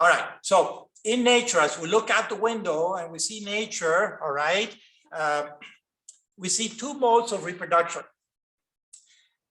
All right, so in nature, as we look out the window and we see nature, all right, we see two modes of reproduction.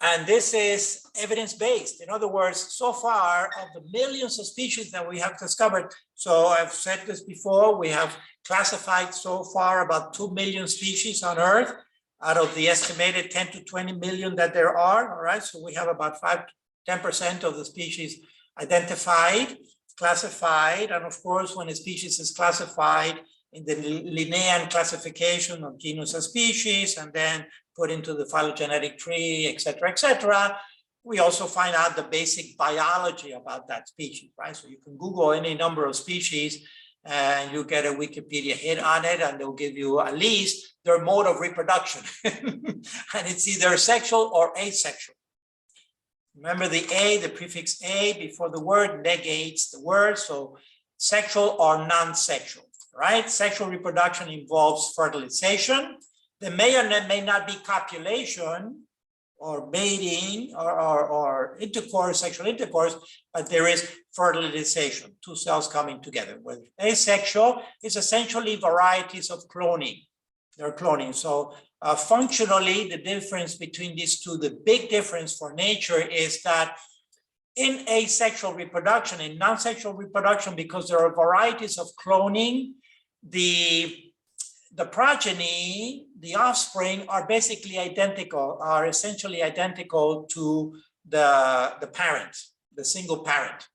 And this is evidence-based. In other words, so far of the millions of species that we have discovered, so I've said this before, we have classified so far about 2 million species on Earth out of the estimated 10 to 20 million that there are, all right? So we have about 5 to 10% of the species identified, classified, and of course, when a species is classified in the Linnaean classification of genus and species, and then put into the phylogenetic tree, et cetera, we also find out the basic biology about that species, right? So you can Google any number of species and you get a Wikipedia hit on it, and they'll give you at least their mode of reproduction. And it's either sexual or asexual. Remember the A, the prefix A before the word negates the word, so sexual or non-sexual, right? Sexual reproduction involves fertilization. There may or may not be copulation or mating or intercourse, sexual intercourse, but there is fertilization, two cells coming together. With asexual, it's essentially varieties of cloning. They're cloning. So functionally, the difference between these two, the big difference for nature is that in asexual reproduction, in non-sexual reproduction, because there are varieties of cloning, the progeny, the offspring are basically identical, are essentially identical to the parent, the single parent,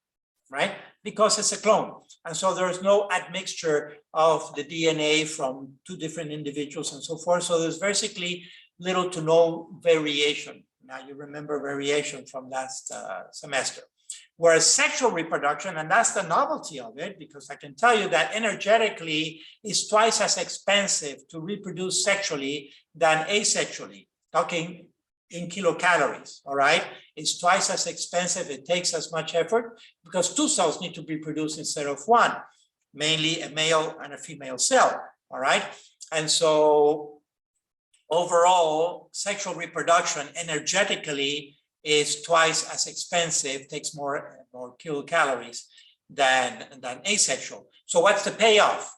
right? Because it's a clone. And so there's no admixture of the DNA from two different individuals and so forth. So there's basically little to no variation. Now you remember variation from last semester. Whereas sexual reproduction, and that's the novelty of it, because I can tell you that energetically it's twice as expensive to reproduce sexually than asexually, talking in kilocalories, all right? It's twice as expensive, it takes as much effort, because two cells need to be produced instead of one, mainly a male and a female cell, all right? And so overall, sexual reproduction energetically is twice as expensive, takes more kilocalories than asexual. So what's the payoff?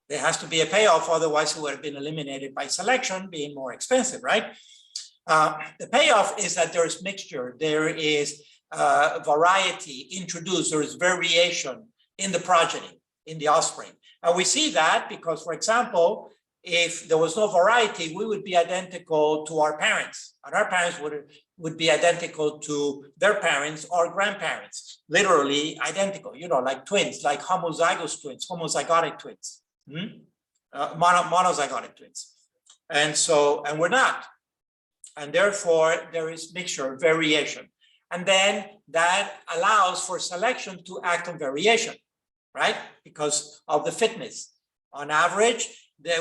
There has to be a payoff, otherwise it would have been eliminated by selection, being more expensive, right? The payoff is that there is mixture, there is variety introduced, there is variation in the progeny, in the offspring. And we see that because, for example, if there was no variety, we would be identical to our parents, and our parents would be identical to their parents or grandparents, literally identical, you know, like twins, like homozygous twins, homozygotic twins, monozygotic twins. And so, and we're not. And therefore, there is mixture, variation. And then that allows for selection to act on variation, right? Because of the fitness. On average,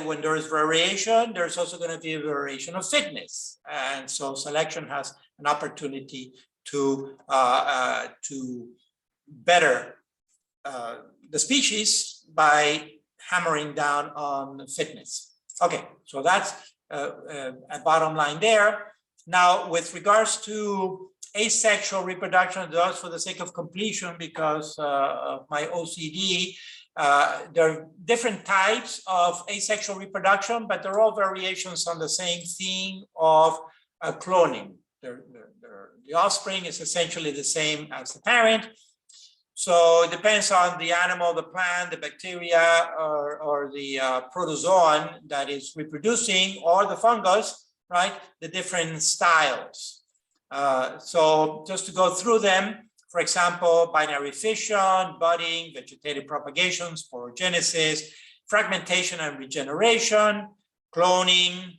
when there is variation, there's also going to be a variation of fitness. And so selection has an opportunity to better the species by hammering down on fitness. Okay, so that's a bottom line there. Now, with regards to asexual reproduction, just for the sake of completion, because of my OCD, there are different types of asexual reproduction, but they're all variations on the same theme of cloning. The offspring is essentially the same as the parent. So it depends on the animal, the plant, the bacteria, or the protozoan that is reproducing, or the fungus, right? The different styles. So just to go through them, for example, binary fission, budding, vegetative propagation, sporogenesis, fragmentation and regeneration, cloning,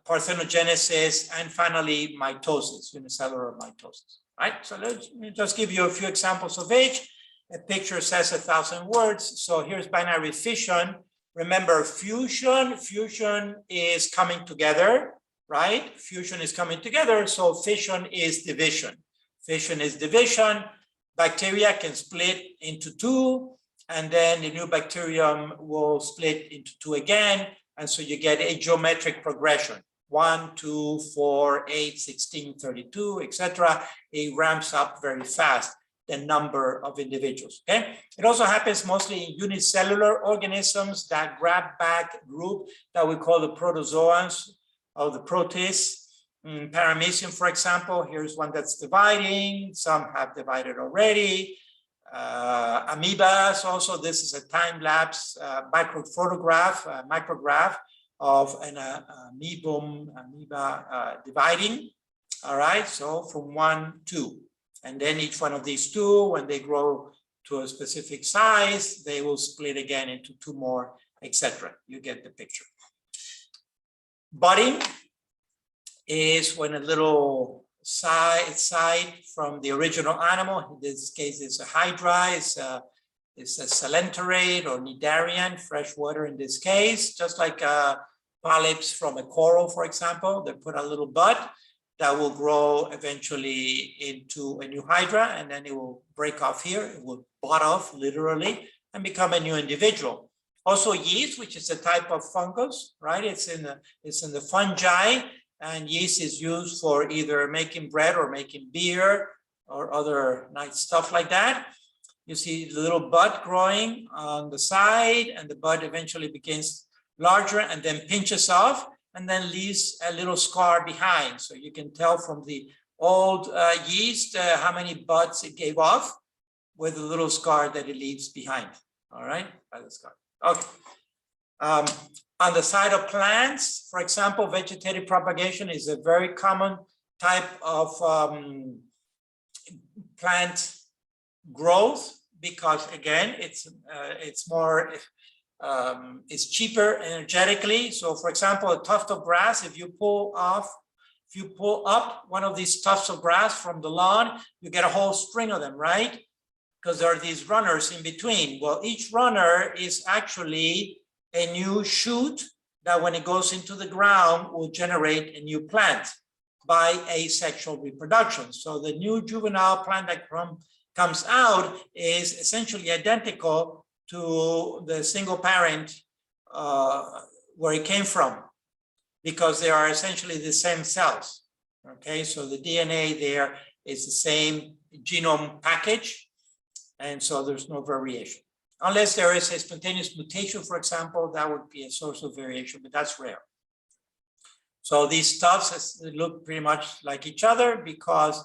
parthenogenesis, and finally mitosis, unicellular mitosis. Right? So let me just give you a few examples of each. A picture says 1,000 words. So here's binary fission. Remember, fusion is coming together, right? Fusion is coming together. So fission is division. Fission is division. Bacteria can split into two, and then the new bacterium will split into two again. And so you get a geometric progression. 1, 2, 4, 8, 16, 32, etc. It ramps up very fast. the number of individuals. Okay, it also happens mostly in unicellular organisms, that grab back group that we call the protozoans or the protists. Paramecium, for example, here's one that's dividing. Some have divided already. Amoebas also, this is a time-lapse micrograph of an amoeba dividing. All right, so from 1, 2. And then each one of these two, when they grow to a specific size, they will split again into 2 more, etc. You get the picture. Budding is when a little side from the original animal, in this case it's a hydra, it's a salenterate or nidarian, fresh water in this case, just like polyps from a coral, for example. They put a little bud that will grow eventually into a new hydra, and then it will break off here. It will bud off literally and become a new individual. Also yeast, which is a type of fungus, right? It's in the fungi, and yeast is used for either making bread or making beer or other nice stuff like that. You see the little bud growing on the side, and the bud eventually becomes larger and then pinches off and then leaves a little scar behind. So you can tell from the old yeast how many buds it gave off with a little scar that it leaves behind. All right, by the scar. Okay. On the side of plants, for example, vegetative propagation is a very common type of plant growth, because again, it's cheaper energetically. So for example, a tuft of grass, if you pull up one of these tufts of grass from the lawn, you get a whole string of them, right? Because there are these runners in between. Well, each runner is actually a new shoot that when it goes into the ground will generate a new plant by asexual reproduction. So the new juvenile plant that comes out is essentially identical to the single parent where it came from, because they are essentially the same cells. Okay, so the DNA there is the same genome package, and so there's no variation. Unless there is a spontaneous mutation, for example, that would be a source of variation, but that's rare. So these tufts look pretty much like each other because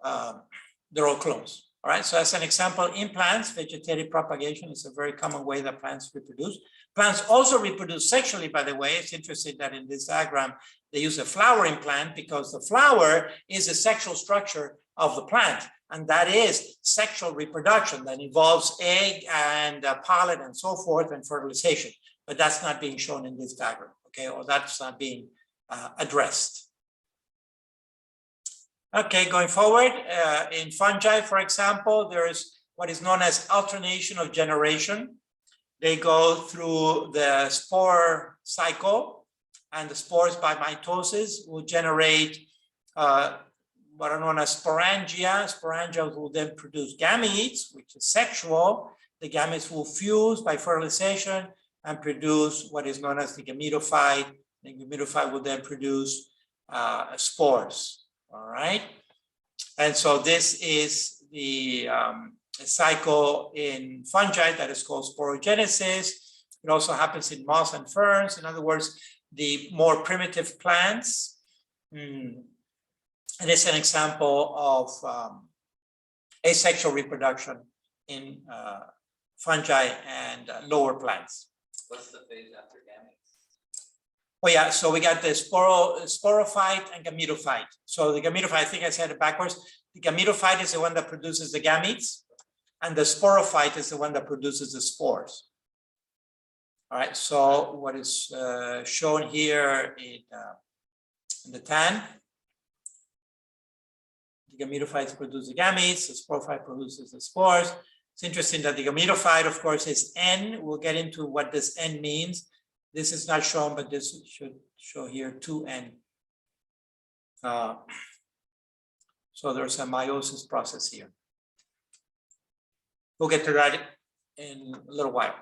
they're all clones. All right, so as an example, in plants, vegetative propagation is a very common way that plants reproduce. Plants also reproduce sexually, by the way. It's interesting that in this diagram, they use a flowering plant because the flower is a sexual structure of the plant. And that is sexual reproduction that involves egg and pollen and so forth and fertilization. But that's not being shown in this diagram, okay? Or that's not being addressed. Okay, going forward, in fungi, for example, there is what is known as alternation of generation. They go through the spore cycle, and the spores by mitosis will generate what are known as sporangia. Sporangia will then produce gametes, which is sexual. The gametes will fuse by fertilization and produce what is known as the gametophyte. The gametophyte will then produce spores. All right. And so this is the cycle in fungi that is called sporogenesis. It also happens in moss and ferns. In other words, the more primitive plants. And it's an example of asexual reproduction in fungi and lower plants. What's the phase after gametes? Oh yeah, so we got the sporophyte and gametophyte. So the gametophyte, I think I said it backwards. The gametophyte is the one that produces the gametes, and the sporophyte is the one that produces the spores. All right, so what is shown here in the tan, the gametophytes produce the gametes, the sporophyte produces the spores. It's interesting that the gametophyte, of course, is N. We'll get into what this N means. This is not shown, but this should show here 2N. So there's a meiosis process here. We'll get to that in a little while.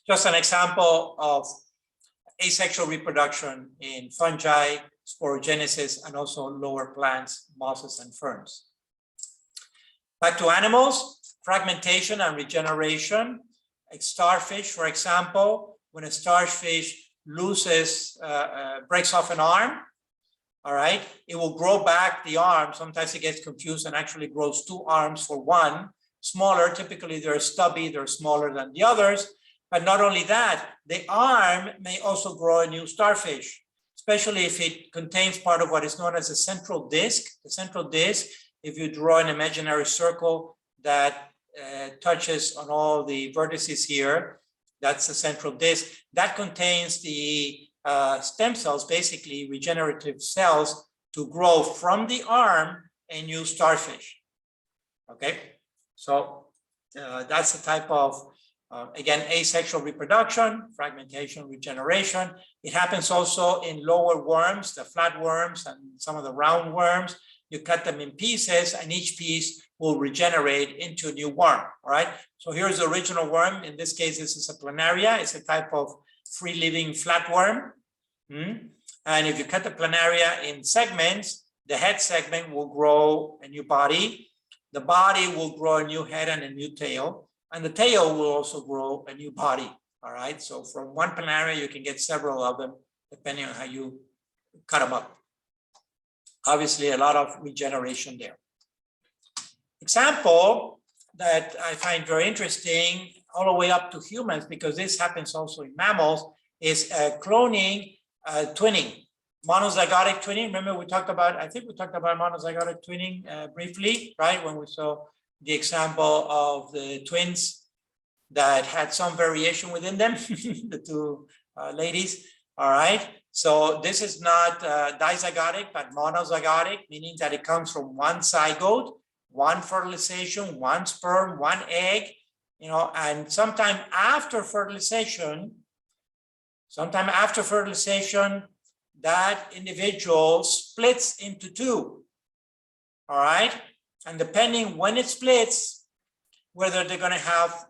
Just an example of asexual reproduction in fungi, sporogenesis, and also lower plants, mosses, and ferns. Back to animals, fragmentation and regeneration. Like starfish, for example, when a starfish loses, breaks off an arm, all right, it will grow back the arm. Sometimes it gets confused and actually grows two arms for one. Smaller, typically they're stubby, they're smaller than the others. But not only that, the arm may also grow a new starfish, especially if it contains part of what is known as a central disc. The central disc, if you draw an imaginary circle that touches on all the vertices here, that's the central disc. That contains the stem cells, basically regenerative cells, to grow from the arm a new starfish. Okay, so that's the type of, again, asexual reproduction, fragmentation, regeneration. It happens also in lower worms, the flatworms and some of the roundworms. You cut them in pieces and each piece will regenerate into a new worm, all right? So here's the original worm. In this case, this is a planaria. It's a type of free-living flatworm. And if you cut the planaria in segments, the head segment will grow a new body. The body will grow a new head and a new tail. And the tail will also grow a new body, all right? So from one planaria, you can get several of them, depending on how you cut them up. Obviously, a lot of regeneration there. Example that I find very interesting, all the way up to humans, because this happens also in mammals, is cloning, twinning, monozygotic twinning. Remember we talked about, I think we talked about monozygotic twinning briefly, right? When we saw the example of the twins that had some variation within them, the two ladies, all right? So this is not dizygotic, but monozygotic, meaning that it comes from one zygote, one fertilization, one sperm, one egg, you know, and sometime after fertilization, that individual splits into two, all right? And depending when it splits, whether they're going to have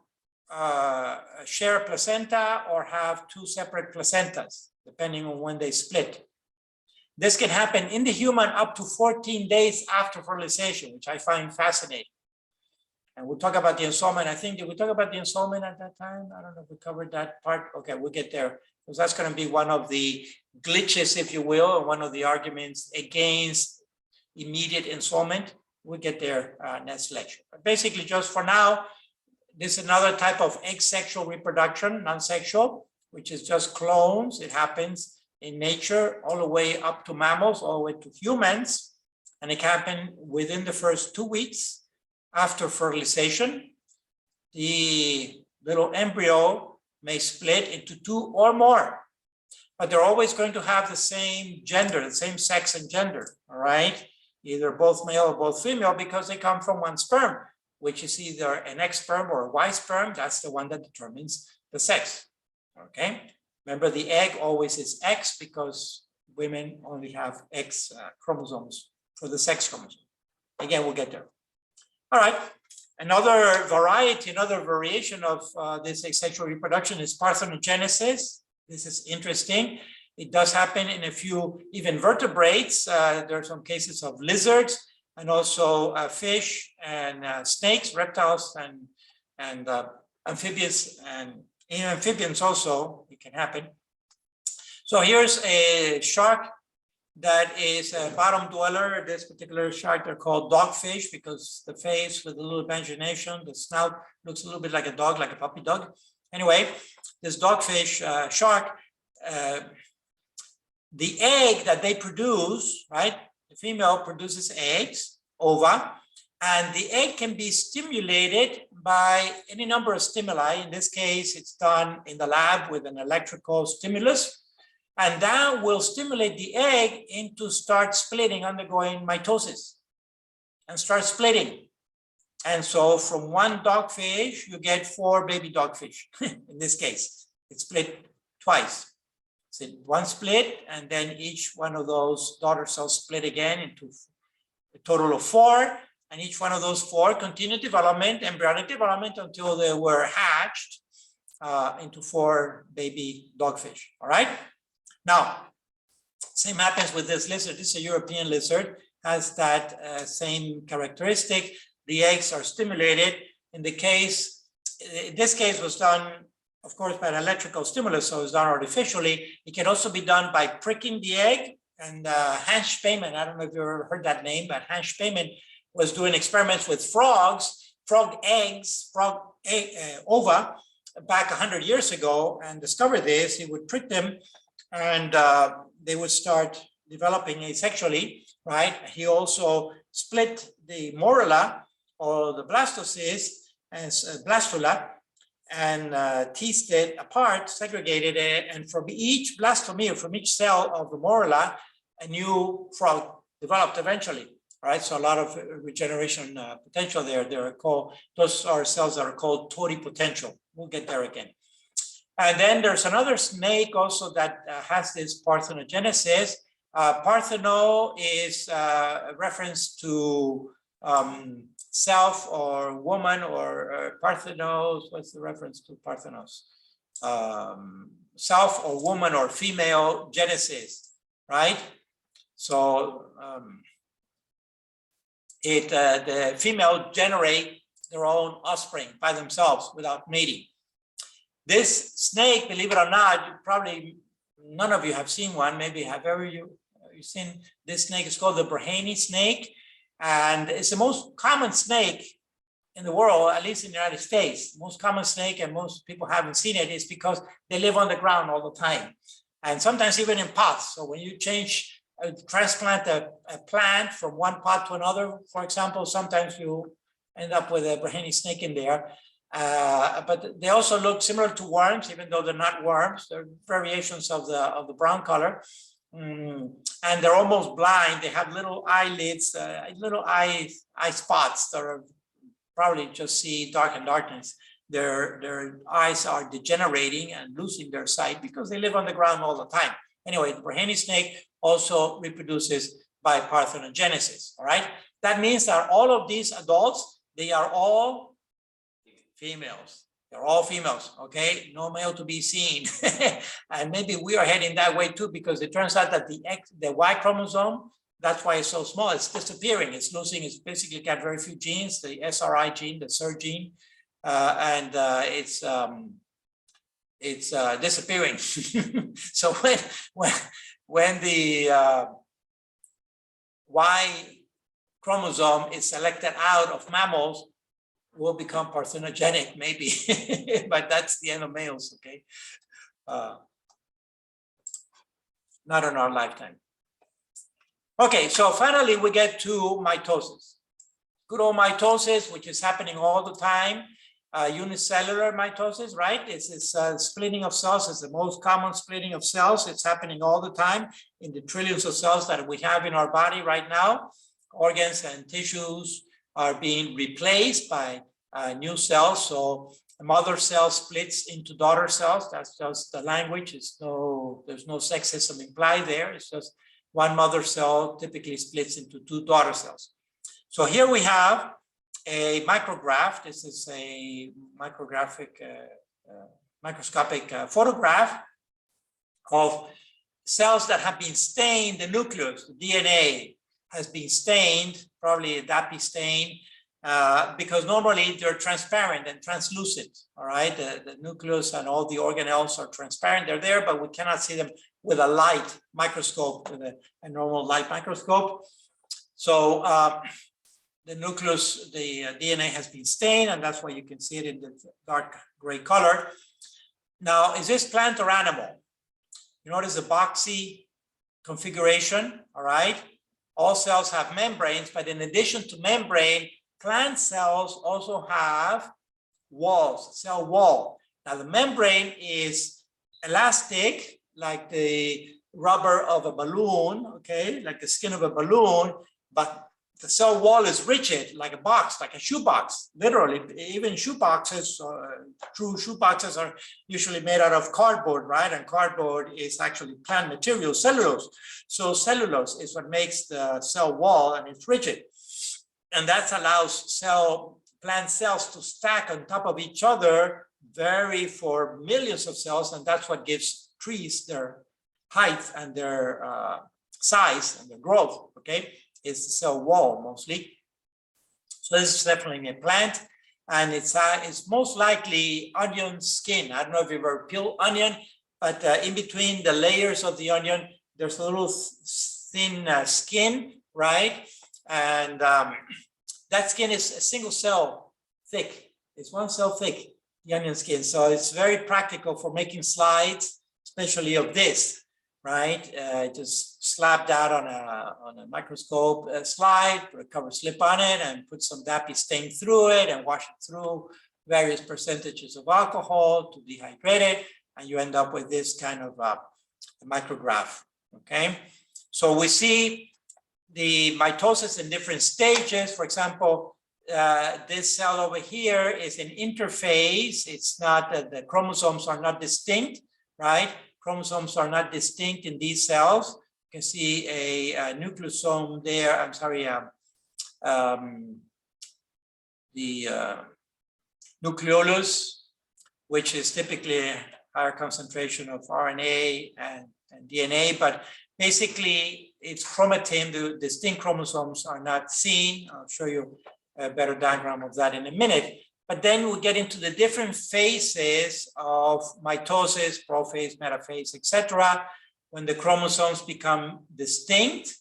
share a placenta or have two separate placentas, depending on when they split. This can happen in the human up to 14 days after fertilization, which I find fascinating. And we'll talk about the ensoulment. I think, did we talk about the ensoulment at that time? I don't know if we covered that part. Okay, we'll get there. Because that's going to be one of the glitches, if you will, and one of the arguments against immediate ensoulment. We'll get there next lecture. But basically, just for now, this is another type of asexual reproduction, non-sexual, which is just clones. It happens in nature all the way up to mammals, all the way to humans. And it can happen within the first 2 weeks after fertilization. The little embryo may split into two or more, but they're always going to have the same gender, the same sex and gender, all right? Either both male or both female, because they come from one sperm, which is either an X sperm or a Y sperm. That's the one that determines the sex, okay? Remember, the egg always is X because women only have X chromosomes for the sex chromosome. Again, we'll get there. All right. Another variety, another variation of this asexual reproduction is parthenogenesis. This is interesting. It does happen in a few even vertebrates. There are some cases of lizards and also fish and snakes, reptiles and amphibians, and in amphibians also it can happen. So here's a shark that is a bottom dweller. This particular shark, they're called dogfish because the face with a little imagination, the snout looks a little bit like a dog, like a puppy dog. Anyway, this dogfish shark, the egg that they produce, right? The female produces eggs, ova, and the egg can be stimulated by any number of stimuli. In this case, it's done in the lab with an electrical stimulus. And that will stimulate the egg into start splitting, undergoing mitosis and start splitting. And so from one dogfish, you get 4 baby dogfish. In this case, it's split twice. So one split, and then each one of those daughter cells split again into a total of 4. And each one of those 4 continued development, embryonic development, until they were hatched into 4 baby dogfish, all right? Now, same happens with this lizard. This is a European lizard, has that same characteristic. the eggs are stimulated. In this case was done, of course, by an electrical stimulus, so it's done artificially. It can also be done by pricking the egg. And Hans Spemann, I don't know if you ever heard that name, but Hans Spemann was doing experiments with frogs, frog eggs, ova, back 100 years ago, and discovered this. He would prick them, and they would start developing asexually, right? He also split the morula or the blastocyst as blastula, and teased it apart, segregated it, and from each blastomere, from each cell of the morula, a new frog developed eventually. Right, so a lot of regeneration potential there. Those are cells that are called pluripotential. We'll get there again. And then there's another snake also that has this parthenogenesis. Partheno is a reference to self or woman, or Parthenos. What's the reference to Parthenos? Self or woman or female genesis, right? So the female generate their own offspring by themselves without mating. This snake, believe it or not, probably none of you have seen one. Maybe have you seen this snake? It's called the Braheny snake, and it's the most common snake in the world, at least in the United States. The most common snake, and most people haven't seen it, is because they live on the ground all the time, and sometimes even in pots. So when you transplant a plant from one pot to another, for example, sometimes you end up with a Braheny snake in there. But they also look similar to worms, even though they're not worms. They're variations of the brown color. And they're almost blind. They have little eyelids, little eye spots that are probably just see dark and darkness. Their eyes are degenerating and losing their sight because they live on the ground all the time. Anyway, the Braheny snake also reproduces by parthenogenesis, all right? That means that all of these adults, they are all females. They're all females, okay? No male to be seen. And maybe we are heading that way too, because it turns out that the Y chromosome, that's why it's so small, it's disappearing. It's losing, it's basically got very few genes, the SRI gene, the SER gene, and it's disappearing. So when the Y chromosome is selected out of mammals, will become parthenogenic, maybe, but that's the end of males, okay? Not in our lifetime. Okay, so finally we get to mitosis. Good old mitosis, which is happening all the time. Unicellular mitosis, right? It's splitting of cells. It's the most common splitting of cells. It's happening all the time in the trillions of cells that we have in our body right now. Organs and tissues are being replaced by new cells. So a mother cell splits into daughter cells. That's just the language. There's no sexism implied there. It's just one mother cell typically splits into two daughter cells. So here we have a micrograph. This is a microscopic photograph of cells that have been stained. The nucleus, the DNA, has been stained, probably a DAPI stain, because normally they're transparent and translucent. All right, the nucleus and all the organelles are transparent. They're there, but we cannot see them with a light microscope, with a normal light microscope. So the nucleus, the DNA has been stained, and that's why you can see it in the dark gray color. Now, is this plant or animal? You notice the boxy configuration, all right? All cells have membranes, but in addition to membrane, plant cells also have walls, cell wall. Now, the membrane is elastic, like the rubber of a balloon, okay, like the skin of a balloon, but the cell wall is rigid, like a box, like a shoebox, literally. Even shoeboxes, true shoeboxes are usually made out of cardboard, right? And cardboard is actually plant material, cellulose. So cellulose is what makes the cell wall, and it's rigid. And that allows plant cells to stack on top of each other, vary for millions of cells, and that's what gives trees their height and their size and their growth, okay? Is the cell wall mostly. So this is definitely a plant, and it's most likely onion skin. I don't know if you've ever peeled onion, but in between the layers of the onion, there's a little thin skin, right? And that skin is a single cell thick. It's one cell thick, the onion skin. So it's very practical for making slides, especially of this, right? Just slap that on a microscope slide, put a cover slip on it, and put some DAPI stain through it, and wash it through various percentages of alcohol to dehydrate it, and you end up with this kind of a micrograph. Okay, so we see the mitosis in different stages. For example, this cell over here is an interphase. It's not the chromosomes are not distinct, right? Chromosomes are not distinct in these cells. You can see a nucleosome there. I'm sorry, the nucleolus, which is typically a higher concentration of RNA and DNA, but basically it's chromatin. The distinct chromosomes are not seen. I'll show you a better diagram of that in a minute. But then we get into the different phases of mitosis, prophase, metaphase, etc. When the chromosomes become distinct,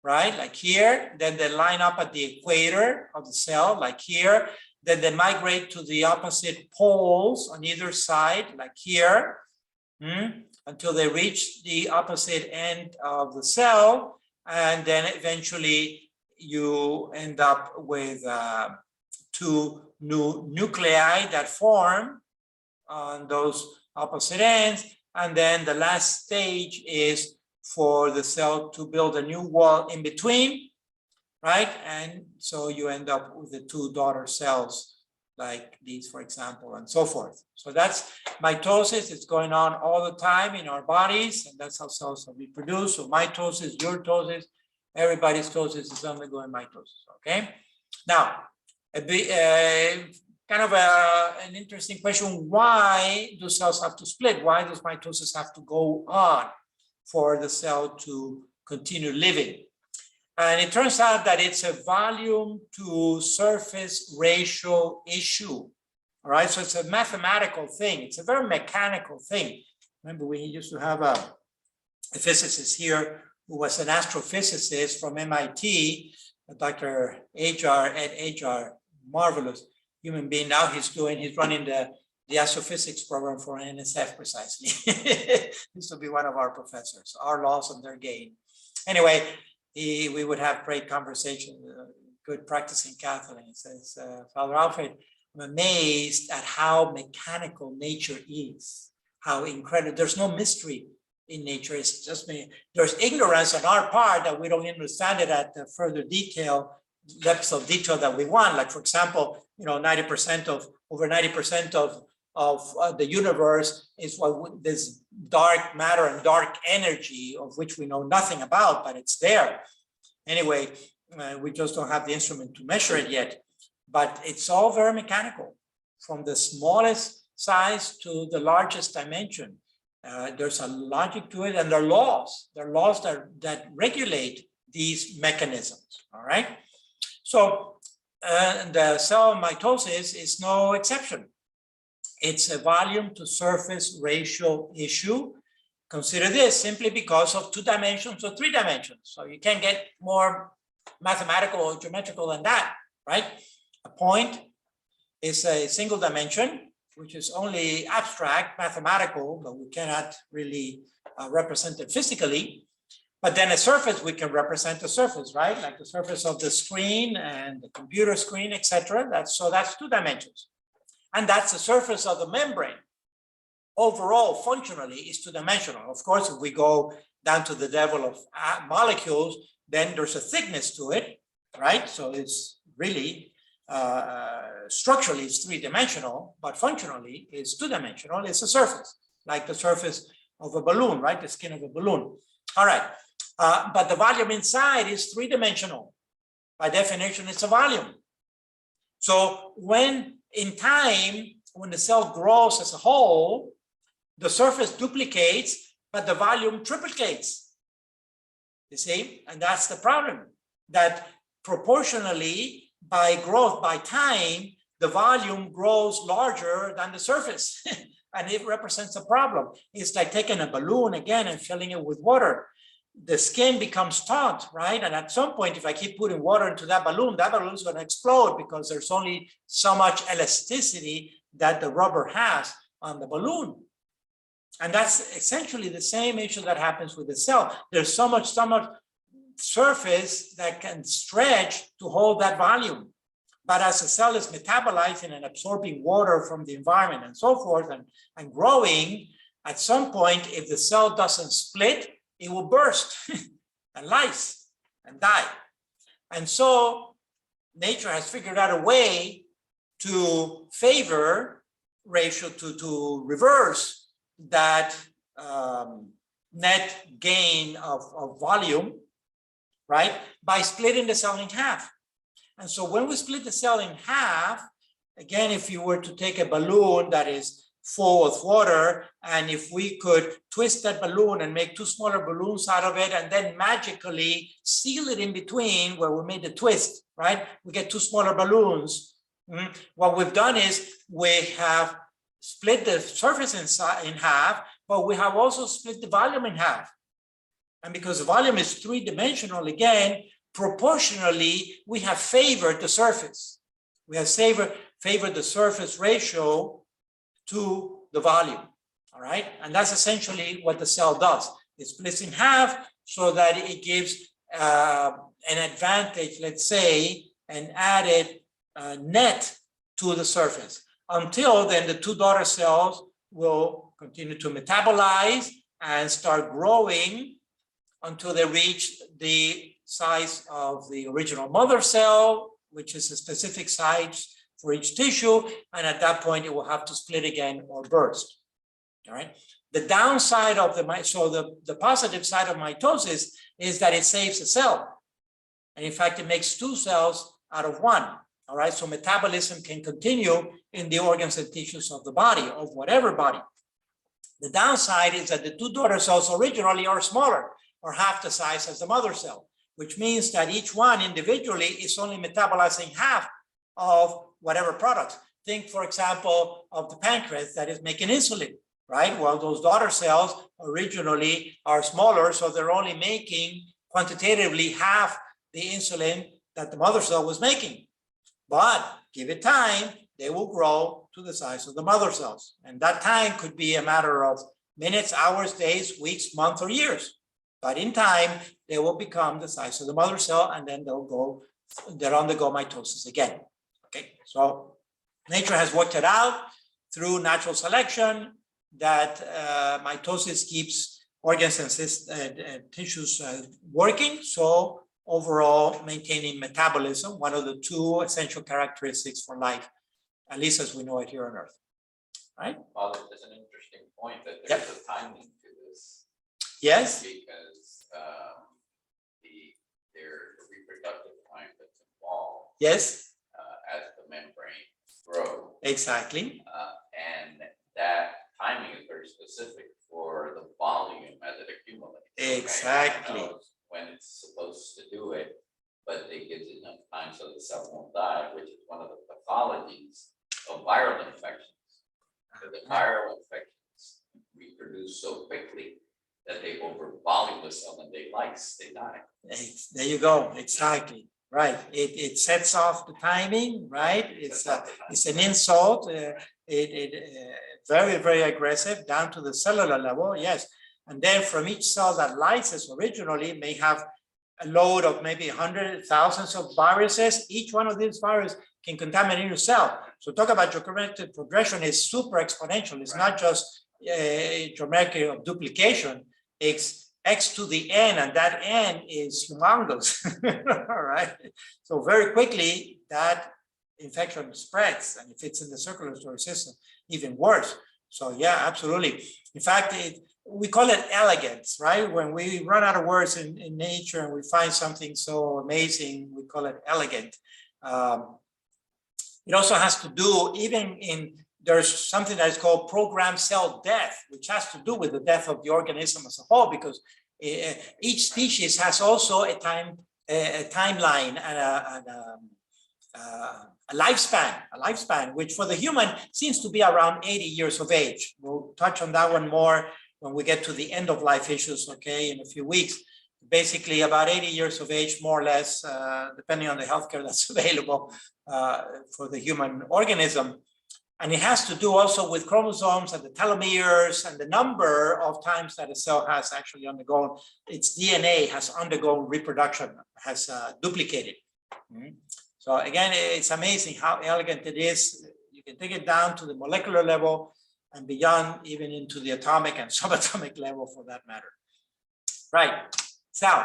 right, like here, then they line up at the equator of the cell, like here. Then they migrate to the opposite poles on either side, like here, until they reach the opposite end of the cell. And then eventually you end up with two new nuclei that form on those opposite ends. And then the last stage is for the cell to build a new wall in between, right? And so you end up with the two daughter cells like these, for example, and so forth. So that's mitosis. It's going on all the time in our bodies, and that's how cells are reproduced. So mitosis, your tosis, everybody's tosis is undergoing mitosis, okay? Now, kind of an interesting question: why do cells have to split? Why does mitosis have to go on for the cell to continue living? And it turns out that it's a volume to surface ratio issue. All right, so it's a mathematical thing. It's a very mechanical thing. Remember, we used to have a physicist here who was an astrophysicist from MIT, Dr. Ajar, Ed Ajar, marvelous human being. Now he's running the astrophysics program for NSF precisely. This will be one of our professors, our loss and their gain. Anyway, we would have great conversation, good practicing Catholic. He says, Father Alfred, I'm amazed at how mechanical nature is, how incredible. There's no mystery in nature. It's just there's ignorance on our part that we don't understand it at the further detail, depths of detail that we want. Like, for example, over 90% of the universe is this dark matter and dark energy of which we know nothing about, but it's there. Anyway, we just don't have the instrument to measure it yet, but it's all very mechanical, from the smallest size to the largest dimension. There's a logic to it, and there are laws. There are laws that regulate these mechanisms, all right? So the cell mitosis is no exception. It's a volume to surface ratio issue. Consider this simply because of 2 dimensions or 3 dimensions. So you can't get more mathematical or geometrical than that, right? A point is a single dimension, which is only abstract, mathematical, but we cannot really represent it physically. But then a surface, we can represent a surface, right? Like the surface of the screen and the computer screen, etc. That's 2 dimensions. And that's the surface of the membrane. Overall, functionally, is 2-dimensional. Of course, if we go down to the level of molecules, then there's a thickness to it, right? So it's really, structurally, it's 3-dimensional, but functionally, it's 2-dimensional. It's a surface, like the surface of a balloon, right? The skin of a balloon. All right, but the volume inside is 3-dimensional. By definition, it's a volume. So when in time, when the cell grows as a whole, the surface duplicates, but the volume triplicates. You see? And that's the problem, that proportionally, by growth, by time, the volume grows larger than the surface. And it represents a problem. It's like taking a balloon again and filling it with water. The skin becomes taut, right? And at some point, if I keep putting water into that balloon is going to explode because there's only so much elasticity that the rubber has on the balloon. And that's essentially the same issue that happens with the cell. There's so much surface that can stretch to hold that volume. But as the cell is metabolizing and absorbing water from the environment and so forth and growing, at some point, if the cell doesn't split, it will burst and lyse and die. And so nature has figured out a way to favor ratio, to reverse that net gain of volume, right? By splitting the cell in half. And so when we split the cell in half, again, if you were to take a balloon that is full of water, and if we could twist that balloon and make two smaller balloons out of it, and then magically seal it in between where we made the twist, right? We get two smaller balloons. What we've done is we have split the surface in half, but we have also split the volume in half. And because the volume is three-dimensional, again, proportionally, we have favored the surface. We have favored the surface ratio to the volume, all right? And that's essentially what the cell does. It splits in half so that it gives an advantage, let's say, an added net to the surface. Until then, the two daughter cells will continue to metabolize and start growing until they reach the size of the original mother cell, which is a specific size for each tissue. And at that point, it will have to split again or burst. All right. The downside of the positive side of mitosis is that it saves a cell. And in fact, it makes two cells out of one. All right. So metabolism can continue in the organs and tissues of the body, of whatever body. The downside is that the two daughter cells originally are smaller, or half the size as the mother cell, which means that each one individually is only metabolizing half of whatever products. Think, for example, of the pancreas that is making insulin, right? Well, those daughter cells originally are smaller, so they're only making quantitatively half the insulin that the mother cell was making. But give it time, they will grow to the size of the mother cells. And that time could be a matter of minutes, hours, days, weeks, months, or years. But in time, they will become the size of the mother cell, and then they'll undergo mitosis again. Okay, so nature has worked it out through natural selection that mitosis keeps organs and tissues working. So overall, maintaining metabolism, one of the two essential characteristics for life, at least as we know it here on Earth. Right? Well, there's an interesting point that there's a timing to this. Yes. Because there's a reproductive time that's involved. Yes. As the membrane grows. Exactly. And that timing is very specific for the volume as it accumulates. Exactly. Right? When it's supposed to do it, but it gives enough time so the cell won't die, which is one of the pathologies of viral infections. So the viral infections reproduce so quickly that they overvolume the cell and they lyse, they die. There you go. Exactly. Right. It sets off the timing, right? It's an insult. Very, very aggressive down to the cellular level. Yes. And then from each cell that lyses originally may have a load of maybe hundreds, thousands of viruses. Each one of these viruses can contaminate your cell. So talk about geometric progression is super exponential. It's not just geometry of duplication. It's X to the N, and that N is humongous. All right. So very quickly that infection spreads, and if it's in the circulatory system, even worse. So yeah, absolutely. In fact, we call it elegance, right? When we run out of words in nature and we find something so amazing, we call it elegant. It also has to do, there's something that is called programmed cell death, which has to do with the death of the organism as a whole, because each species has also a timeline and a lifespan, which for the human seems to be around 80 years of age. We'll touch on that one more when we get to the end of life issues, okay, in a few weeks. Basically about 80 years of age, more or less, depending on the healthcare that's available for the human organism. And it has to do also with chromosomes and the telomeres and the number of times that a cell has actually undergone, its DNA has undergone reproduction, has duplicated. So again, it's amazing how elegant it is. You can take it down to the molecular level and beyond, even into the atomic and subatomic level for that matter. Right, so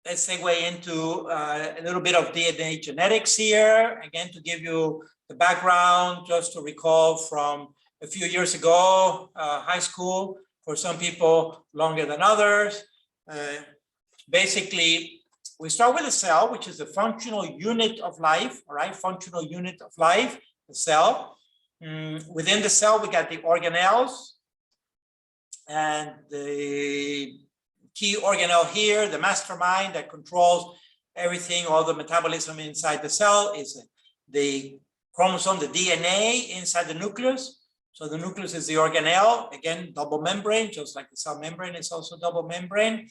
let's segue into a little bit of DNA genetics here. Again, to give you the background, just to recall from a few years ago, high school, for some people longer than others. Basically, we start with a cell, which is a functional unit of life, all right? Functional unit of life, the cell. Within the cell, we got the organelles. And the key organelle here, the mastermind that controls everything, all the metabolism inside the cell, is the chromosome, the DNA inside the nucleus. So the nucleus is the organelle, again, double membrane, just like the cell membrane is also double membrane.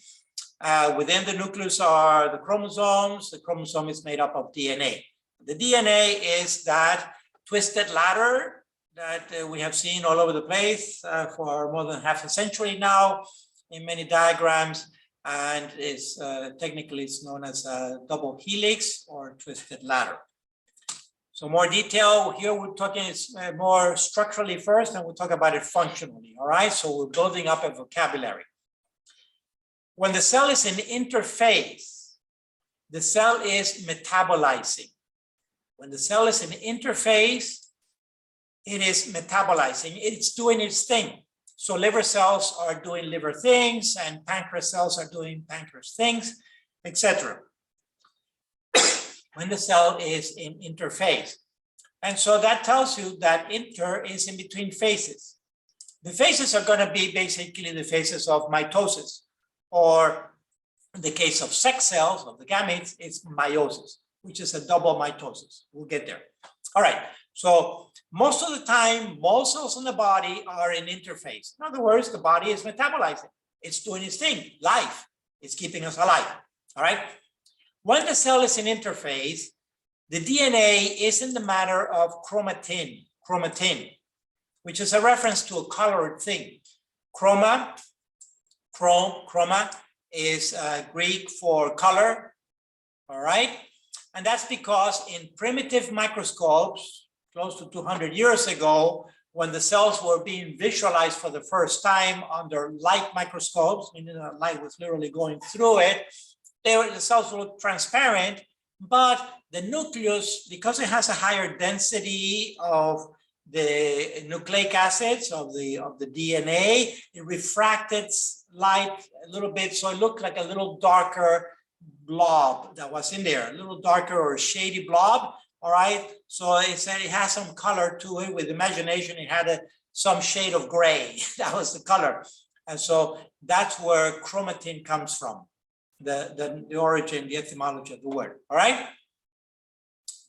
Within the nucleus are the chromosomes. The chromosome is made up of DNA. The DNA is that twisted ladder that we have seen all over the place for more than half a century now in many diagrams, and is technically it's known as a double helix or twisted ladder. So more detail here, we're talking more structurally first, and we'll talk about it functionally, all right? So we're building up a vocabulary. When the cell is in interphase, the cell is metabolizing. When the cell is in interphase, it is metabolizing, it's doing its thing. So liver cells are doing liver things, and pancreas cells are doing pancreas things, etc. When the cell is in interphase. And so that tells you that inter is in between phases. The phases are going to be basically the phases of mitosis, or in the case of sex cells, of the gametes, it's meiosis, which is a double mitosis. We'll get there. All right, so most of the time, most cells in the body are in interphase. In other words, the body is metabolizing. It's doing its thing, life. It's keeping us alive, all right? When the cell is in interphase, the DNA is in the matter of chromatin, which is a reference to a colored thing. Chroma is Greek for color, all right? And that's because in primitive microscopes, close to 200 years ago, when the cells were being visualized for the first time under light microscopes, meaning that light was literally going through it, the cells look transparent, but the nucleus, because it has a higher density of the nucleic acids of the DNA, it refracted light a little bit, so it looked like a little darker blob that was in there, a little darker or shady blob, all right? So it said it has some color to it. With imagination, it had some shade of gray. That was the color. And so that's where chromatin comes from, the origin, the etymology of the word, all right?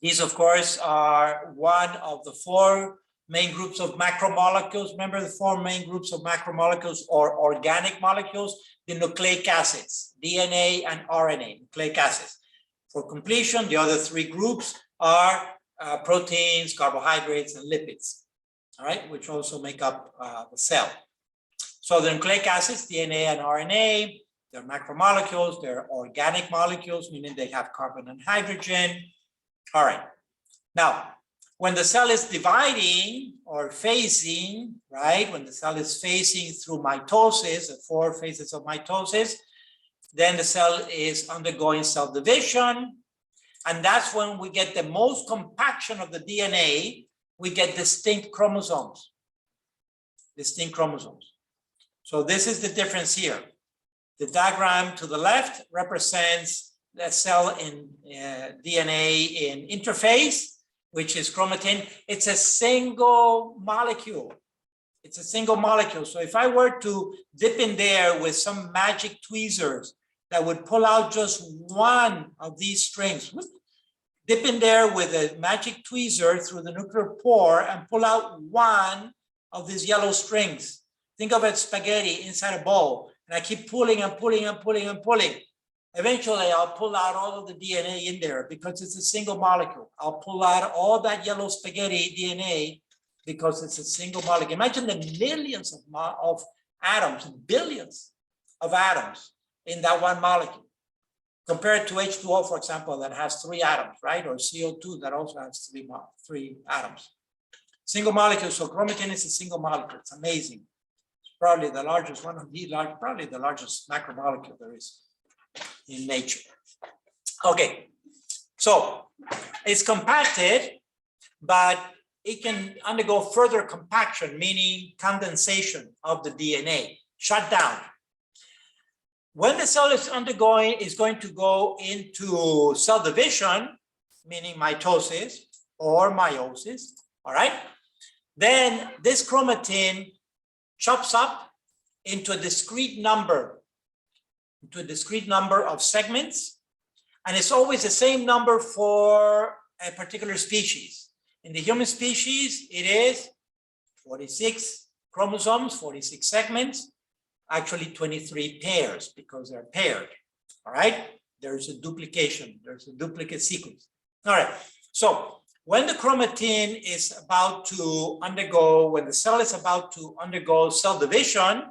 These, of course, are one of the four main groups of macromolecules. Remember the four main groups of macromolecules or organic molecules? The nucleic acids, DNA and RNA, nucleic acids. For completion, the other three groups are proteins, carbohydrates, and lipids, all right, which also make up the cell. So the nucleic acids, DNA and RNA, they're macromolecules, they're organic molecules, meaning they have carbon and hydrogen. All right. Now, when the cell is dividing or phasing, right, when the cell is phasing through mitosis, the four phases of mitosis, then the cell is undergoing cell division. And that's when we get the most compaction of the DNA, we get distinct chromosomes. Distinct chromosomes. So this is the difference here. The diagram to the left represents the cell in DNA in interphase, which is chromatin. It's a single molecule. It's a single molecule. So if I were to dip in there with some magic tweezers that would pull out just one of these strings, dip in there with a magic tweezer through the nuclear pore and pull out one of these yellow strings. Think of it spaghetti inside a bowl. And I keep pulling and pulling and pulling and pulling. Eventually, I'll pull out all of the DNA in there because it's a single molecule. I'll pull out all that yellow spaghetti DNA because it's a single molecule. Imagine the millions of atoms, billions of atoms in that one molecule. Compared to H2O, for example, that has 3 atoms, right? Or CO2 that also has three atoms. Single molecule, so chromatin is a single molecule. It's amazing. It's probably the largest, probably the largest macromolecule there is in nature. Okay, so it's compacted, but it can undergo further compaction, meaning condensation of the DNA, shut down. When the cell is going to go into cell division, meaning mitosis or meiosis, all right? Then this chromatin chops up into a discrete number of segments, and it's always the same number for a particular species. In the human species, it is 46 chromosomes, 46 segments, actually 23 pairs because they're paired, all right? There's a duplication, there's a duplicate sequence. All right, so when the chromatin is about to undergo, when the cell is about to undergo cell division,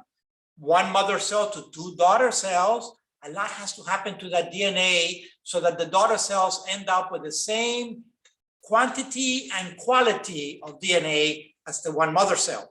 one mother cell to 2 daughter cells, a lot has to happen to that DNA so that the daughter cells end up with the same quantity and quality of DNA as the one mother cell.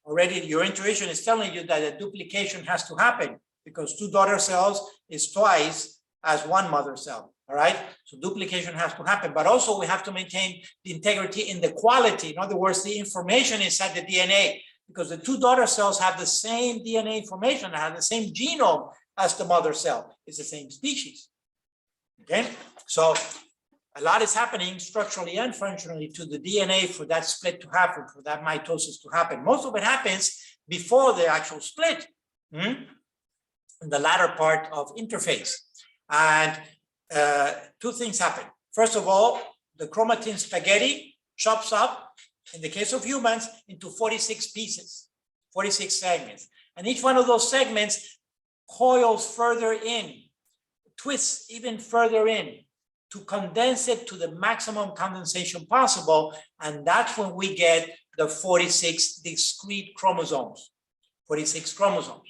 Already your intuition is telling you that a duplication has to happen because 2 daughter cells is twice as one mother cell, all right? So duplication has to happen, but also we have to maintain the integrity in the quality. In other words, the information inside the DNA, because the 2 daughter cells have the same DNA information, have the same genome as the mother cell. It's the same species, okay? So a lot is happening structurally and functionally to the DNA for that split to happen, for that mitosis to happen. Most of it happens before the actual split, in the latter part of interphase. And 2 things happen. First of all, the chromatin spaghetti chops up, in the case of humans, into 46 pieces, 46 segments. And each one of those segments coils further in, twists even further in, to condense it to the maximum condensation possible. And that's when we get the 46 discrete chromosomes, 46 chromosomes.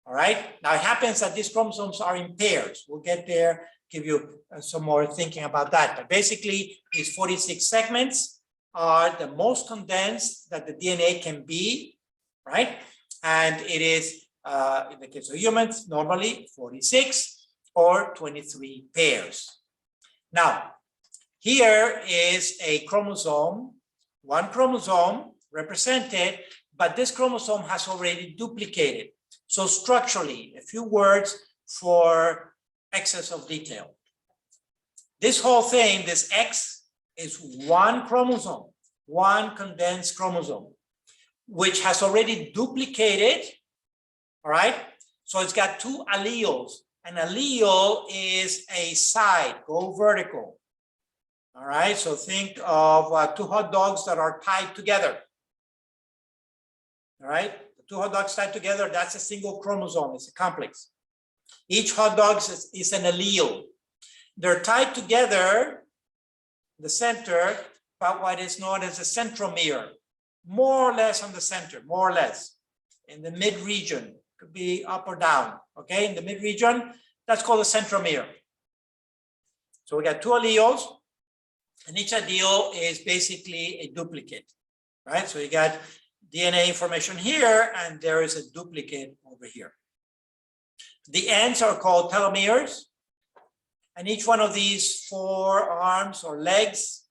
All right. Now it happens that these chromosomes are in pairs. We'll get there, give you some more thinking about that. But basically, these 46 segments are the most condensed that the DNA can be, right? And it is, in the case of humans, normally 46 or 23 pairs. Now, here is a chromosome, one chromosome represented, but this chromosome has already duplicated. So structurally, a few words for excess of detail. This whole thing, this X, is one chromosome, one condensed chromosome, which has already duplicated, all right? So it's got 2 alleles. An allele is a side, go vertical. All right, so think of 2 hot dogs that are tied together. All right, the 2 hot dogs tied together, that's a single chromosome, it's a complex. Each hot dog is an allele. They're tied together, the center, by what is known as a centromere, more or less on the center, more or less, in the mid-region. Could be up or down, okay? In the mid-region, that's called a centromere. So we got 2 alleles, and each allele is basically a duplicate, right? So you got DNA information here, and there is a duplicate over here. The ends are called telomeres, and each one of these 4 arms or legs.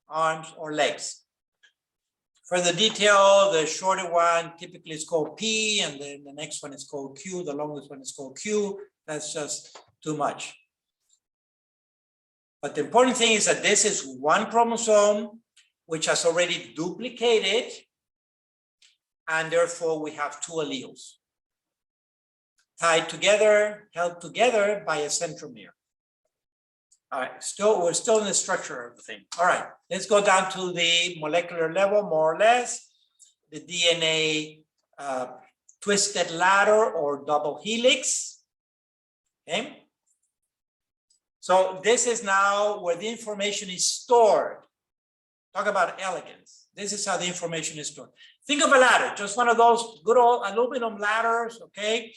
For the detail, the shorter one typically is called P, and then the next one is called Q. The longest one is called Q. That's just too much. But the important thing is that this is one chromosome which has already duplicated, and therefore we have 2 alleles tied together, held together by a centromere. All right, we're still in the structure of the thing. All right, let's go down to the molecular level, more or less. The DNA twisted ladder or double helix. Okay. So this is now where the information is stored. Talk about elegance. This is how the information is stored. Think of a ladder, just one of those good old aluminum ladders, okay?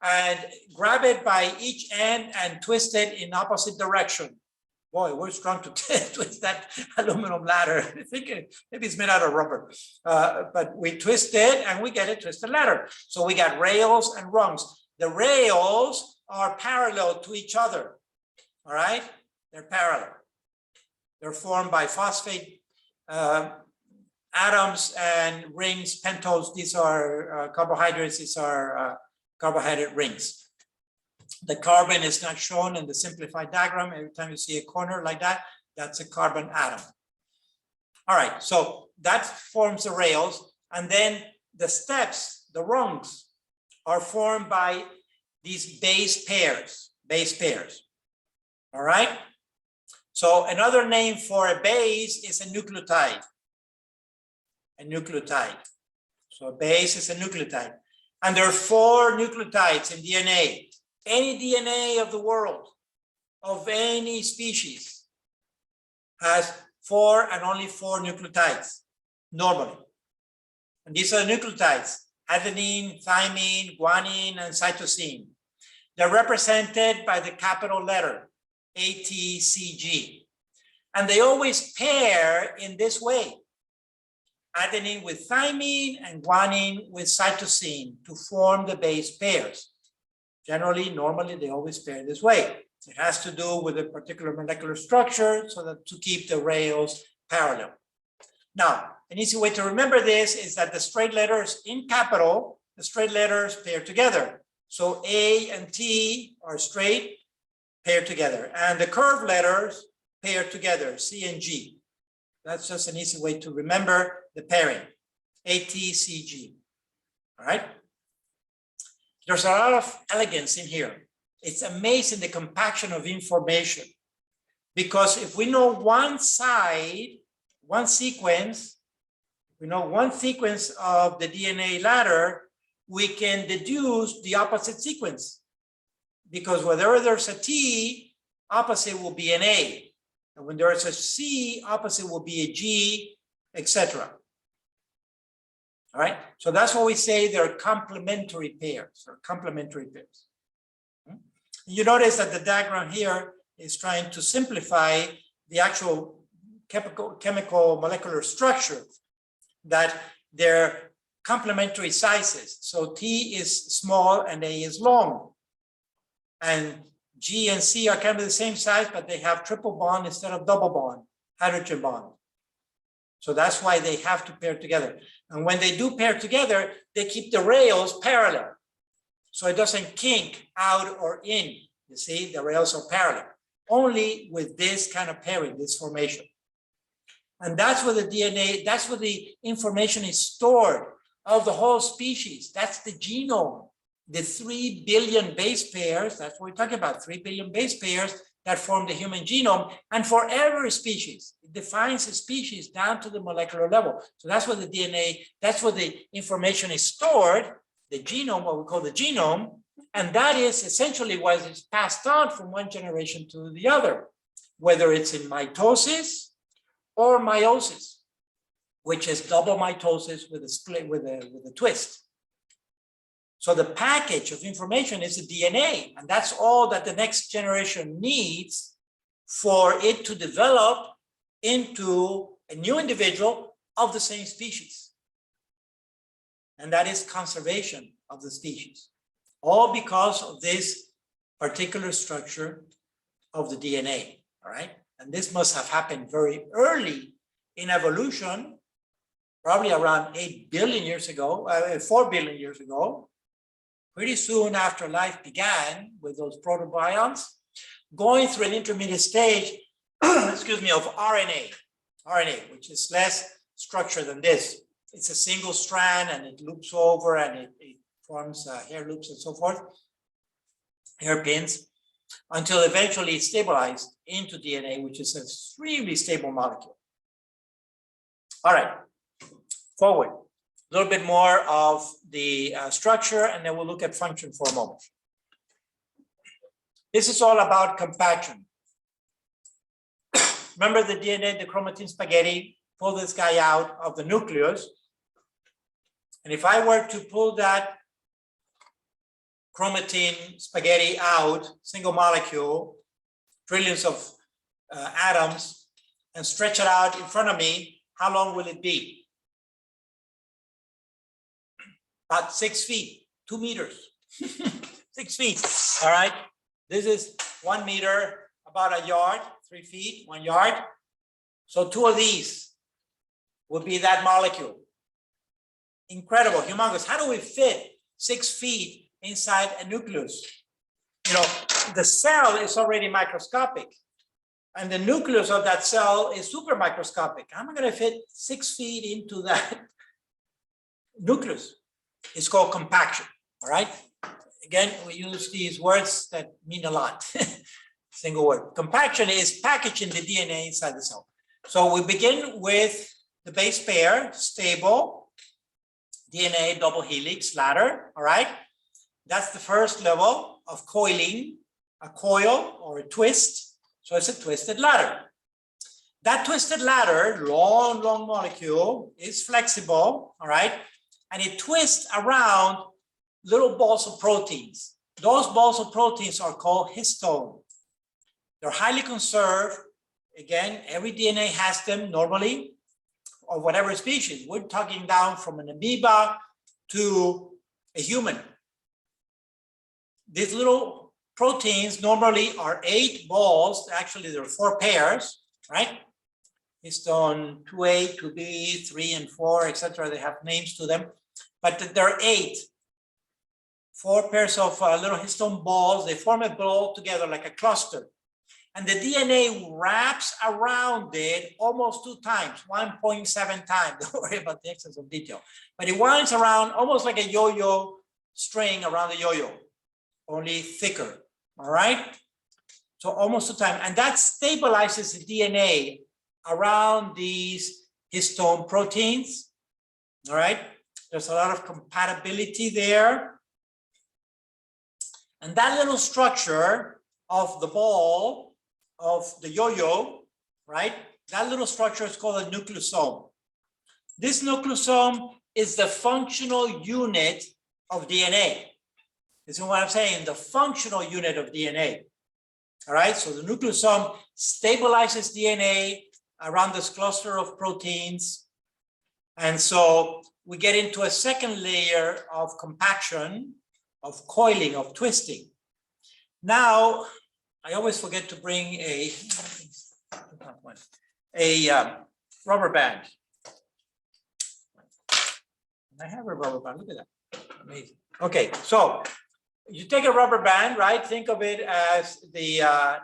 And grab it by each end and twist it in opposite direction. Boy, we're strong to twist that aluminum ladder. I think maybe it's made out of rubber. But we twist it and we get a twisted ladder. So we got rails and rungs. The rails are parallel to each other. All right? They're parallel. They're formed by phosphate atoms and rings, pentose. These are carbohydrates. These are carbohydrate rings. The carbon is not shown in the simplified diagram. Every time you see a corner like that, that's a carbon atom. All right, so that forms the rails. And then the steps, the rungs, are formed by these base pairs. All right? So another name for a base is a nucleotide. So a base is a nucleotide. And there are 4 nucleotides in DNA. Any DNA of the world, of any species, has 4 and only 4 nucleotides, normally. And these are nucleotides: adenine, thymine, guanine, and cytosine. They're represented by the capital letter, ATCG. And they always pair in this way: adenine with thymine and guanine with cytosine to form the base pairs. Generally, normally, they always pair this way. It has to do with a particular molecular structure so that to keep the rails parallel. Now, an easy way to remember this is that the straight letters in capital, the straight letters pair together. So A and T are straight, pair together. And the curved letters pair together, C and G. That's just an easy way to remember the pairing, ATCG. All right? There's a lot of elegance in here. It's amazing, the compaction of information. Because if we know one side, one sequence, we know one sequence of the DNA ladder, we can deduce the opposite sequence. Because whenever there's a T, opposite will be an A. And when there's a C, opposite will be a G, etc. All right, so that's what we say they're complementary pairs or complementary pairs. You notice that the diagram here is trying to simplify the actual chemical molecular structure, that they're complementary sizes. So T is small and A is long. And G and C are kind of the same size, but they have triple bond instead of double bond, hydrogen bond. So that's why they have to pair together. And when they do pair together, they keep the rails parallel. So it doesn't kink out or in. You see, the rails are parallel. Only with this kind of pairing, this formation. And that's where the DNA, that's where the information is stored of the whole species. That's the genome. The 3 billion base pairs, that's what we're talking about, 3 billion base pairs that form the human genome. And for every species, it defines a species down to the molecular level. So that's where the DNA, that's where the information is stored, the genome, what we call the genome. And that is essentially what is passed on from one generation to the other, whether it's in mitosis or meiosis, which is double mitosis with a split, with a twist. So the package of information is the DNA, and that's all that the next generation needs for it to develop into a new individual of the same species. And that is conservation of the species, all because of this particular structure of the DNA, all right? And this must have happened very early in evolution, probably around 8 billion years ago, 4 billion years ago, pretty soon after life began with those protobionts, going through an intermediate stage, excuse me, of RNA, which is less structured than this. It's a single strand and it loops over and it forms hair loops and so forth, hairpins. until eventually it's stabilized into DNA, which is an extremely stable molecule. All right, forward. A little bit more of the structure, and then we'll look at function for a moment. This is all about compaction. Remember the DNA, the chromatin spaghetti, pull this guy out of the nucleus. And if I were to pull that chromatin spaghetti out, single molecule, trillions of atoms, and stretch it out in front of me, how long will it be? About 6 feet, 2 meters, 6 feet. All right. This is 1 meter, about a yard, 3 feet, 1 yard. So 2 of these would be that molecule. Incredible, humongous. How do we fit 6 feet inside a nucleus? You know, the cell is already microscopic, and the nucleus of that cell is super microscopic. How am I going to fit 6 feet into that nucleus? It's called compaction. All right. Again, we use these words that mean a lot. Single word. Compaction is packaging the DNA inside the cell. So we begin with the base pair, stable, DNA double helix ladder. All right. That's the first level of coiling, a coil or a twist. So it's a twisted ladder. That twisted ladder, long, long molecule, is flexible. All right. And it twists around little balls of proteins. Those balls of proteins are called histone. They're highly conserved. Again, every DNA has them normally, of whatever species. We're talking down from an amoeba to a human. These little proteins normally are 8 balls. Actually, there are 4 pairs, right? Histone 2A, 2B, 3 and 4, etc. They have names to them, but there are 8. 4 pairs of little histone balls. They form a ball together like a cluster. And the DNA wraps around it almost 2 times, 1.7 times. Don't worry about the excess of detail. But it winds around almost like a yo-yo string around the yo-yo, only thicker. All right? So almost 2 times. And that stabilizes the DNA around these histone proteins. All right? There's a lot of compatibility there. And that little structure of the ball, of the yo-yo, right? That little structure is called a nucleosome. This nucleosome is the functional unit of DNA. This is what I'm saying, the functional unit of DNA. All right, so the nucleosome stabilizes DNA around this cluster of proteins. And so we get into a second layer of compaction, of coiling, of twisting. Now, I always forget to bring a rubber band. I have a rubber band, look at that, amazing. Okay, so you take a rubber band, right? Think of it as the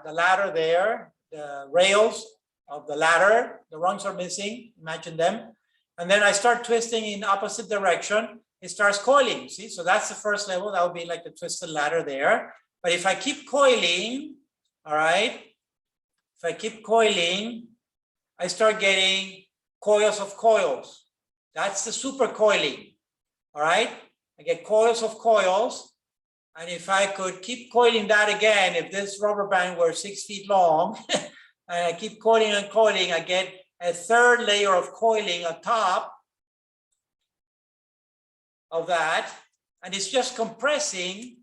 ladder there, the rails of the ladder, the rungs are missing, imagine them. And then I start twisting in opposite direction, it starts coiling, see? So that's the first level, that would be like the twisted ladder there. But if I keep coiling, all right, if I keep coiling, I start getting coils of coils. That's the super coiling, all right? I get coils of coils. And if I could keep coiling that again, if this rubber band were 6 feet long, and I keep coiling and coiling, I get a third layer of coiling on top of that. And it's just compressing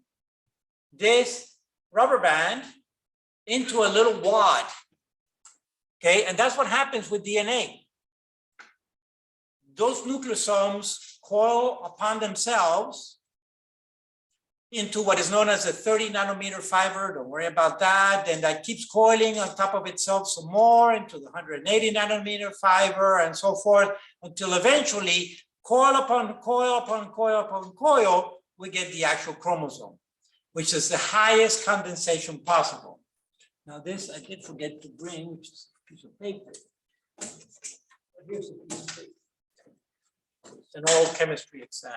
this rubber band into a little wad. Okay, and that's what happens with DNA. Those nucleosomes coil upon themselves into what is known as a 30 nanometer fiber. Don't worry about that. Then that keeps coiling on top of itself some more into the 180 nanometer fiber and so forth, until eventually coil upon coil upon coil upon coil, we get the actual chromosome, which is the highest condensation possible. Now this I did forget to bring, which is a piece of paper. Here's a piece of paper. It's an old chemistry exam.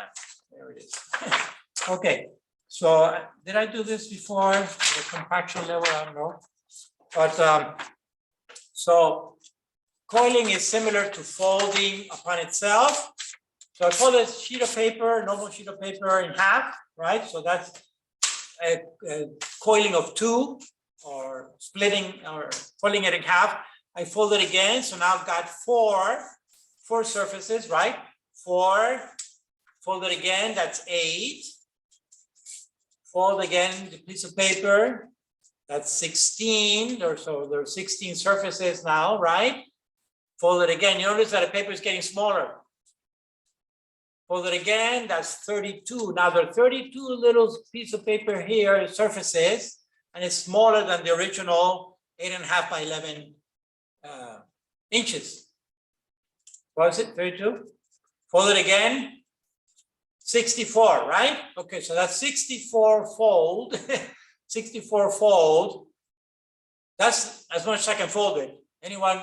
There it is. Okay, So did I do this before? The compaction level, I don't know. But so coiling is similar to folding upon itself. So I fold a sheet of paper, normal sheet of paper in half, right? So that's a coiling of two, or splitting or folding it in half. I fold it again, so now I've got four surfaces, right? 4, fold it again, that's 8. Fold again the piece of paper, that's 16, or so there are 16 surfaces now, right? Fold it again, you notice that the paper is getting smaller. Fold it again, that's 32. Now there are 32 little pieces of paper here, surfaces, and it's smaller than the original 8.5 by 11 inches. What is it, 32? Fold it again, 64, right? Okay, so that's 64 fold, 64 fold. That's as much as I can fold it. Anyone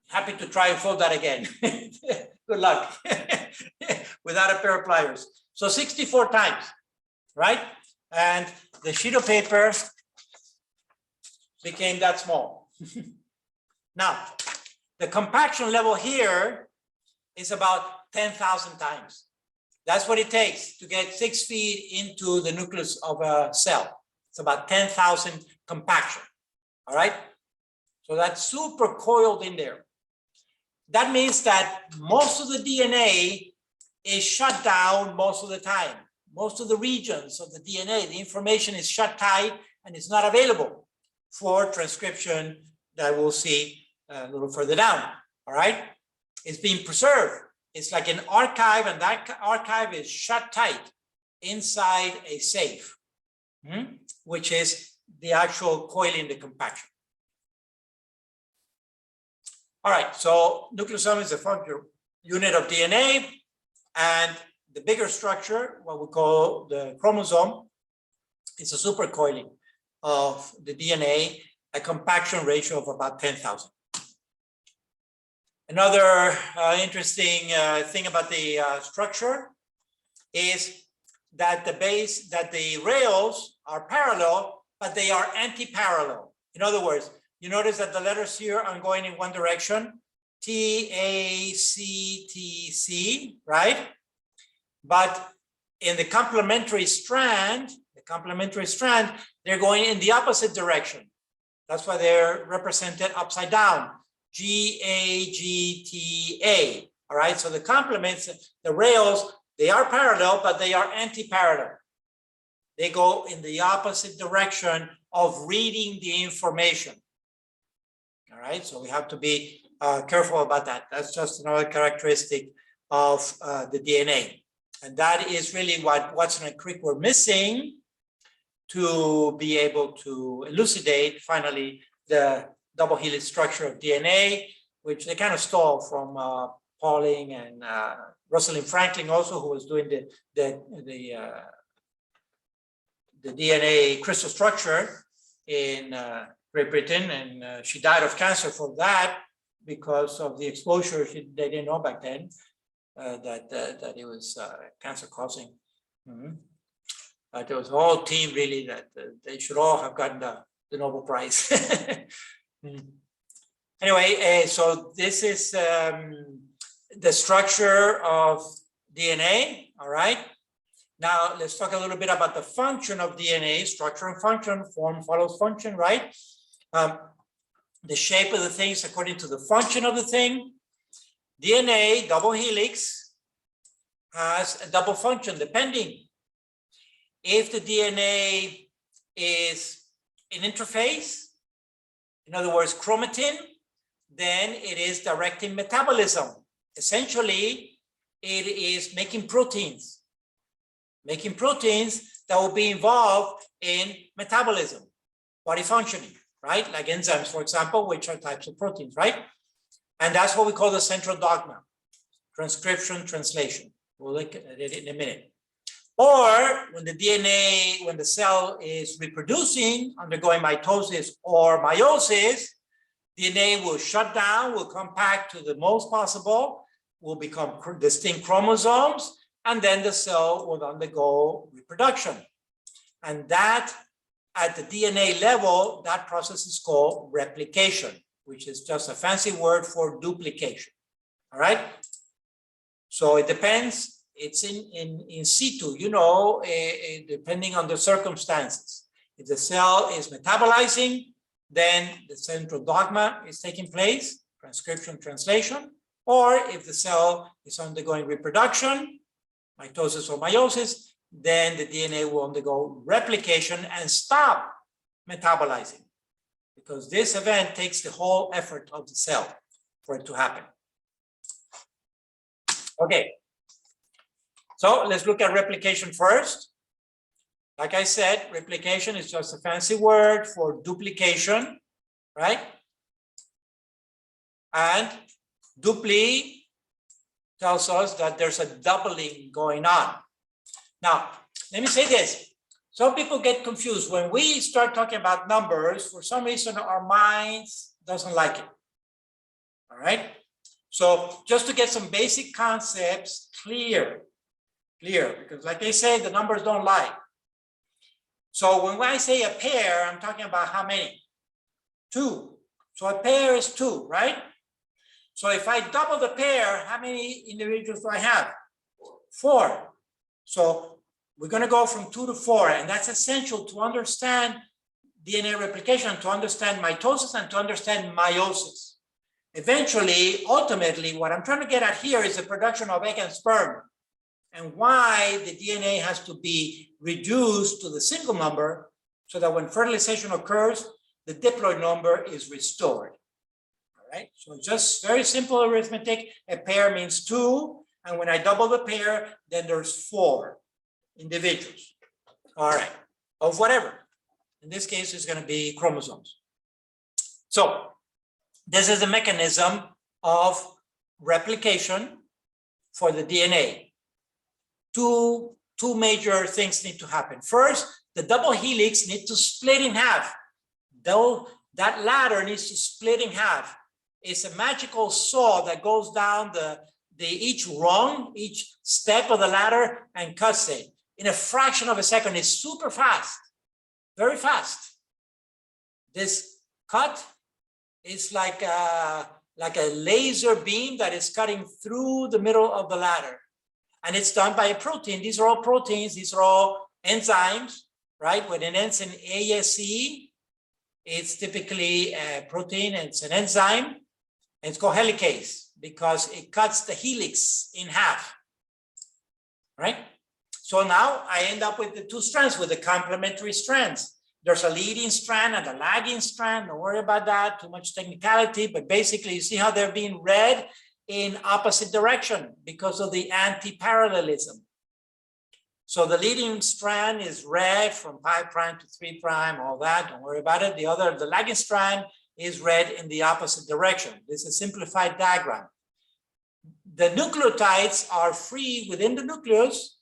happy to try and fold that again? Good luck. Without a pair of pliers. So 64 times, right? And the sheet of paper became that small. Now, the compaction level here is about 10,000 times. That's what it takes to get 6 feet into the nucleus of a cell. It's about 10,000 compaction, all right? So that's super coiled in there. That means that most of the DNA is shut down most of the time. Most of the regions of the DNA, the information is shut tight and it's not available for transcription that we'll see a little further down, all right? It's being preserved. It's like an archive, and that archive is shut tight inside a safe, which is the actual coiling, the compaction. All right, so nucleosome is a functional unit of DNA, and the bigger structure, what we call the chromosome, is a supercoiling of the DNA, a compaction ratio of about 10,000. Another interesting thing about the structure is that the rails are parallel, but they are anti-parallel. In other words, you notice that the letters here are going in one direction, T, A, C, T, C, right? But in the complementary strand, they're going in the opposite direction. That's why they're represented upside down. G, A, G, T, A. All right, so the complements, the rails, they are parallel, but they are anti-parallel. They go in the opposite direction of reading the information. All right, so we have to be careful about that. That's just another characteristic of the DNA. And that is really what Watson and Crick were missing to be able to elucidate finally the double helix structure of DNA, which they kind of stole from Pauling and Rosalind Franklin also, who was doing the DNA crystal structure in Great Britain, and she died of cancer for that because of the exposure. They didn't know back then that it was cancer causing. There was a whole team really that they should all have gotten the Nobel Prize. Anyway, so this is the structure of DNA, all right? Now, let's talk a little bit about the function of DNA, structure and function, form follows function, right? The shape of the thing is according to the function of the thing. DNA, double helix, has a double function depending. If the DNA is an interface, in other words, chromatin, then it is directing metabolism. Essentially, it is making proteins that will be involved in metabolism, body functioning, right? Like enzymes, for example, which are types of proteins, right? And that's what we call the central dogma, transcription, translation. We'll look at it in a minute. Or when the DNA, when the cell is reproducing, undergoing mitosis or meiosis, DNA will shut down, will compact to the most possible, will become distinct chromosomes, and then the cell will undergo reproduction. And that, at the DNA level, that process is called replication, which is just a fancy word for duplication. All right? So it depends. It's in situ, you know, depending on the circumstances. If the cell is metabolizing, then the central dogma is taking place, transcription, translation. Or if the cell is undergoing reproduction, mitosis or meiosis, then the DNA will undergo replication and stop metabolizing, because this event takes the whole effort of the cell for it to happen. Okay, so let's look at replication first. Like I said, replication is just a fancy word for duplication, right? And dupli tells us that there's a doubling going on. Now, let me say this. Some people get confused. When we start talking about numbers, for some reason, our minds doesn't like it. All right? So just to get some basic concepts clear, because like I say, the numbers don't lie. So when I say a pair, I'm talking about how many? 2. So a pair is 2, right? So if I double the pair, how many individuals do I have? 4. So we're going to go from 2 to 4, and that's essential to understand DNA replication, to understand mitosis, and to understand meiosis. Eventually, ultimately, what I'm trying to get at here is the production of egg and sperm, and why the DNA has to be reduced to the single number so that when fertilization occurs, the diploid number is restored. All right, so just very simple arithmetic. A pair means 2, and when I double the pair, then there's 4 individuals. All right, of whatever. In this case, it's going to be chromosomes. So this is the mechanism of replication for the DNA. Two major things need to happen. First, the double helix needs to split in half. Though that ladder needs to split in half. It's a magical saw that goes down each rung, each step of the ladder, and cuts it in a fraction of a second. It's super fast, very fast. This cut is like a laser beam that is cutting through the middle of the ladder. And it's done by a protein. These are all proteins. These are all enzymes, right? When it ends in ASE, it's typically a protein. It's an enzyme. And it's called helicase because it cuts the helix in half, right? So now I end up with the 2 strands, with the complementary strands. There's a leading strand and a lagging strand. Don't worry about that, too much technicality, but basically you see how they're being read in opposite direction because of the anti-parallelism. So the leading strand is read from 5' to 3', all that, don't worry about it. The lagging strand is read in the opposite direction. This is a simplified diagram. The nucleotides are free within the nucleus,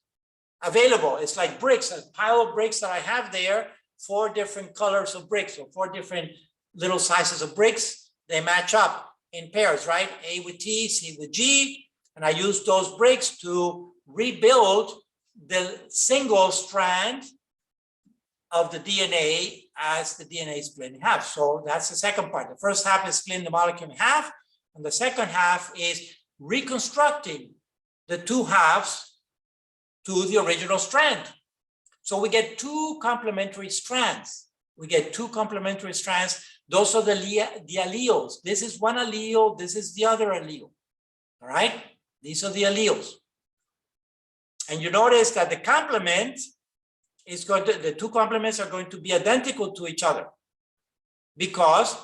available. It's like bricks, a pile of bricks that I have there, 4 different colors of bricks, or 4 different little sizes of bricks. They match up in pairs, right? A with T, C with G, and I use those bricks to rebuild the single strand of the DNA as the DNA is split in half. So that's the second part. The first half is splitting the molecule in half, and the second half is reconstructing the 2 halves to the original strand. So we get 2 complementary strands. Those are the alleles. This is one allele, this is the other allele. All right? These are the alleles. And you notice that the complement is the 2 complements are going to be identical to each other because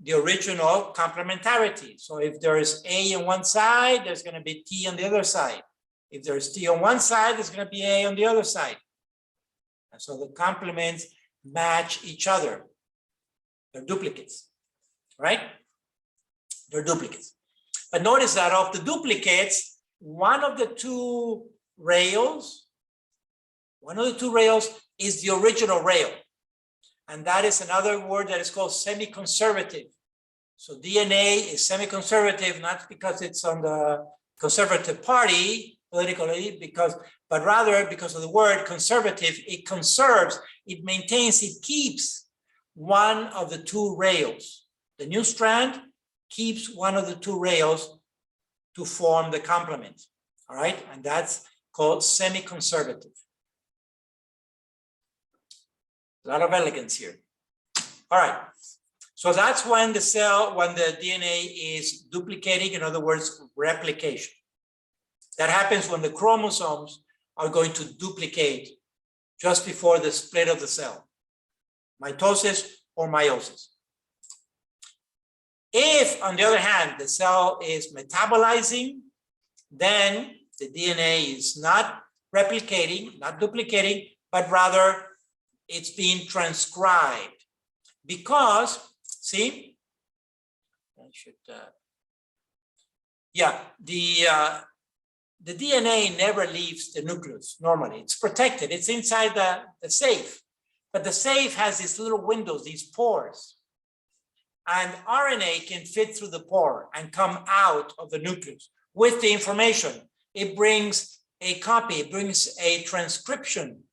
the original complementarity. So if there is A on one side, there's going to be T on the other side. If there's T on one side, there's going to be A on the other side. And so the complements match each other. They're duplicates, right? They're duplicates. But notice that of the duplicates, one of the 2 rails is the original rail. And that is another word that is called semi-conservative. So DNA is semi-conservative, not because it's on the conservative party, politically, but rather because of the word conservative, it conserves, it maintains, it keeps one of the two rails. The new strand keeps one of the two rails to form the complement, all right? And that's called semi-conservative. A lot of elegance here. All right, so that's when the DNA is duplicating, in other words, replication. That happens when the chromosomes are going to duplicate just before the split of the cell, mitosis or meiosis. If, on the other hand, the cell is metabolizing, then the DNA is not replicating, not duplicating, but rather it's being transcribed. Because, see, I should, the DNA never leaves the nucleus normally. It's protected. It's inside the safe. But the safe has these little windows, these pores. And RNA can fit through the pore and come out of the nucleus with the information. It brings a copy, it brings a transcription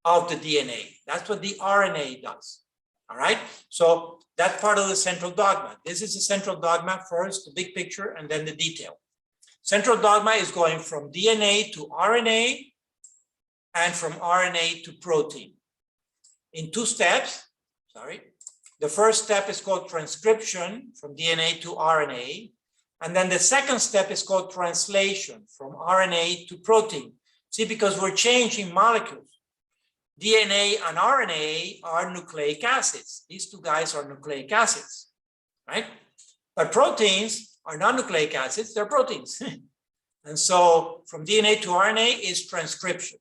of the DNA. That's what the RNA does. All right. So that's part of the central dogma. This is the central dogma first, the big picture, and then the detail. Central dogma is going from DNA to RNA and from RNA to protein in two steps. Sorry. The first step is called transcription from DNA to RNA. And then the second step is called translation from RNA to protein. See, because we're changing molecules. DNA and RNA are nucleic acids. These two guys are nucleic acids, right? But proteins are not nucleic acids, they're proteins. And so from DNA to RNA is transcription.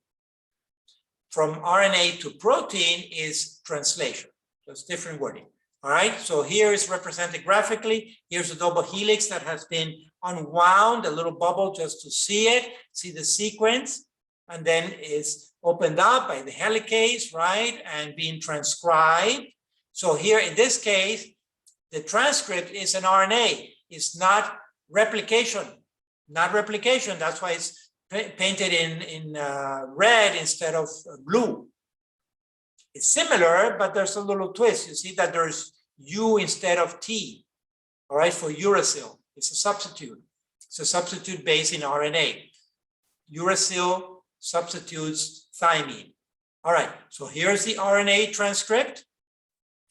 From RNA to protein is translation. So it's different wording. All right, so here is represented graphically. Here's a double helix that has been unwound, a little bubble just to see it, see the sequence, and then is opened up by the helicase, right, and being transcribed. So here in this case, the transcript is an RNA. It's not replication, not replication. That's why it's painted in red instead of blue. It's similar, but there's a little twist. You see that there's U instead of T, all right, for uracil. It's a substitute. It's a substitute base in RNA. Uracil substitutes thymine. All right, so here's the RNA transcript.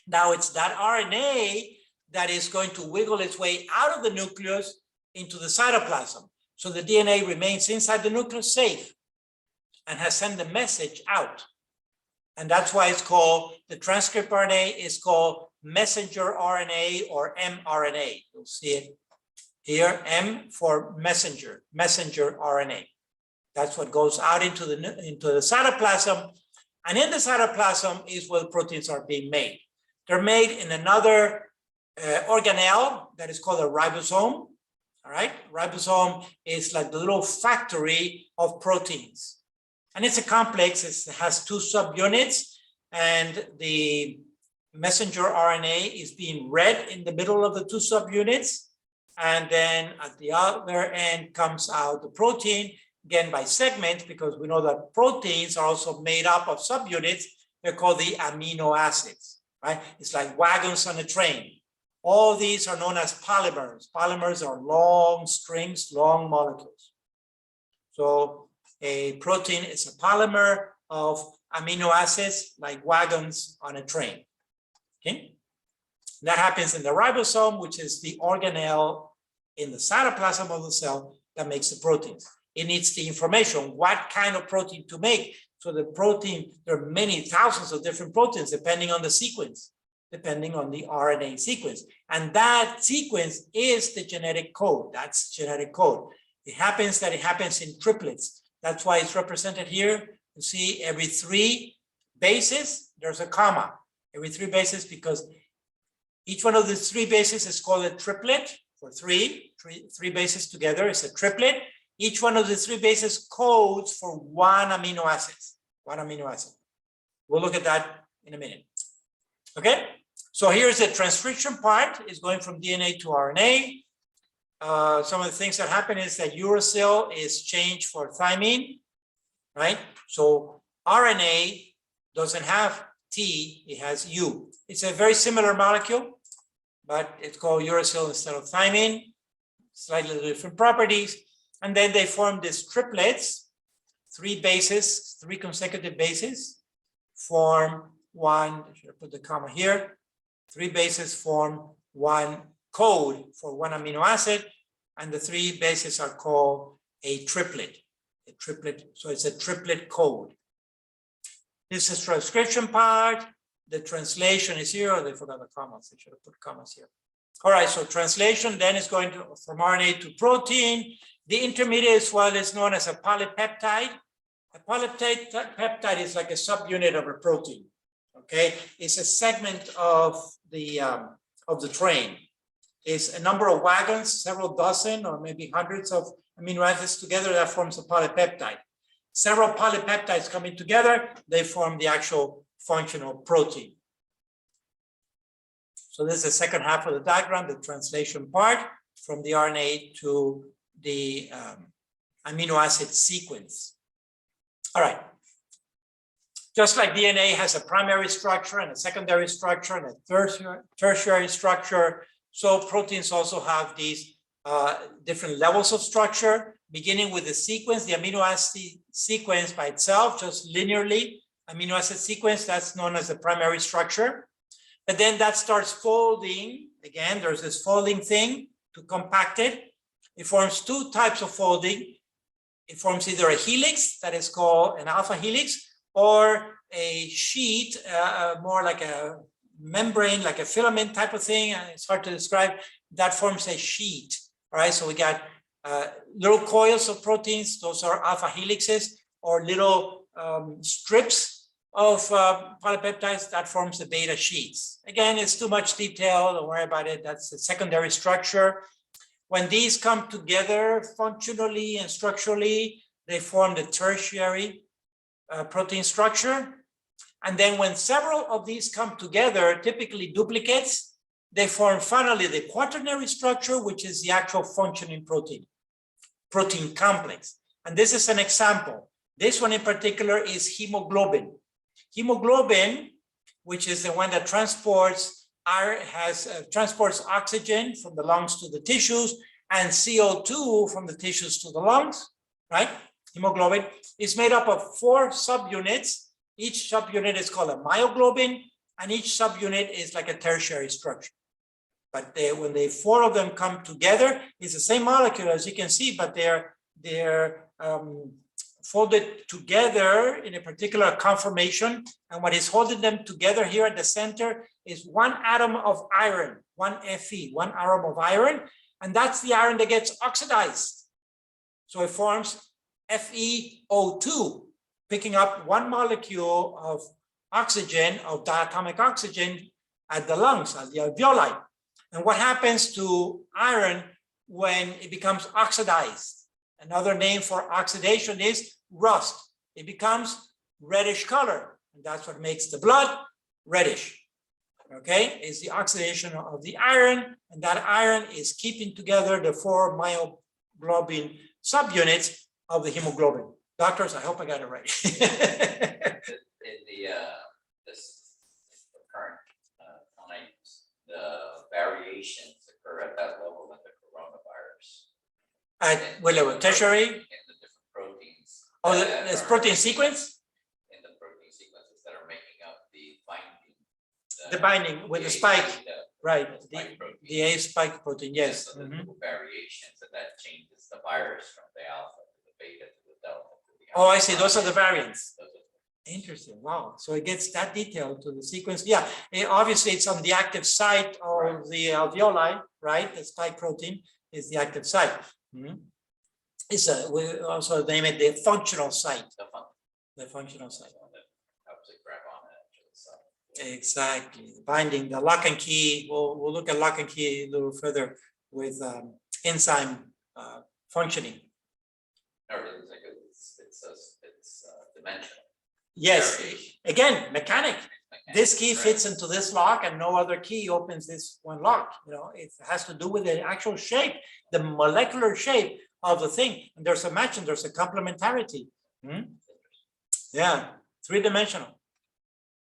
Now it's that RNA that is going to wiggle its way out of the nucleus into the cytoplasm. So the DNA remains inside the nucleus safe and has sent the message out. And that's why it's called, the transcript RNA is called messenger RNA or mRNA. You'll see it here, M for messenger RNA. That's what goes out into the cytoplasm. And in the cytoplasm is where proteins are being made. They're made in another organelle that is called a ribosome. All right, ribosome is like the little factory of proteins. And it's a complex, it has two subunits, and the messenger RNA is being read in the middle of the two subunits. And then at the other end comes out the protein, again by segments, because we know that proteins are also made up of subunits. They're called the amino acids, right? It's like wagons on a train. All these are known as polymers. Polymers are long strings, long molecules. So a protein is a polymer of amino acids like wagons on a train. Okay, that happens in the ribosome, which is the organelle in the cytoplasm of the cell that makes the proteins. It needs the information, what kind of protein to make. So the protein, there are many thousands of different proteins depending on the sequence, depending on the RNA sequence. And that sequence is the genetic code. That's genetic code. It happens in triplets. That's why it's represented here. You see every 3 bases, there's a comma. Every 3 bases, because each one of the 3 bases is called a triplet. For three bases together is a triplet. Each one of the 3 bases codes for one amino acid. We'll look at that in a minute. Okay, so here's the transcription part. Is going from DNA to RNA. some of the things that happen is that uracil is changed for thymine, right? So RNA doesn't have T, it has U. It's a very similar molecule, but it's called uracil instead of thymine, slightly different properties. And then they form these triplets, 3 bases, 3 consecutive bases, form one, should I put the comma here? 3 bases form one code for one amino acid, and the 3 bases are called a triplet. So it's a triplet code. This is transcription part. The translation is here. Oh, they forgot the commas. They should have put commas here. All right, so translation then is going to from RNA to protein. The intermediate is what is known as a polypeptide. A polypeptide is like a subunit of a protein. Okay, it's a segment of the train. It's a number of wagons, several dozen or maybe hundreds of amino acids together that forms a polypeptide. Several polypeptides coming together, they form the actual functional protein. So this is the second half of the diagram, the translation part from the RNA to the amino acid sequence. All right. Just like DNA has a primary structure and a secondary structure and a tertiary structure, so proteins also have these different levels of structure, beginning with the sequence, the amino acid sequence by itself, just linearly, amino acid sequence, that's known as the primary structure. But then that starts folding. Again, there's this folding thing to compact it. It forms 2 types of folding. It forms either a helix that is called an alpha helix, or a sheet, more like a membrane, like a filament type of thing. It's hard to describe. That forms a sheet. All right, so we got little coils of proteins. Those are alpha helixes, or little strips of polypeptides that forms the beta sheets. Again, it's too much detail. Don't worry about it. That's the secondary structure. When these come together functionally and structurally, they form the tertiary protein structure. And then when several of these come together, typically duplicates, they form finally the quaternary structure, which is the actual functioning protein complex. And this is an example. This one in particular is hemoglobin. Hemoglobin, which is the one that transports oxygen from the lungs to the tissues and CO2 from the tissues to the lungs, right? Hemoglobin is made up of 4 subunits. Each subunit is called a myoglobin, and each subunit is like a tertiary structure. But when the 4 of them come together, it's the same molecule as you can see, but they're folded together in a particular conformation. And what is holding them together here at the center is 1 atom of iron, 1 Fe, 1 atom of iron, and that's the iron that gets oxidized. So it forms FeO2, picking up 1 molecule of oxygen, of diatomic oxygen at the lungs, at the alveoli. And what happens to iron when it becomes oxidized? Another name for oxidation is rust. It becomes reddish color, and that's what makes the blood reddish. Okay, it's the oxidation of the iron, and that iron is keeping together the 4 myoglobin subunits of the hemoglobin. Doctors, I hope I got it right. In this current times, the variations occur at that level in the coronavirus. Well, tertiary. In the different proteins. Oh, this protein sequence? In the protein sequences that are making up the binding. The binding with the spike, right? The A spike protein, yes. So the little variations, and that changes the virus from the alpha to the beta to the delta to the alpha. Oh, I see. Those are the variants. Interesting. Wow. So it gets that detailed to the sequence. Yeah. Obviously, it's on the active site of the alveoli, right? The spike protein is the active site. It's we also name it the functional site. The functional site. Exactly. Binding, the lock and key. We'll look at lock and key a little further with enzyme functioning. It's dimensional. Yes. Again, mechanic. this key fits into this lock and no other key opens this one lock. You know, it has to do with the actual shape, the molecular shape of the thing. And there's a match and there's a complementarity. Yeah, three-dimensional.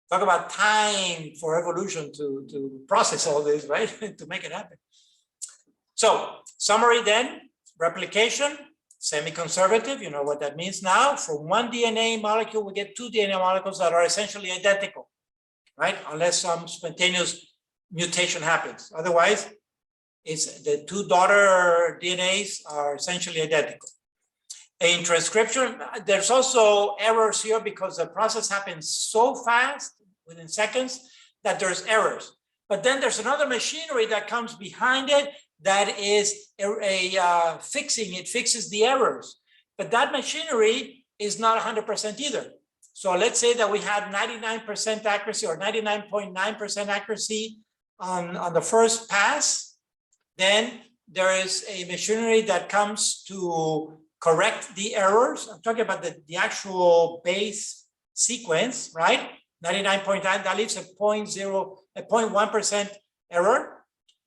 Talk about time for evolution to process all this, right? To make it happen. So, summary then, replication, semi-conservative, you know what that means now. From one DNA molecule, we get two DNA molecules that are essentially identical, right? Unless some spontaneous mutation happens. Otherwise, it's the two daughter DNAs are essentially identical. In transcription, there's also errors here because the process happens so fast, within seconds, that there's errors. But then there's another machinery that comes behind it that is fixing, it fixes the errors. But that machinery is not 100% either. So let's say that we had 99% accuracy or 99.9% accuracy on the first pass. Then there is a machinery that comes to correct the errors. I'm talking about the actual base sequence, right? 99.9, that leaves a 0.1% error.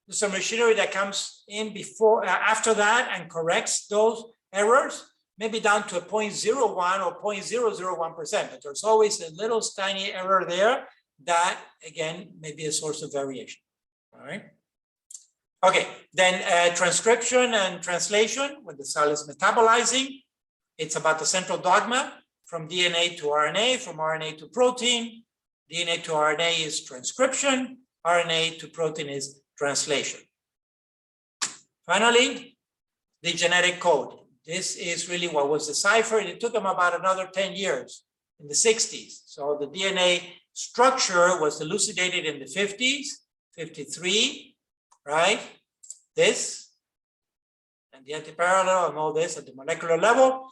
There's a machinery that comes in before, after that and corrects those errors, maybe down to a 0.01 or 0.001%, but there's always a little tiny error there that, again, may be a source of variation, all right? Okay, then transcription and translation, when the cell is metabolizing, it's about the central dogma, from DNA to RNA, from RNA to protein. DNA to RNA is transcription, RNA to protein is translation. Finally, the genetic code. This is really what was deciphered. It took them about another 10 years in the 60s. So the DNA structure was elucidated in the 50s, 53, right? This and the antiparallel and all this at the molecular level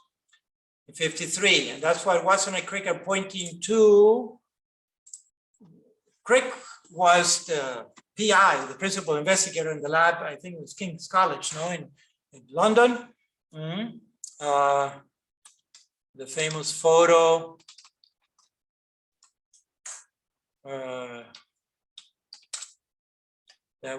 in 53. And that's what Watson and Crick are pointing to. Crick was the PI, the principal investigator in the lab, I think it was King's College, no, in London. The famous photo that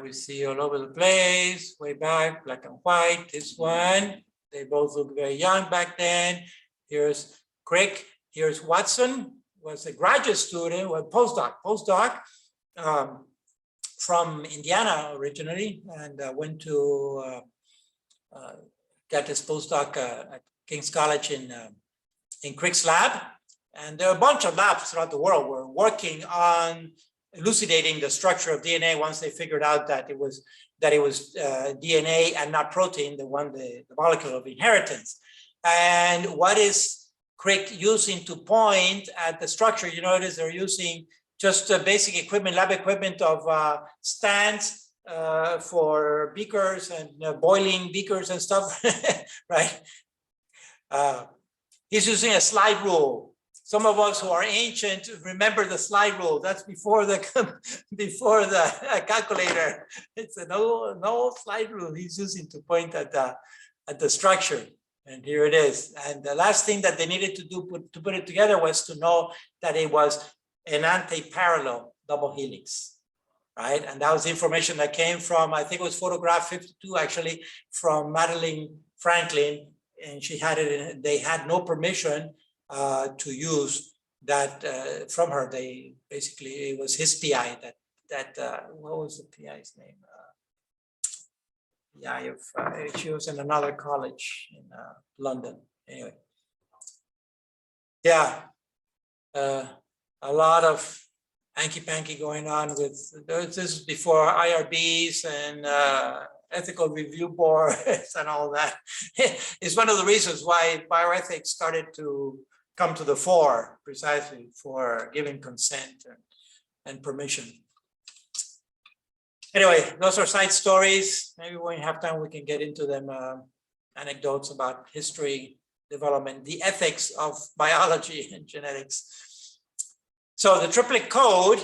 we see all over the place, way back, black and white, this one. They both look very young back then. Here's Crick, here's Watson, was a graduate student, or postdoc from Indiana originally, and went to get his postdoc at King's College in Crick's lab. And there are a bunch of labs throughout the world were working on elucidating the structure of DNA once they figured out that it was DNA and not protein, the molecule of inheritance. And what is Crick using to point at the structure? You notice they're using just basic equipment, lab equipment of stands for beakers and boiling beakers and stuff, right? He's using a slide rule. Some of us who are ancient remember the slide rule. That's before the calculator. It's an old slide rule he's using to point at the structure. And here it is. And the last thing that they needed to do to put it together was to know that it was an anti-parallel double helix, right? And that was the information that came from, I think it was photograph 52 actually, from Madeline Franklin, and she had it. They had no permission to use that from her. They basically, it was his PI that what was the PI's name? PI of she was in another college in London. Anyway, yeah, a lot of hanky-panky going on with this is before IRBs and ethical review boards and all that. It's one of the reasons why bioethics started to come to the fore, precisely for giving consent and permission. Anyway, those are side stories. Maybe when we have time, we can get into them, anecdotes about history, development, the ethics of biology and genetics. So the triplet code,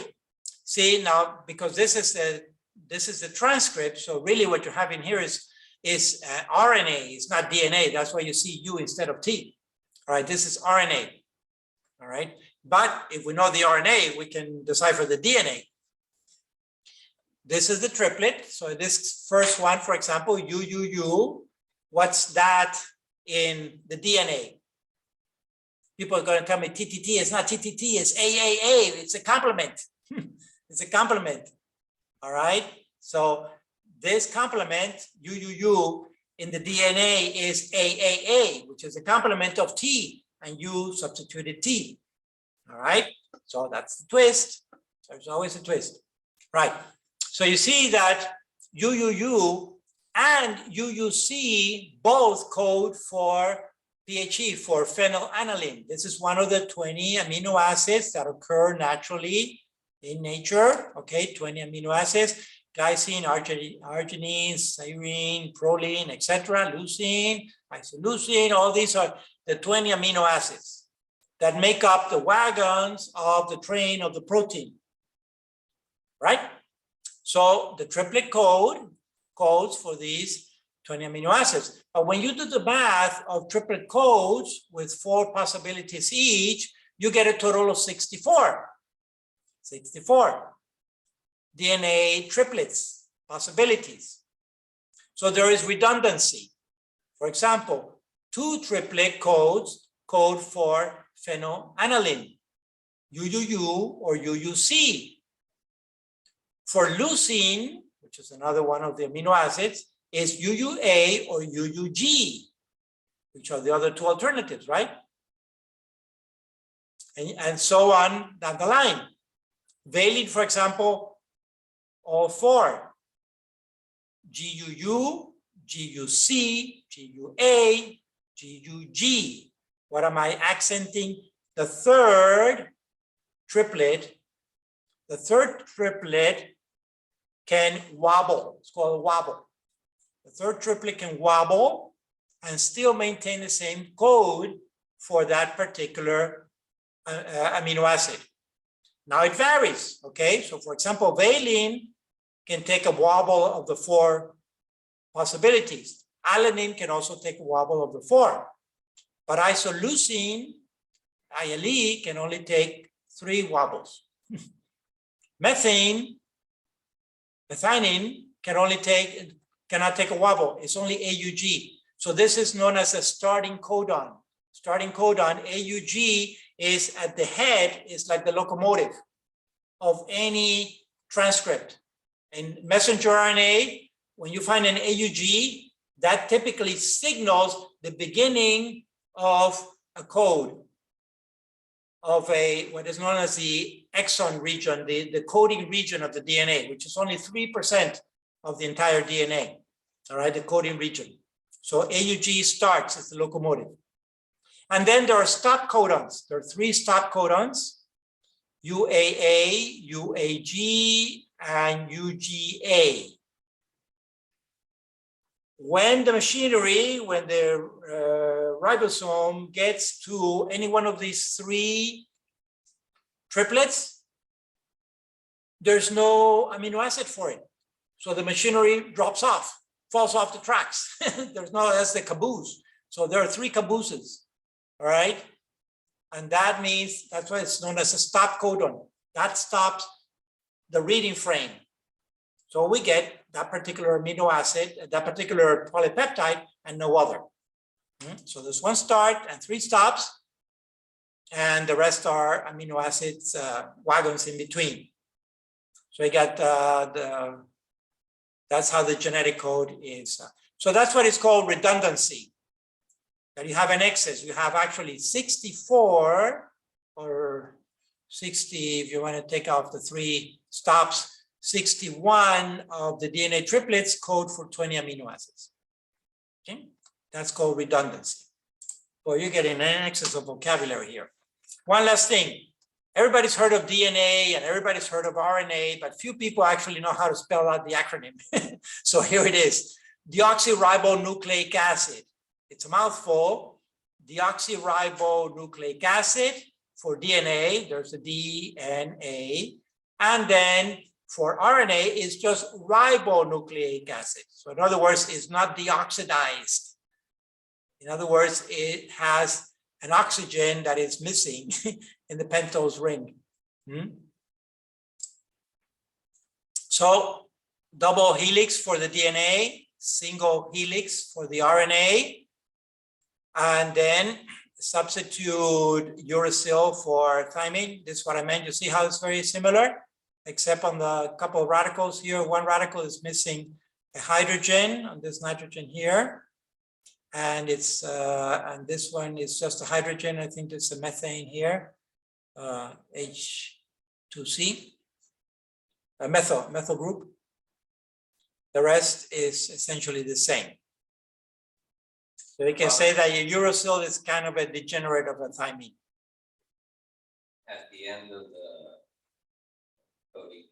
see now, because this is the transcript. So really what you're having here is RNA, it's not DNA. That's why you see U instead of T. All right, this is RNA. All right, But if we know the RNA, we can decipher the DNA. This is the triplet. So this first one, for example, UUU, what's that in the DNA? People are going to tell me TTT, it's not TTT, it's AAA, it's a complement. It's a complement, all right? So this complement, UUU, in the DNA is AAA, which is a complement of T, and you substituted T, all right? So that's the twist. There's always a twist, right? So you see that UUU and UUC both code for PHE, for phenylalanine. This is one of the 20 amino acids that occur naturally in nature, okay, 20 amino acids, glycine, arginine, serine, proline, etc., leucine, isoleucine, all these are the 20 amino acids that make up the wagons of the train of the protein, right? So the triplet codes for these 20 amino acids. But when you do the math of triplet codes with 4 possibilities each, you get a total of 64. 64 DNA triplets possibilities. So there is redundancy. For example, 2 triplet codes code for phenylalanine, UUU or UUC. For leucine, which is another one of the amino acids, is UUA or UUG, which are the other 2 alternatives, right? And so on down the line. Valine, for example, all 4. GUU, GUC, GUA, GUG. What am I accenting? The third triplet. The third triplet can wobble. It's called a wobble. The third triplet can wobble and still maintain the same code for that particular amino acid. Now it varies, okay? So for example, valine can take a wobble of the 4 possibilities. Alanine can also take a wobble of the 4. But isoleucine, ILE, can only take 3 wobbles. Methionine cannot take a wobble. It's only AUG. So this is known as a starting codon. Starting codon, AUG, is at the head, is like the locomotive of any transcript. In messenger RNA, when you find an AUG, that typically signals the beginning of a code of what is known as the exon region, the coding region of the DNA, which is only 3% of the entire DNA, all right, the coding region. So AUG starts as the locomotive. And then there are stop codons. There are 3 stop codons, UAA, UAG, and UGA. When the machinery, when the ribosome gets to any one of these 3 triplets, there's no amino acid for it. So the machinery drops off, falls off the tracks. That's the caboose. So there are 3 cabooses, all right? And that means, that's why it's known as a stop codon. That stops the reading frame. So we get that particular amino acid, that particular polypeptide, and no other. So there's 1 start and 3 stops, and the rest are amino acids, wagons in between. So we got that's how the genetic code is. So that's what is called redundancy. That you have an excess. You have actually 64 or 60, if you want to take off the 3 stops, 61 of the DNA triplets code for 20 amino acids. Okay, that's called redundancy. Well, you're getting an excess of vocabulary here. One last thing. Everybody's heard of DNA and everybody's heard of RNA, but few people actually know how to spell out the acronym. So here it is. Deoxyribonucleic acid. It's a mouthful. Deoxyribonucleic acid for DNA, there's a DNA. And then for RNA, it's just ribonucleic acid. So in other words, it's not deoxidized. In other words, it has an oxygen that is missing in the pentose ring. So double helix for the DNA, single helix for the RNA, and then substitute uracil for thymine. This is what I meant. You see how it's very similar, except on the couple of radicals here. One radical is missing a hydrogen on this nitrogen here. And it's and this one is just a hydrogen. I think it's a methane here, H2C, a methyl group. The rest is essentially the same. So we can say that your uracil is kind of a degenerate of a thymine. At the end of the coding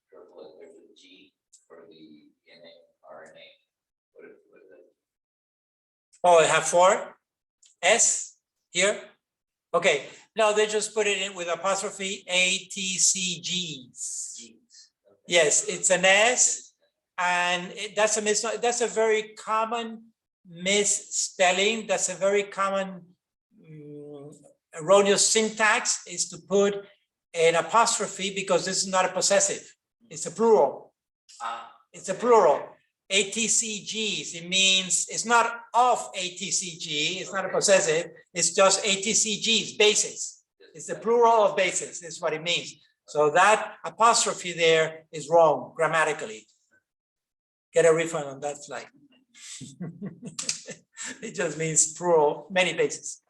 triplet, there's a G for the DNA RNA. What is it? Oh, I have 4 S here. Okay, no, they just put it in with apostrophe ATCGs. Yes, it's an S, and that's a very common misspelling. That's a very common erroneous syntax, is to put an apostrophe because this is not a possessive. It's a plural. It's a plural. ATCGs, it means it's not of ATCG, it's not a possessive, it's just ATCGs, bases. It's the plural of bases, is what it means. So that apostrophe there is wrong grammatically. Get a refund on that flight. It just means plural, many bases.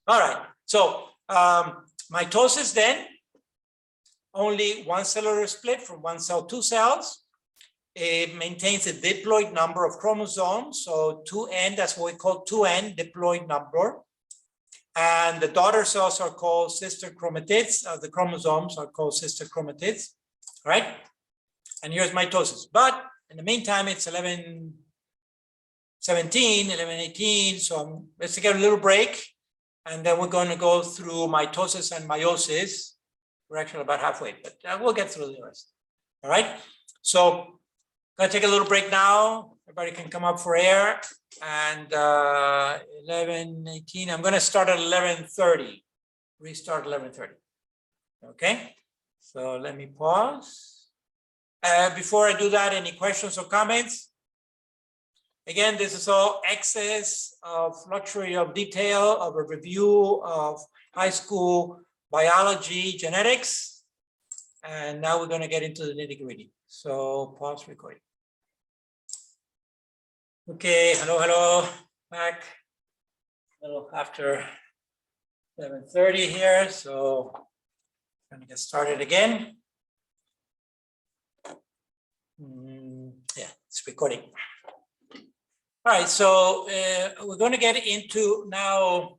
All right, so mitosis then, only one cellular split from one cell, 2 cells. It maintains a diploid number of chromosomes, so 2n, that's what we call 2n, diploid number. And the daughter cells are called sister chromatids, the chromosomes are called sister chromatids, right? And here's mitosis. But in the meantime, it's 11:17, 11:18, so let's take a little break. And then we're going to go through mitosis and meiosis. We're actually about halfway, but we'll get through the rest. All right, so I'm gonna take a little break now. Everybody can come up for air. And 11:18, I'm gonna start at 11:30. Restart 11:30. Okay, so let me pause. Before I do that, any questions or comments? Again, this is all excess of luxury of detail of a review of high school biology, genetics. And now we're gonna get into the nitty-gritty. So pause recording. Okay, hello, back a little after 11:30 here, so I'm gonna get started again. Yeah, it's recording. All right, so we're going to get into now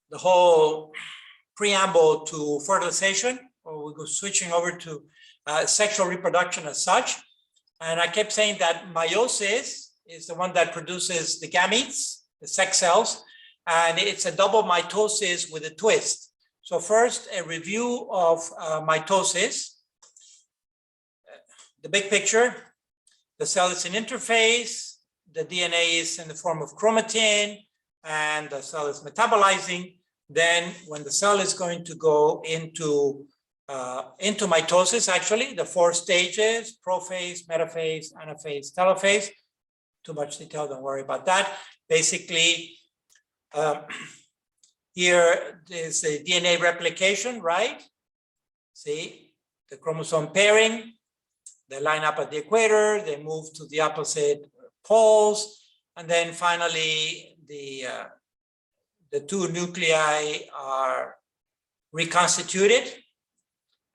the whole preamble to fertilization, or we'll go switching over to sexual reproduction as such. And I kept saying that meiosis is the one that produces the gametes, the sex cells, and it's a double mitosis with a twist. So first, a review of mitosis. The big picture, the cell is an interface, the DNA is in the form of chromatin, and the cell is metabolizing. Then when the cell is going to go into mitosis, actually, the 4 stages, prophase, metaphase, anaphase, telophase. Too much detail, don't worry about that. Basically, here is the DNA replication, right? See, the chromosome pairing, they line up at the equator, they move to the opposite poles, and then finally the 2 nuclei are reconstituted.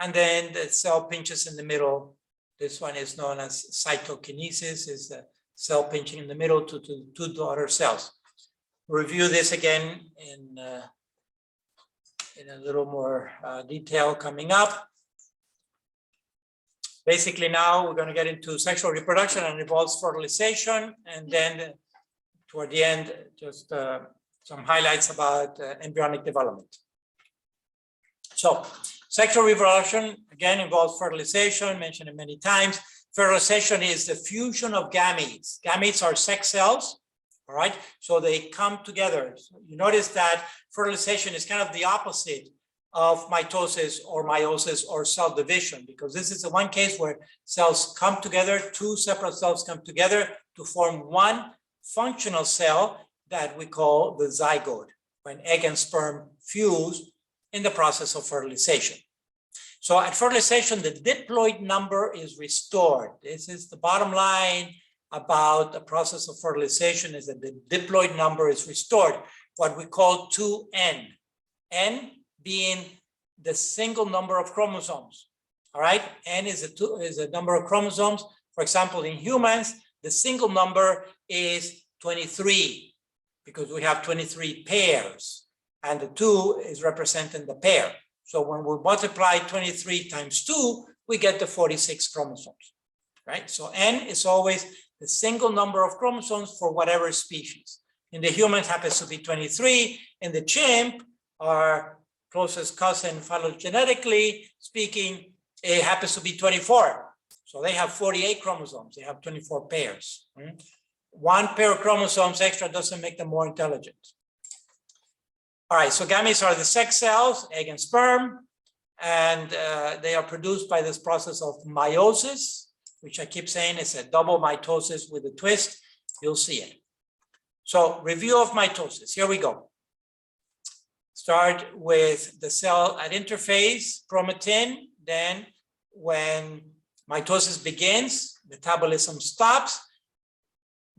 And then the cell pinches in the middle. This one is known as cytokinesis, is the cell pinching in the middle to 2 daughter cells. Review this again in a little more detail coming up. Basically now we're going to get into sexual reproduction and involves fertilization. And then toward the end, just some highlights about embryonic development. So, sexual reproduction, again, involves fertilization, mentioned it many times. Fertilization is the fusion of gametes. Gametes are sex cells, all right? So they come together. So you notice that fertilization is kind of the opposite of mitosis or meiosis or cell division, because this is the one case where cells come together, two separate cells come together to form one functional cell that we call the zygote, when egg and sperm fuse in the process of fertilization. So at fertilization, the diploid number is restored. This is the bottom line about the process of fertilization, is that the diploid number is restored, what we call 2n. N being the single number of chromosomes. All right, n is a number of chromosomes. For example, in humans, the single number is 23 because we have 23 pairs, and the 2 is representing the pair. So when we multiply 23 times 2, we get the 46 chromosomes, right? So n is always the single number of chromosomes for whatever species. In the humans, happens to be 23. In the chimp, our closest cousin phylogenetically speaking, it happens to be 24. So they have 48 chromosomes. They have 24 pairs. One pair of chromosomes extra doesn't make them more intelligent. All right, so gametes are the sex cells, egg and sperm, and they are produced by this process of meiosis, which I keep saying is a double mitosis with a twist. You'll see it. So review of mitosis, here we go. Start with the cell at interphase, chromatin. Then when mitosis begins, metabolism stops.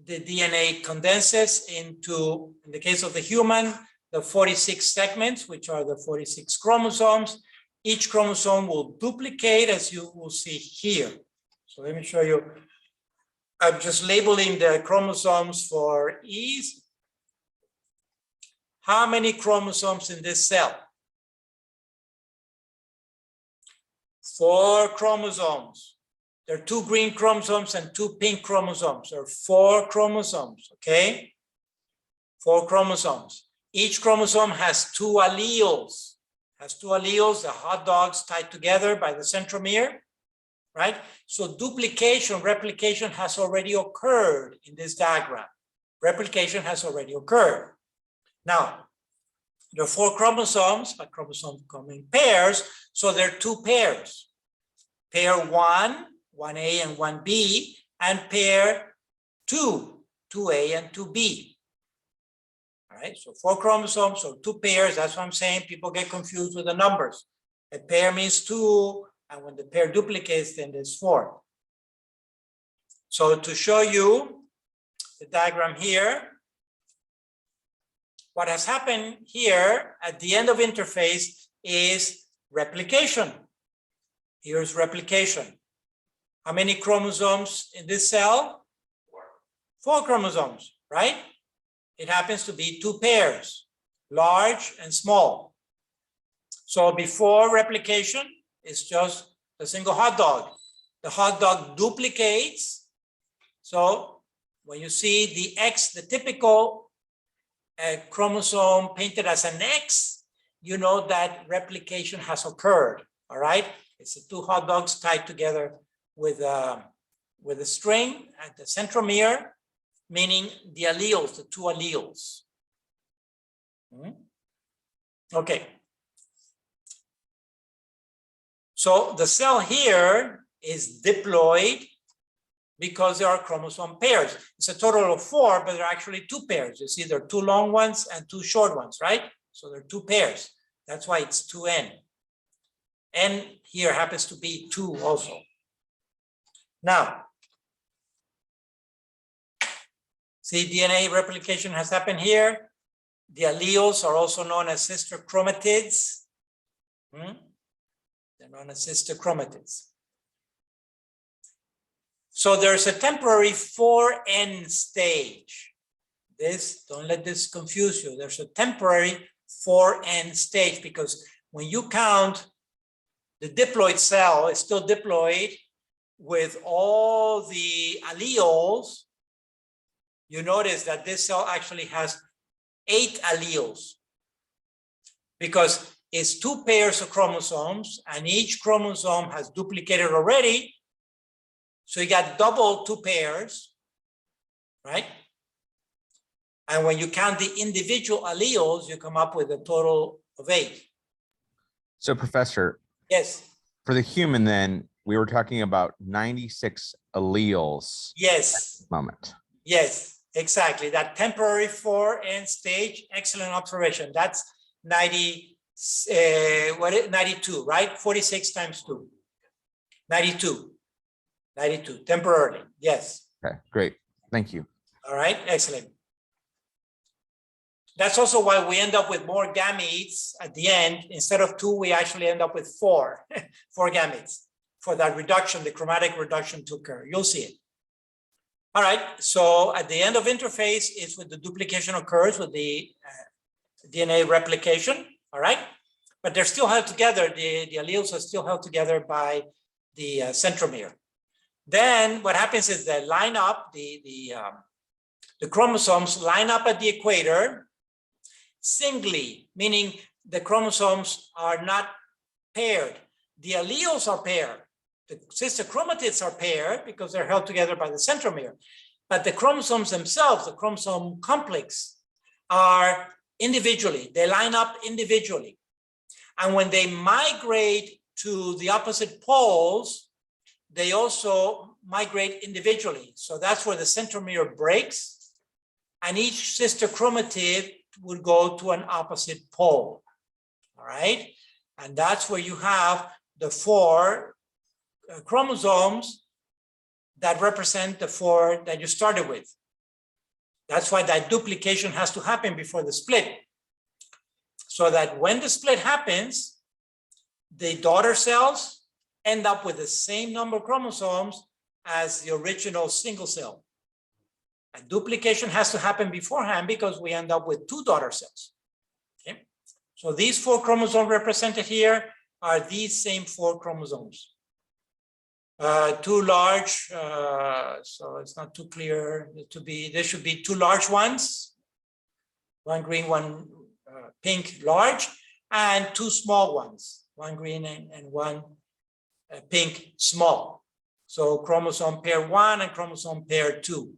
The DNA condenses into, in the case of the human, the 46 segments, which are the 46 chromosomes. Each chromosome will duplicate, as you will see here. So let me show you. I'm just labeling the chromosomes for ease. How many chromosomes in this cell? 4 chromosomes. There are 2 green chromosomes and 2 pink chromosomes. There are 4 chromosomes, okay? 4 chromosomes. Each chromosome has 2 alleles. The hot dogs tied together by the centromere, right? So duplication, replication has already occurred in this diagram. Replication has already occurred. Now, there are 4 chromosomes, but chromosomes come in pairs, so there are 2 pairs. Pair 1, 1A and 1B, and pair 2, 2A and 2B. All right, so 4 chromosomes, so 2 pairs, that's what I'm saying. People get confused with the numbers. A pair means 2, and when the pair duplicates, then there's 4. So to show you the diagram here, what has happened here at the end of interphase is replication. Here's replication. How many chromosomes in this cell? 4 chromosomes, right? It happens to be 2 pairs, large and small. So before replication, it's just a single hot dog. The hot dog duplicates. So when you see the X, the typical chromosome painted as an X, you know that replication has occurred, all right? It's the 2 hot dogs tied together with a string at the centromere, meaning the alleles, the 2 alleles. Okay. So the cell here is diploid because there are chromosome pairs. It's a total of 4, but there are actually 2 pairs. You see, there are 2 long ones and 2 short ones, right? So there are 2 pairs. That's why it's 2n. N here happens to be 2 also. Now, see, DNA replication has happened here. The alleles are also known as sister chromatids. They're known as sister chromatids. So there's a temporary 4n stage. Don't let this confuse you. There's a temporary 4n stage because when you count the diploid cell, it's still diploid with all the alleles. You notice that this cell actually has 8 alleles because it's 2 pairs of chromosomes and each chromosome has duplicated already. So you got double 2 pairs, right? And when you count the individual alleles, you come up with a total of 8. So, Professor, Yes. for the human, then we were talking about 96 alleles. Yes. At the moment. Yes, exactly. That temporary 4 end stage, excellent observation. That's 92, right? 46 times 2. 92. 92, temporarily. Yes. Okay, great. Thank you. All right, excellent. That's also why we end up with more gametes at the end. Instead of 2, we actually end up with 4, 4 gametes for that reduction, the chromatic reduction to occur. You'll see it. All right, so at the end of interphase is when the duplication occurs with the DNA replication, all right? But they're still held together, the alleles are still held together by the centromere. Then what happens is they line up, the chromosomes line up at the equator singly, meaning the chromosomes are not paired. The alleles are paired. The sister chromatids are paired because they're held together by the centromere. But the chromosomes themselves, the chromosome complex, are individually. They line up individually. And when they migrate to the opposite poles, they also migrate individually. So that's where the centromere breaks, and each sister chromatid would go to an opposite pole. All right. And that's where you have the 4 chromosomes that represent the 4 that you started with. That's why that duplication has to happen before the split. So that when the split happens, the daughter cells end up with the same number of chromosomes as the original single cell. And duplication has to happen beforehand because we end up with 2 daughter cells. Okay. So these 4 chromosomes represented here are these same 4 chromosomes. Too large, so it's not too clear to be, there should be 2 large ones, 1 green, 1 pink large, and 2 small ones, 1 green and 1 pink small. So chromosome pair 1 and chromosome pair 2.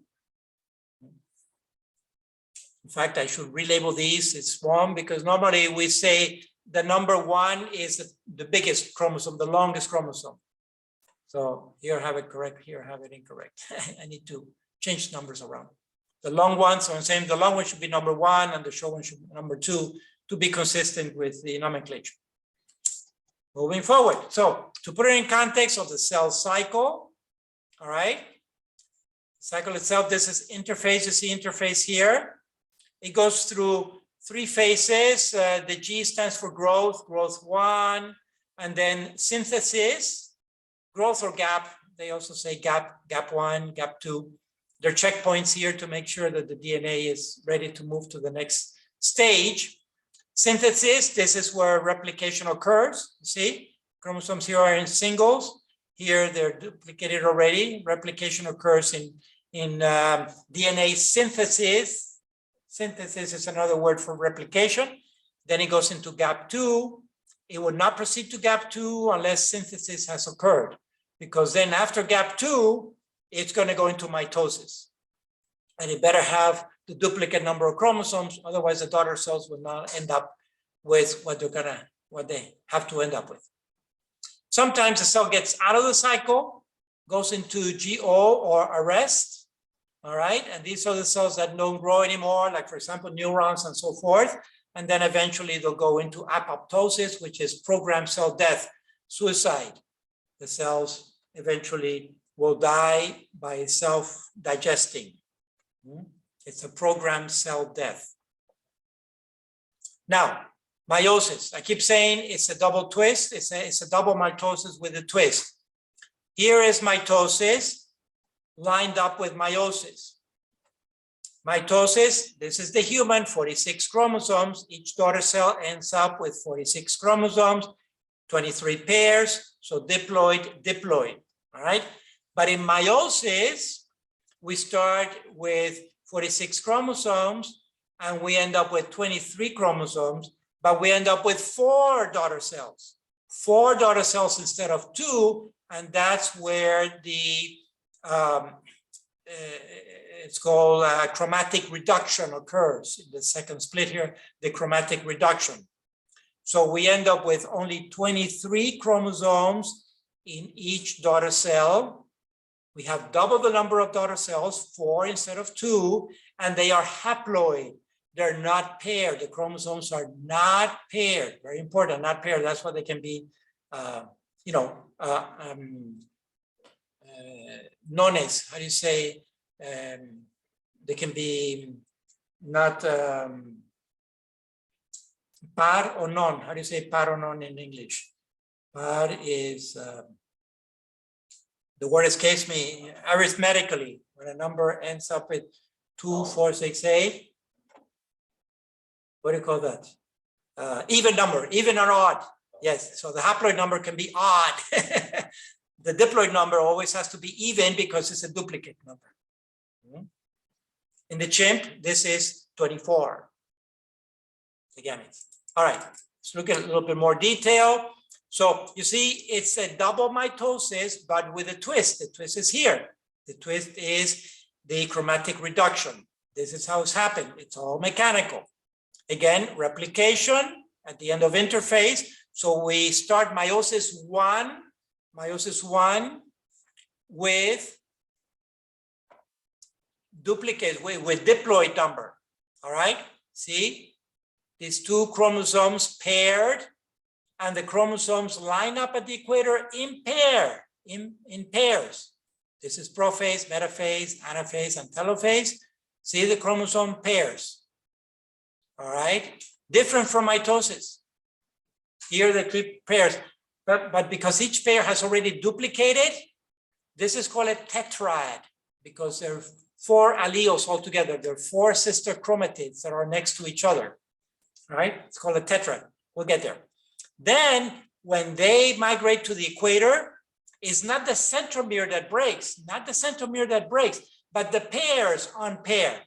In fact, I should relabel these. It's wrong because normally we say the number 1 is the biggest chromosome, the longest chromosome. So here I have it correct, here I have it incorrect. I need to change numbers around. The long one, so I'm saying the long one should be number 1 and the short one should be number 2 to be consistent with the nomenclature. Moving forward. So to put it in context of the cell cycle, all right. Cycle itself, this is interphase, you see interphase here. It goes through 3 phases. The G stands for growth, growth 1, and then synthesis, growth or gap. They also say gap 1, gap 2. There are checkpoints here to make sure that the DNA is ready to move to the next stage. Synthesis, this is where replication occurs. You see, chromosomes here are in singles. Here they're duplicated already. Replication occurs in DNA synthesis. Synthesis is another word for replication. Then it goes into gap 2. It would not proceed to gap 2 unless synthesis has occurred, because then after gap 2, it's going to go into mitosis. And it better have the duplicate number of chromosomes, otherwise the daughter cells will not end up with what they have to end up with. Sometimes the cell gets out of the cycle, goes into GO or arrest. All right, and these are the cells that don't grow anymore, like for example, neurons and so forth. And then eventually they'll go into apoptosis, which is programmed cell death, suicide. The cells eventually will die by self-digesting. It's a programmed cell death. Now, meiosis. I keep saying it's a double twist. It's a double mitosis with a twist. Here is mitosis lined up with meiosis. Mitosis, this is the human, 46 chromosomes. Each daughter cell ends up with 46 chromosomes, 23 pairs, so diploid, diploid, all right? But in meiosis, we start with 46 chromosomes and we end up with 23 chromosomes, but we end up with 4 daughter cells. 4 daughter cells instead of 2, and that's where the it's called chromatic reduction occurs in the second split here, the chromatic reduction. So we end up with only 23 chromosomes in each daughter cell. We have double the number of daughter cells, 4 instead of 2, and they are haploid. They're not paired. The chromosomes are not paired. Very important, not paired. That's why they can be, nones. How do you say? They can be not par or non. How do you say par or non in English? Par is, the word escapes me, arithmetically, when a number ends up with 2, 4, 6, 8. What do you call that? Even number, even or odd. Yes, so the haploid number can be odd. The diploid number always has to be even because it's a duplicate number. In the chimp, this is 24. The gametes. All right, let's look at a little bit more detail. So you see, it's a double mitosis, but with a twist. The twist is here. The twist is the chromatic reduction. This is how it's happened. It's all mechanical. Again, replication at the end of interphase. So we start meiosis one with duplicates, with diploid number. All right, see, these two chromosomes paired, and the chromosomes line up at the equator in pairs. This is prophase, metaphase, anaphase, and telophase. See the chromosome pairs. All right, different from mitosis. Here the pairs, but because each pair has already duplicated, this is called a tetrad because there are 4 alleles altogether. There are 4 sister chromatids that are next to each other. All right, it's called a tetrad. We'll get there. Then when they migrate to the equator, it's not the centromere that breaks, but the pairs unpair.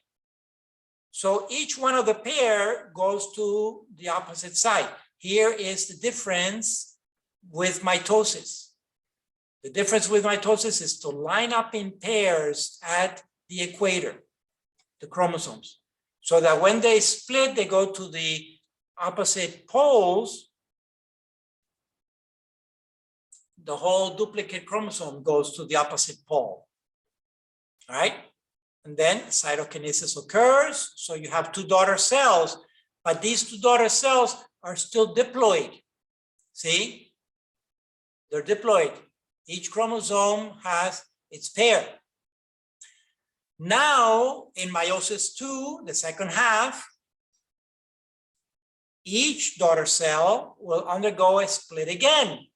So each one of the pair goes to the opposite side. Here is the difference with mitosis. The difference with mitosis is to line up in pairs at the equator, the chromosomes, so that when they split, they go to the opposite poles. The whole duplicate chromosome goes to the opposite pole. All right. And then cytokinesis occurs. So you have 2 daughter cells, but these 2 daughter cells are still diploid. See, they're diploid. Each chromosome has its pair. Now, in meiosis II, the second half, each daughter cell will undergo a split again.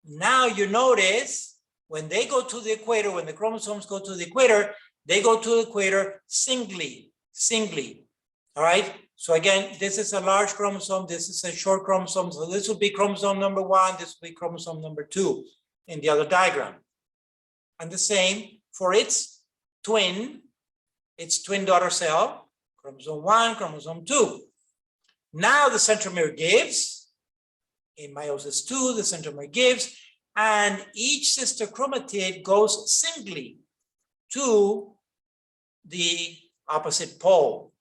Now you notice when they go to the equator, when the chromosomes go to the equator, they go to the equator singly. All right. So again, this is a large chromosome. This is a short chromosome. So this will be chromosome number 1. This will be chromosome number 2 in the other diagram. And the same for its twin daughter cell, chromosome 1, chromosome 2. Now the centromere gives. In meiosis II, the centromere gives, and each sister chromatid goes singly to the opposite pole,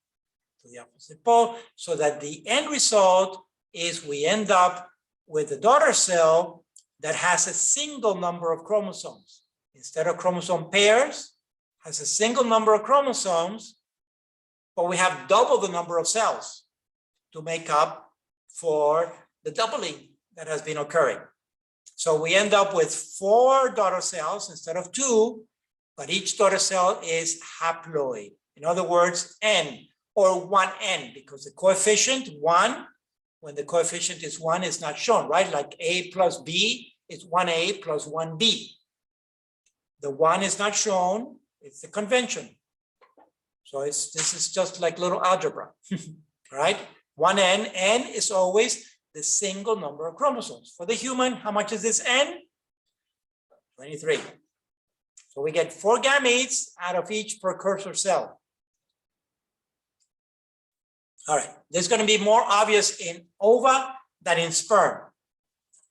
so that the end result is we end up with a daughter cell that has a single number of chromosomes. Instead of chromosome pairs, has a single number of chromosomes, but we have double the number of cells to make up for the doubling that has been occurring. So we end up with 4 daughter cells instead of 2, but each daughter cell is haploid. In other words, N or 1N, because the coefficient 1, when the coefficient is 1, is not shown, right? Like A plus B is 1A plus 1B. The 1 is not shown, it's the convention. So this is just like little algebra, right? 1N, N is always the single number of chromosomes. For the human, how much is this N? 23. So we get 4 gametes out of each precursor cell. All right, this is going to be more obvious in ova than in sperm,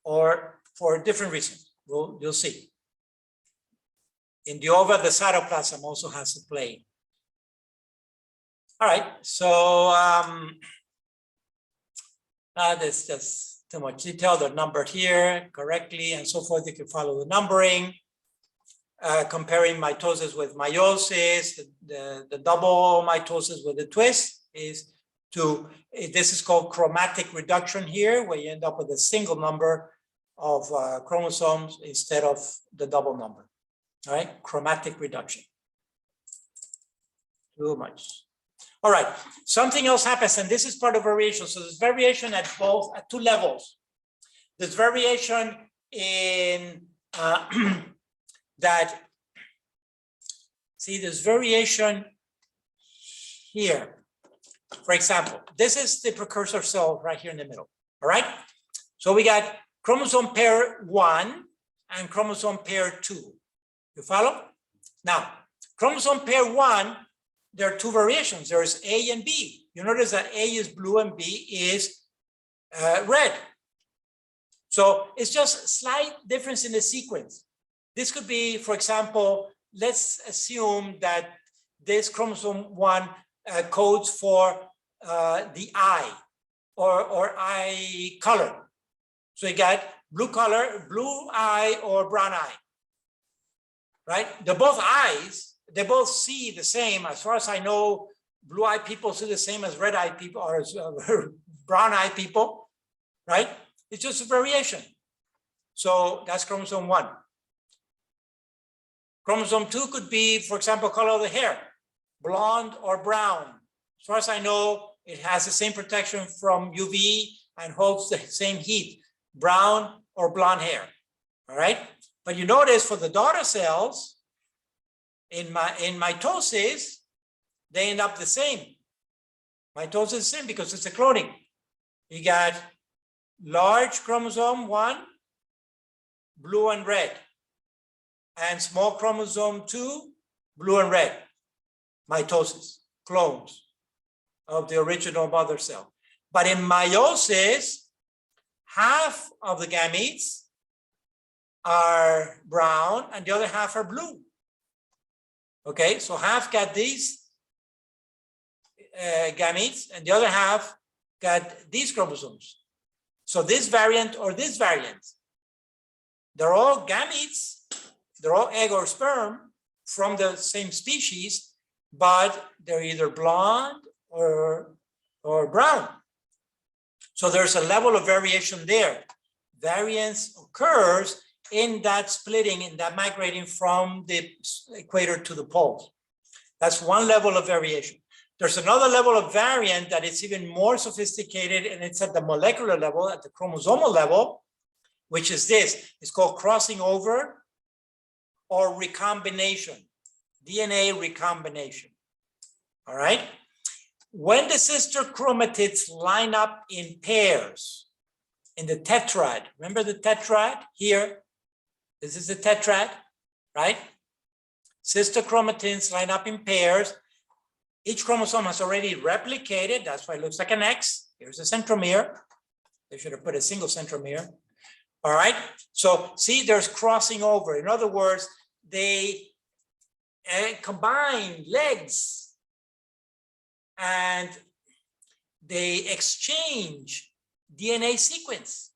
or for different reasons. You'll see. In the ova, the cytoplasm also has a plane. All right, so that's just too much detail. They're numbered here correctly and so forth. You can follow the numbering. Comparing mitosis with meiosis, the double mitosis with the twist is this is called chromatic reduction here, where you end up with a single number of chromosomes instead of the double number. All right, chromatic reduction. Too much. All right, something else happens, and this is part of variation. So there's variation at two levels. There's variation in that, see, there's variation here. For example, this is the precursor cell right here in the middle. All right, so we got chromosome pair 1 and chromosome pair 2. You follow? Now, chromosome pair 1, there are two variations. There's A and B. You notice that A is blue and B is red. So it's just a slight difference in the sequence. This could be, for example, let's assume that this chromosome 1 codes for the eye or eye color. So you got blue color, blue eye or brown eye, right? They're both eyes. They both see the same. As far as I know, blue-eyed people see the same as red-eyed people or brown-eyed people, right? It's just a variation. So that's chromosome 1. Chromosome 2 could be, for example, color of the hair, blonde or brown. As far as I know, it has the same protection from UV and holds the same heat, brown or blonde hair, all right? But you notice for the daughter cells, in mitosis, they end up the same. Mitosis is the same because it's a cloning. You got large chromosome 1, blue and red, and small chromosome 2, blue and red. Mitosis, clones of the original mother cell. But in meiosis, half of the gametes are brown and the other half are blue. Okay, so half got these gametes and the other half got these chromosomes. So this variant or this variant, they're all gametes, they're all egg or sperm from the same species, but they're either blonde or brown. So there's a level of variation there. Variance occurs in that splitting, in that migrating from the equator to the poles. That's one level of variation. There's another level of variant that is even more sophisticated, and it's at the molecular level, at the chromosomal level, which is this. It's called crossing over or recombination, DNA recombination. All right? When the sister chromatids line up in pairs in the tetrad, remember the tetrad here? This is the tetrad, right? Sister chromatids line up in pairs. Each chromosome has already replicated. That's why it looks like an X. Here's a centromere. They should have put a single centromere. All right. So see, there's crossing over. In other words, they combine legs and they exchange DNA sequence.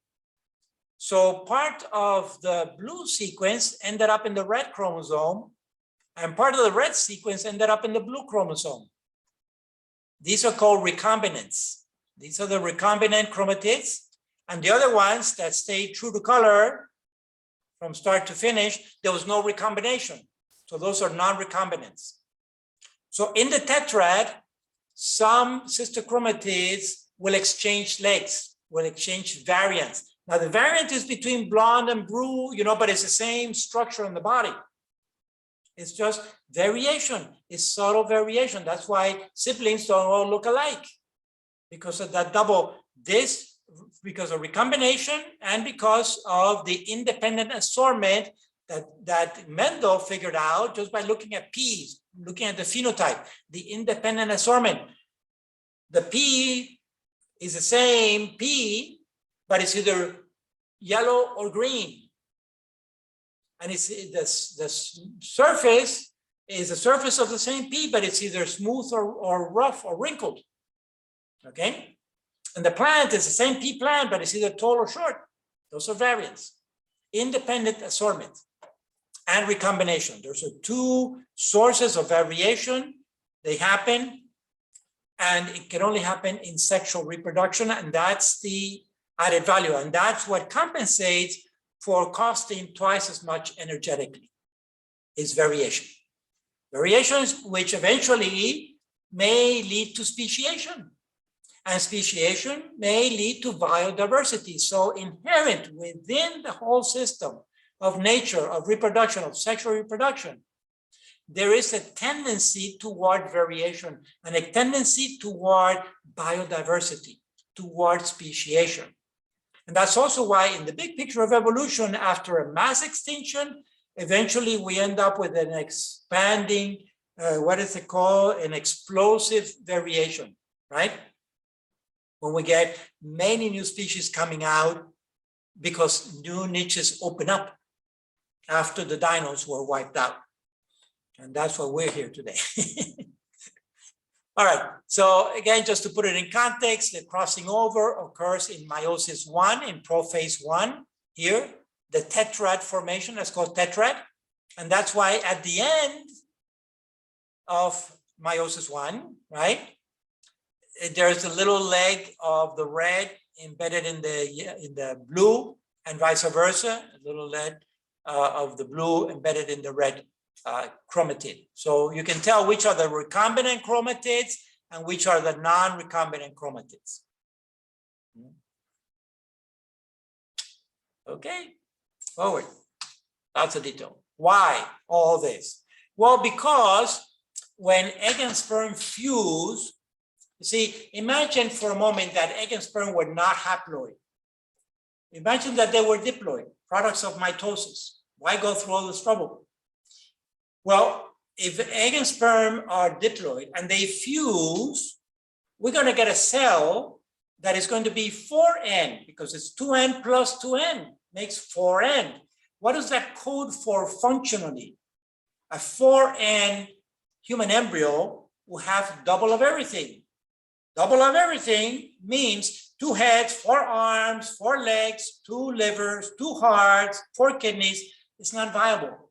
So part of the blue sequence ended up in the red chromosome, and part of the red sequence ended up in the blue chromosome. These are called recombinants. These are the recombinant chromatids, and the other ones that stayed true to color from start to finish, there was no recombination. So those are non-recombinants. So in the tetrad, some sister chromatids will exchange legs, will exchange variants. Now the variant is between blonde and blue, you know, but it's the same structure in the body. It's just variation, it's subtle variation. That's why siblings don't all look alike, because of that double, this, because of recombination and because of the independent assortment that Mendel figured out just by looking at P's, looking at the phenotype, the independent assortment. The P is the same P, but it's either yellow or green. And it's the surface is the surface of the same pea, but it's either smooth or rough or wrinkled. Okay? And the plant is the same pea plant, but it's either tall or short. Those are variants. Independent assortment and recombination. Those are two sources of variation. They happen, and it can only happen in sexual reproduction, and that's the added value. And that's what compensates for costing twice as much energetically, is variation. Variations which eventually may lead to speciation. And speciation may lead to biodiversity. So inherent within the whole system of nature, of reproduction, of sexual reproduction, there is a tendency toward variation and a tendency toward biodiversity, toward speciation. And that's also why in the big picture of evolution, after a mass extinction, eventually we end up with an expanding, what is it called? An explosive variation, right? When we get many new species coming out because new niches open up after the dinos were wiped out. And that's why we're here today. All right, so again, just to put it in context, the crossing over occurs in meiosis I, in prophase I here, the tetrad formation, that's called tetrad. And that's why at the end of meiosis I, right, there's a little leg of the red embedded in the blue, and vice versa, a little leg of the blue embedded in the red chromatid. So you can tell which are the recombinant chromatids and which are the non-recombinant chromatids. Okay, forward. Lots of detail. Why all this? Well, because when egg and sperm fuse, you see, imagine for a moment that egg and sperm were not haploid. Imagine that they were diploid, products of mitosis. Why go through all this trouble? Well, if egg and sperm are diploid and they fuse, we're going to get a cell that is going to be 4N, because it's 2N plus 2N makes 4N. What does that code for functionally? A 4N human embryo will have double of everything. Double of everything means 2 heads, 4 arms, 4 legs, 2 livers, 2 hearts, 4 kidneys. It's not viable.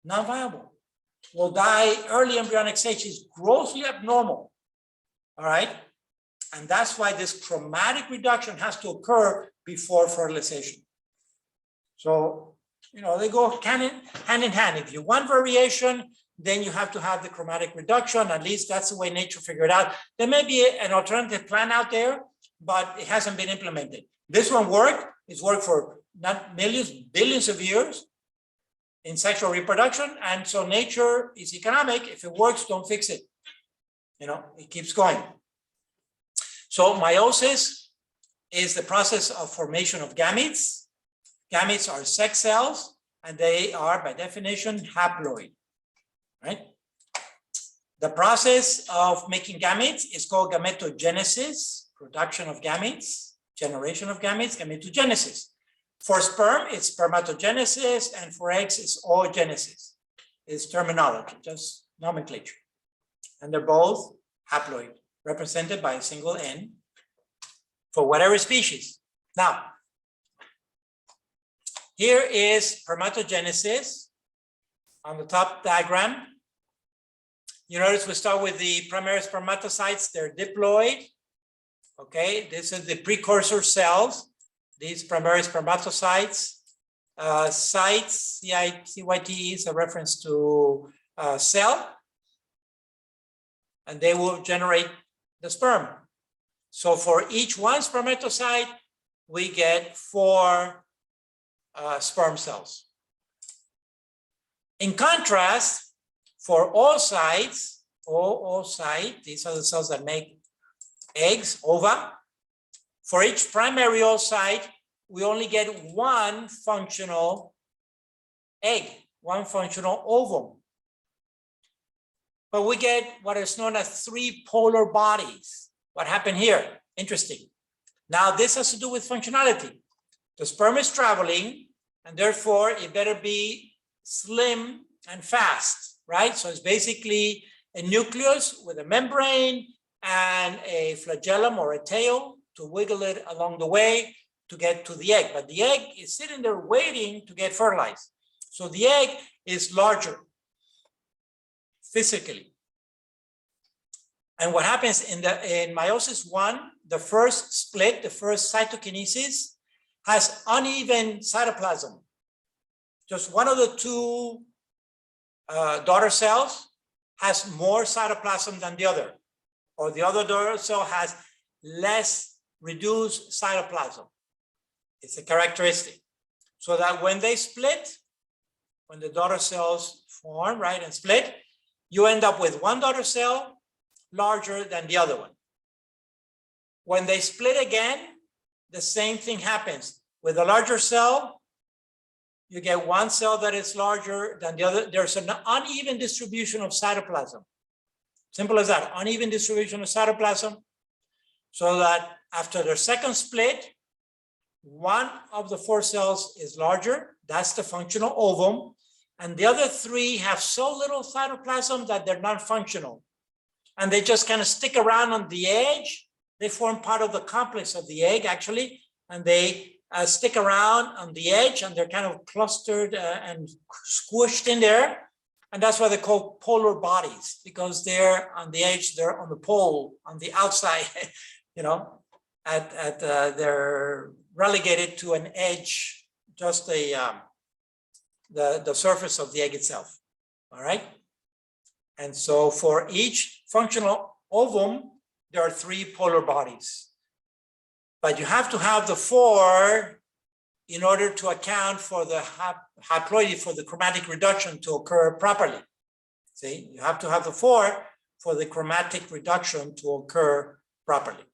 Not viable. Will die early embryonic stage, is grossly abnormal. All right. And that's why this chromatic reduction has to occur before fertilization. So, they go hand in hand. If you want variation, then you have to have the chromatic reduction. At least that's the way nature figured out. There may be an alternative plan out there, but it hasn't been implemented. This one worked. It's worked for not millions, billions of years in sexual reproduction. And so nature is economic. If it works, don't fix it. It keeps going. So meiosis is the process of formation of gametes. Gametes are sex cells, and they are, by definition, haploid, right? The process of making gametes is called gametogenesis, production of gametes, generation of gametes, gametogenesis. For sperm, it's spermatogenesis, and for eggs, it's oogenesis. It's terminology, just nomenclature. And they're both haploid, represented by a single N for whatever species. Now, here is spermatogenesis on the top diagram. You notice we start with the primary spermatocytes, they're diploid. Okay, this is the precursor cells. These primary spermatocytes, sites, CYT is a reference to cell, and they will generate the sperm. So for each one spermatocyte, we get 4 sperm cells. In contrast, for oocytes, oocyte, these are the cells that make eggs, ova. For each primary oocyte, we only get 1 functional egg, 1 functional ovum. But we get what is known as 3 polar bodies. What happened here? Interesting. Now, this has to do with functionality. The sperm is traveling and therefore it better be slim and fast, right? So it's basically a nucleus with a membrane and a flagellum or a tail to wiggle it along the way to get to the egg. But the egg is sitting there waiting to get fertilized. So the egg is larger physically. And what happens in meiosis I, the first split, the first cytokinesis, has uneven cytoplasm. Just one of the two daughter cells has more cytoplasm than the other, or the other daughter cell has less reduced cytoplasm. It's a characteristic. So that when they split, when the daughter cells form, right, and split, you end up with one daughter cell larger than the other one. When they split again, the same thing happens. With a larger cell, you get one cell that is larger than the other. There's an uneven distribution of cytoplasm. Simple as that, uneven distribution of cytoplasm, so that after their second split, one of the four cells is larger, that's the functional ovum, and the other three have so little cytoplasm that they're non-functional. And they just kind of stick around on the edge. They form part of the complex of the egg, actually, and they stick around on the edge, and they're kind of clustered and squished in there. And that's why they're called polar bodies, because they're on the edge, they're on the pole, on the outside, you know, they're relegated to an edge, just the surface of the egg itself, all right? And so for each functional ovum, there are three polar bodies. But you have to have the four in order to account for the haploidy, for the chromatic reduction to occur properly. See, you have to have the four for the chromatic reduction to occur properly.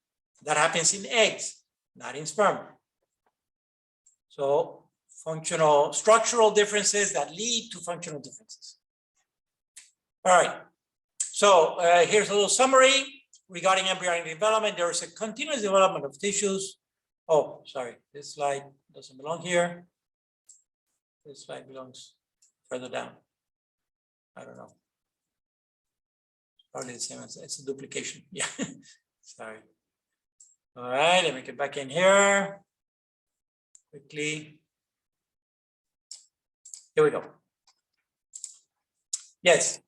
That happens in eggs, not in sperm. So functional, structural differences that lead to functional differences. All right, so here's a little summary regarding embryonic development. There is a continuous development of tissues. Oh, sorry, this slide doesn't belong here. This slide belongs further down. I don't know. Probably the same as it's a duplication. Yeah, sorry. All right, let me get back in here quickly. Here we go. Yes,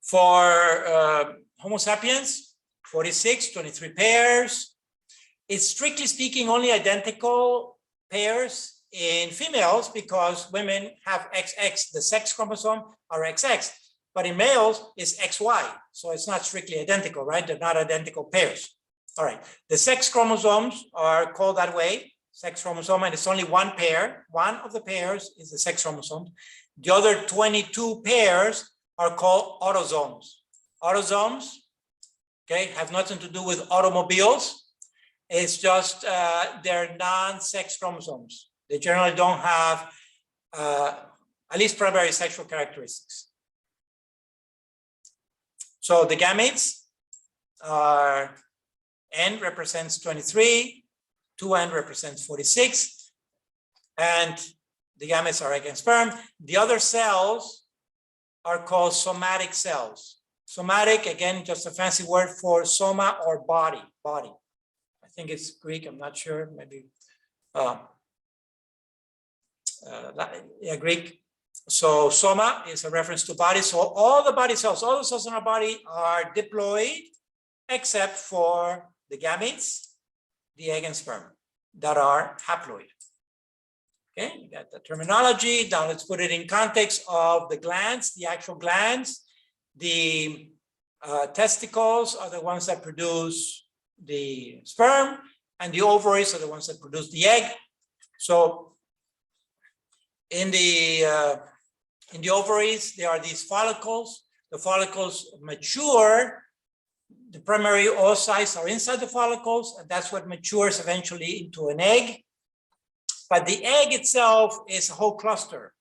for Homo sapiens, 46, 23 pairs. It's strictly speaking only identical pairs in females because women have XX, the sex chromosome are XX, but in males it's XY. So it's not strictly identical, right? They're not identical pairs. All right, the sex chromosomes are called that way, sex chromosome, and it's only one pair. One of the pairs is the sex chromosome. The other 22 pairs are called autosomes. Autosomes, okay, have nothing to do with automobiles. It's just they're non-sex chromosomes. They generally don't have at least primary sexual characteristics. So the gametes are N represents 23, 2N represents 46, and the gametes are egg and sperm. The other cells are called somatic cells. Somatic, again, just a fancy word for soma or body. I think it's Greek, I'm not sure, maybe, yeah, Greek. So soma is a reference to body. So all the body cells, all the cells in our body are diploid, except for the gametes, the egg and sperm that are haploid. Okay, you got the terminology. Now let's put it in context of the glands, the actual glands. The testicles are the ones that produce the sperm, and the ovaries are the ones that produce the egg. So in the ovaries, there are these follicles. The follicles mature. The primary oocytes are inside the follicles, and that's what matures eventually into an egg. But the egg itself is a whole cluster.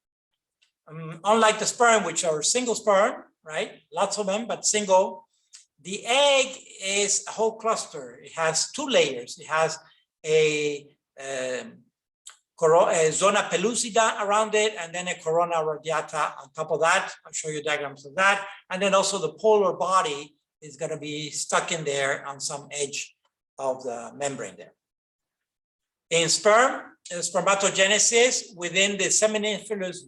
Unlike the sperm, which are single sperm, right? Lots of them, but single. The egg is a whole cluster. It has two layers. It has a zona pellucida around it, and then a corona radiata on top of that. I'll show you diagrams of that. And then also the polar body is going to be stuck in there on some edge of the membrane there. In sperm, spermatogenesis within the seminiferous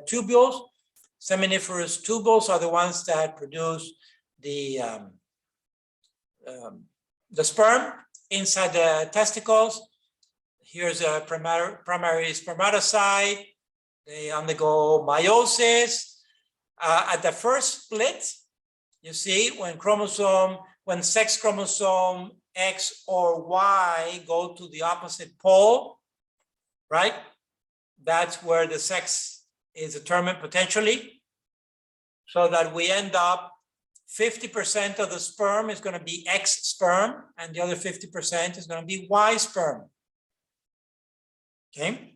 tubules. Seminiferous tubules are the ones that produce the sperm inside the testicles. Here's a primary spermatocyte. They undergo meiosis. At the first split, you see when sex chromosome X or Y go to the opposite pole, right? That's where the sex is determined potentially. So that we end up 50% of the sperm is going to be X sperm, and the other 50% is going to be Y sperm. Okay,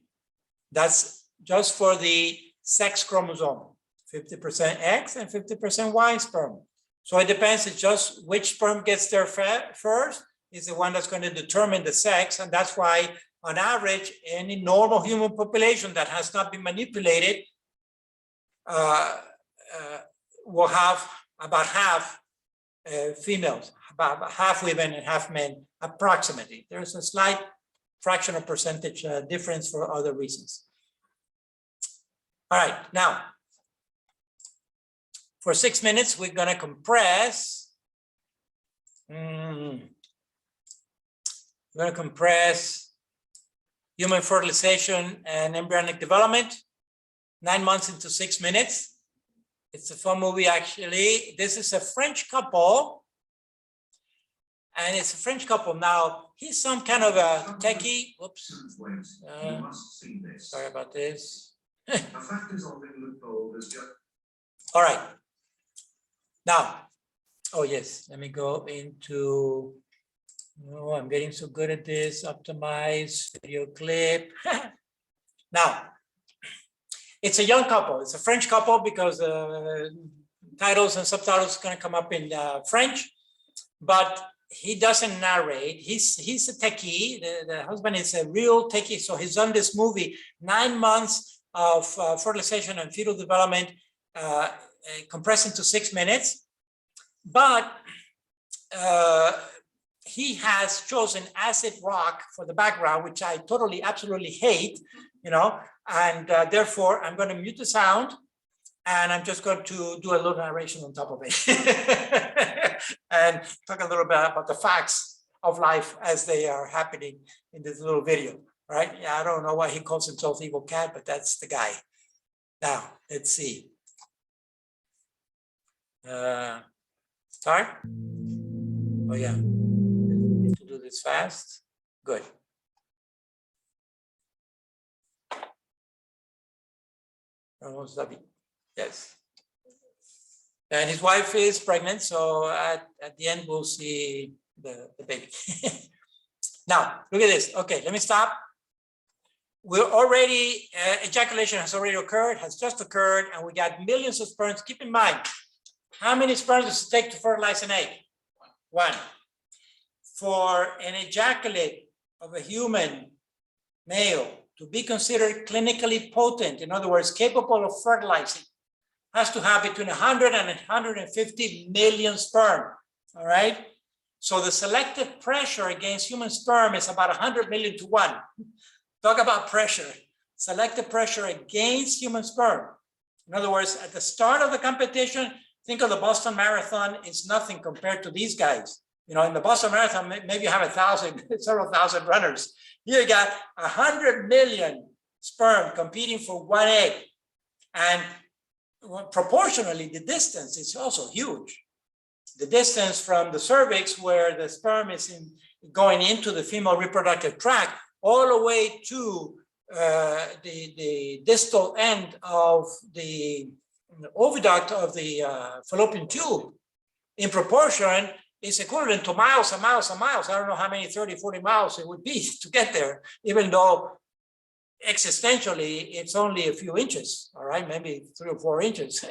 that's just for the sex chromosome, 50% X and 50% Y sperm. So it depends, it's just which sperm gets there first is the one that's going to determine the sex. And that's why on average, any normal human population that has not been manipulated will have about half females, about half women and half men, approximately. There's a slight fractional percentage difference for other reasons. All right, now, for 6 minutes, we're going to compress. We're going to compress human fertilization and embryonic development, 9 months into 6 minutes. It's a fun movie, actually. This is a French couple. And it's a French couple. Now, he's some kind of a techie. Whoops. Sorry about this. All right. Now, oh yes, let me go into, oh, I'm getting so good at this, optimize video clip. Now, it's a young couple. It's a French couple because titles and subtitles are going to come up in French, but he doesn't narrate. He's a techie. The husband is a real techie. So he's done this movie, 9 months of fertilization and fetal development, compressed into 6 minutes. But he has chosen acid rock for the background, which I totally, absolutely hate, you know, and therefore I'm going to mute the sound and I'm just going to do a little narration on top of it and talk a little bit about the facts of life as they are happening in this little video, right? Yeah, I don't know why he calls himself Evil Cat, but that's the guy. Now, let's see. Start? Oh yeah, need to do this fast. Good. Almost done. Yes. And his wife is pregnant, so at the end we'll see the baby. Now, look at this. Okay, let me stop. We're already, ejaculation has already occurred, has just occurred, and we got millions of sperms. Keep in mind, how many sperms does it take to fertilize an egg? One. For an ejaculate of a human male to be considered clinically potent, in other words, capable of fertilizing, has to have between 100 and 150 million sperm, all right? So the selective pressure against human sperm is about 100 million to 1. Talk about pressure. Selective pressure against human sperm. In other words, at the start of the competition, think of the Boston Marathon, it's nothing compared to these guys. You know, in the Boston Marathon, maybe you have 1,000, several thousand runners. Here you got 100 million sperm competing for one egg. And proportionally, the distance is also huge. The distance from the cervix, where the sperm is going into the female reproductive tract, all the way to the distal end of the oviduct of the fallopian tube, in proportion, is equivalent to miles and miles and miles. I don't know how many 30, 40 miles it would be to get there, even though existentially it's only a few inches, all right, maybe 3 or 4 inches.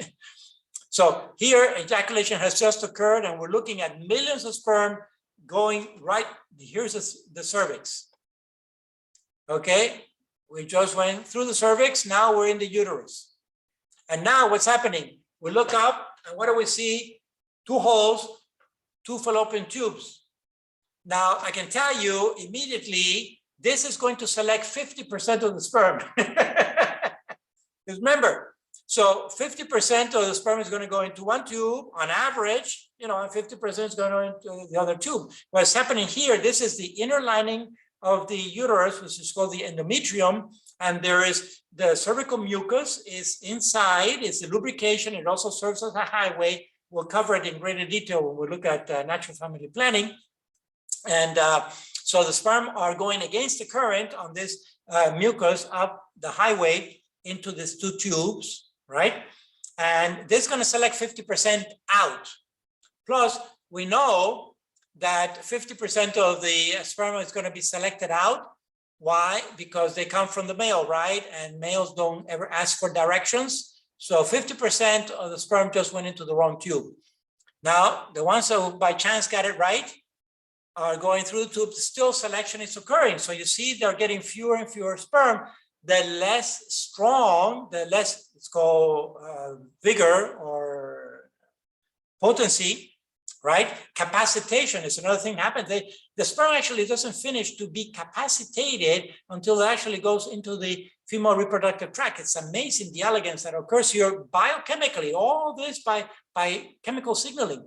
So here, ejaculation has just occurred, and we're looking at millions of sperm going right, here's the cervix. Okay, We just went through the cervix. Now we're in the uterus. And now what's happening? We look up and what do we see? Two holes, two fallopian tubes. Now I can tell you immediately, this is going to select 50% of the sperm. Because remember, so 50% of the sperm is going to go into one tube on average, and 50% is going into the other tube. What's happening here, this is the inner lining of the uterus, which is called the endometrium. And there is the cervical mucus is inside, it's the lubrication. It also serves as a highway. We'll cover it in greater detail when we look at natural family planning. And so the sperm are going against the current on this mucus up the highway into these two tubes, right? And this is going to select 50% out. Plus, we know that 50% of the sperm is going to be selected out. Why? Because they come from the male, right? And males don't ever ask for directions. So 50% of the sperm just went into the wrong tube. Now, the ones who by chance got it right are going through the tube. Still selection is occurring. So you see they're getting fewer and fewer sperm. The less strong, the less, it's called vigor or potency, right? Capacitation is another thing that happens. The sperm actually doesn't finish to be capacitated until it actually goes into the female reproductive tract. It's amazing the elegance that occurs here biochemically, all this by chemical signaling.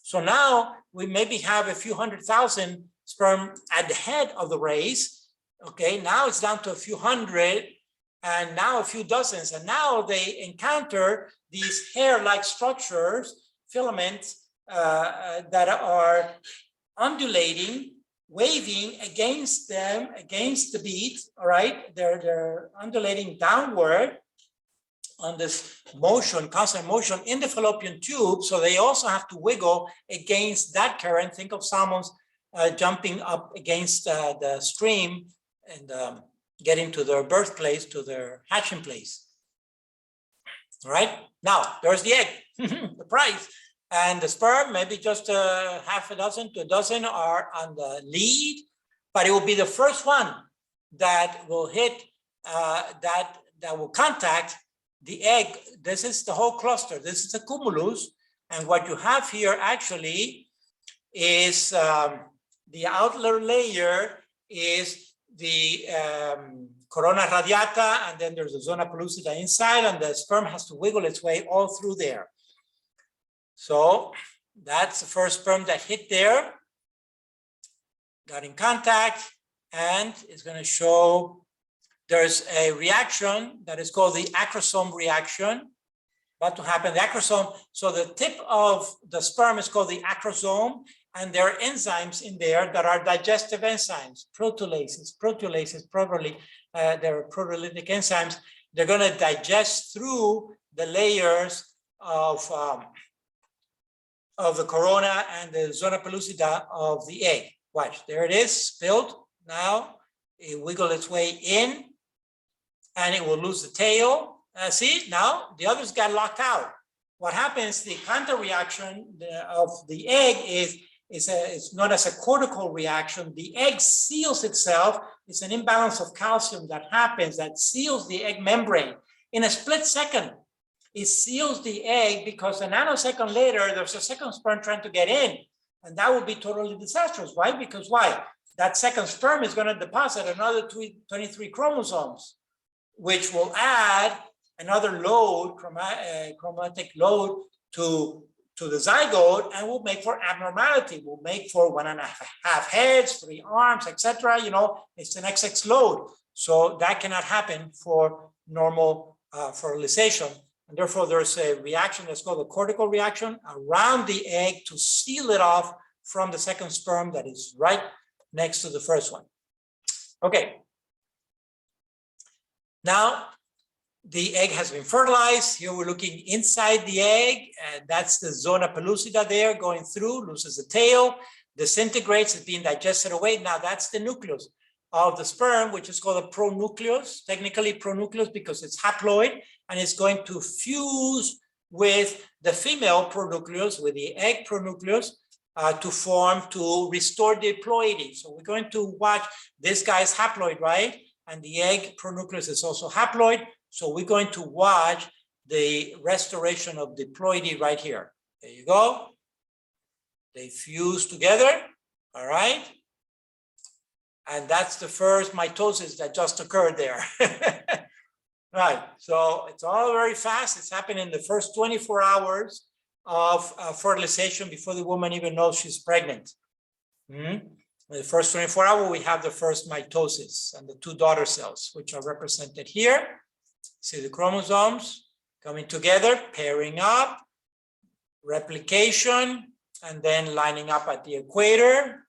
So now we maybe have a few 100,000 sperm at the head of the race. Okay, now it's down to a few hundred and now a few dozens. And now they encounter these hair-like structures, filaments, that are undulating, waving against them, against the beat, all right? They're undulating downward on this motion, constant motion in the fallopian tube. So they also have to wiggle against that current. Think of salmons jumping up against the stream and getting to their birthplace, to their hatching place. All right, now there's the egg, the prize. And the sperm, maybe just half a dozen to a dozen are on the lead, but it will be the first one that will hit, that will contact the egg. This is the whole cluster. This is the cumulus. And what you have here actually is the outer layer is the corona radiata, and then there's a zona pellucida inside, and the sperm has to wiggle its way all through there. So that's the first sperm that hit there, got in contact, and it's going to show there's a reaction that is called the acrosome reaction. About to happen, the acrosome. So the tip of the sperm is called the acrosome, and there are enzymes in there that are digestive enzymes, proteolases, probably they're proteolytic enzymes. They're going to digest through the layers of the corona and the zona pellucida of the egg. Watch, there it is, filled. Now it wiggles its way in, and it will lose the tail. See, now the others got locked out. What happens, the counter reaction of the egg is it's not as a cortical reaction. The egg seals itself. It's an imbalance of calcium that happens that seals the egg membrane. In a split second, it seals the egg because a nanosecond later, there's a second sperm trying to get in. And that would be totally disastrous. Why? Because why? That second sperm is going to deposit another 23 chromosomes, which will add another load, chromatic load to the zygote, and will make for abnormality, will make for 1.5 heads, 3 arms, etc. It's an XX load. So that cannot happen for normal fertilization. And therefore, there's a reaction that's called the cortical reaction around the egg to seal it off from the second sperm that is right next to the first one. Okay. Now, the egg has been fertilized. Here we're looking inside the egg, and that's the zona pellucida there going through, loses the tail, disintegrates, it's being digested away. Now that's the nucleus of the sperm, which is called a pronucleus, technically pronucleus because it's haploid, and it's going to fuse with the female pronucleus, with the egg pronucleus, to restore diploidy. So we're going to watch, this guy is haploid, right? and the egg pronucleus is also haploid. So we're going to watch the restoration of diploidy right here. There you go. They fuse together, all right? And that's the first mitosis that just occurred there. Right, so it's all very fast. It's happening in the first 24 hours of fertilization before the woman even knows she's pregnant. In the first 24 hours, we have the first mitosis and the two daughter cells, which are represented here. See the chromosomes coming together, pairing up, replication, and then lining up at the equator.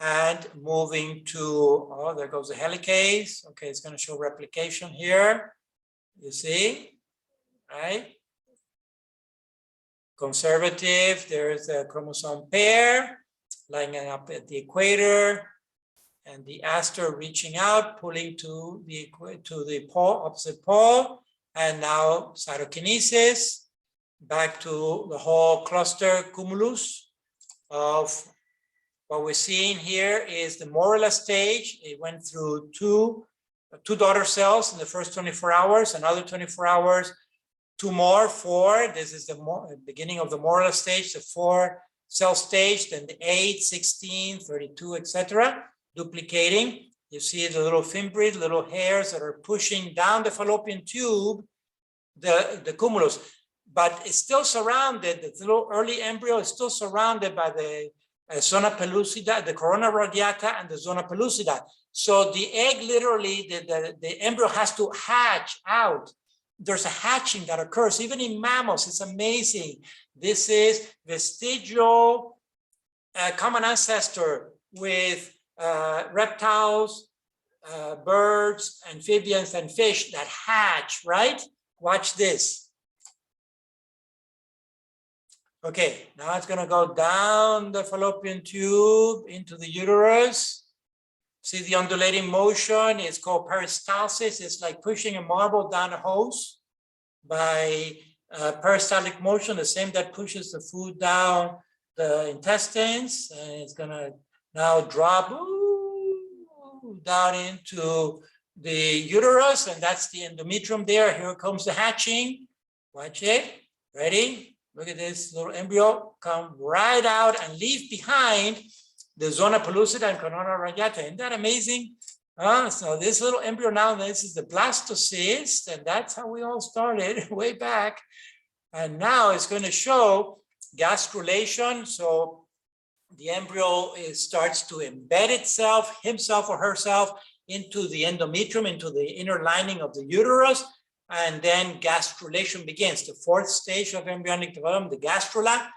And moving to, oh, there goes the helicase. Okay, it's going to show replication here. You see, right? Conservative, there's a chromosome pair lining up at the equator, and the aster reaching out, pulling to the pole, opposite pole, and now cytokinesis, back to the whole cluster cumulus of what we're seeing here is the morula stage. It went through two daughter cells in the first 24 hours, another 24 hours, two more, four. This is the beginning of the morula stage, the 4 cell stage, then the 8, 16, 32, etc. Duplicating. You see the little fimbriae, little hairs that are pushing down the fallopian tube, the cumulus. But it's still surrounded, the little early embryo is still surrounded by the zona pellucida, the corona radiata, and the zona pellucida. So the egg literally, the embryo has to hatch out. There's a hatching that occurs even in mammals. It's amazing. This is vestigial common ancestor with reptiles, birds, amphibians, and fish that hatch, right? Watch this. Okay, now it's going to go down the fallopian tube into the uterus. See the undulating motion? It's called peristalsis. It's like pushing a marble down a hose by peristaltic motion, the same that pushes the food down the intestines. And it's going to now drop down into the uterus, and that's the endometrium there. Here comes the hatching. Watch it. Ready? Look at this little embryo come right out and leave behind the zona pellucida and corona radiata. Isn't that amazing? So this little embryo now, this is the blastocyst, and that's how we all started way back. And now it's going to show gastrulation. So the embryo starts to embed itself, himself or herself, into the endometrium, into the inner lining of the uterus. And then gastrulation begins, the 4th stage of embryonic development, the gastrula,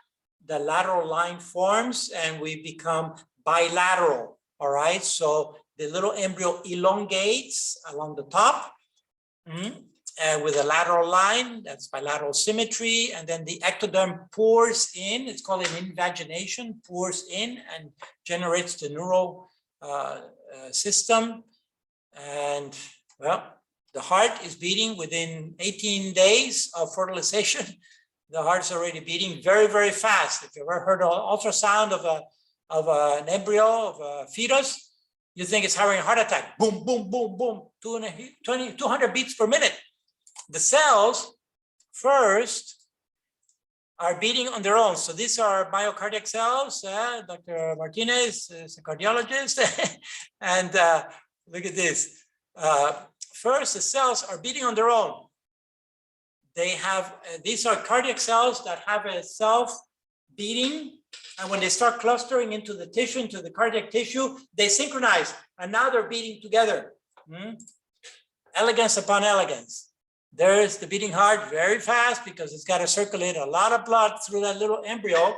the lateral line forms, and we become bilateral, all right? So the little embryo elongates along the top with a lateral line, that's bilateral symmetry, and then the ectoderm pours in, it's called an invagination, pours in and generates the neural system. And, well, the heart is beating within 18 days of fertilization. The heart's already beating very, very fast. If you've ever heard an ultrasound of an embryo, of a fetus, you think it's having a heart attack. Boom, boom, boom, boom, 200 beats per minute. The cells first are beating on their own. So these are myocardiac cells. Dr. Martinez is a cardiologist. And look at this. First, the cells are beating on their own. They have, these are cardiac cells that have a self-beating. And when they start clustering into the tissue, into the cardiac tissue, they synchronize. And now they're beating together. Elegance upon elegance. There's the beating heart very fast because it's got to circulate a lot of blood through that little embryo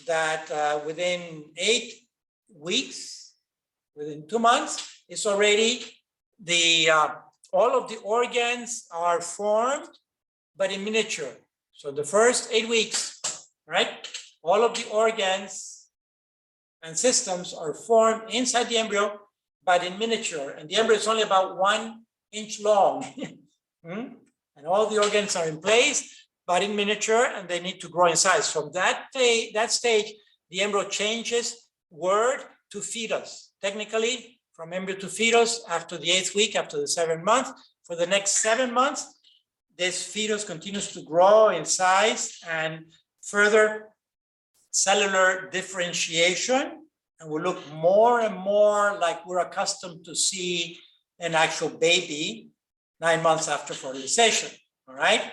that within 8 weeks, within 2 months, it's already all of the organs are formed, but in miniature. So the first 8 weeks, right? All of the organs and systems are formed inside the embryo, but in miniature. And the embryo is only about 1 inch long. And all the organs are in place, but in miniature, and they need to grow in size. From that stage, the embryo changes word to fetus. Technically, from embryo to fetus after the 8th week, after the 7th month. For the next 7 months, this fetus continues to grow in size and further cellular differentiation, and will look more and more like we're accustomed to see an actual baby 9 months after fertilization, all right?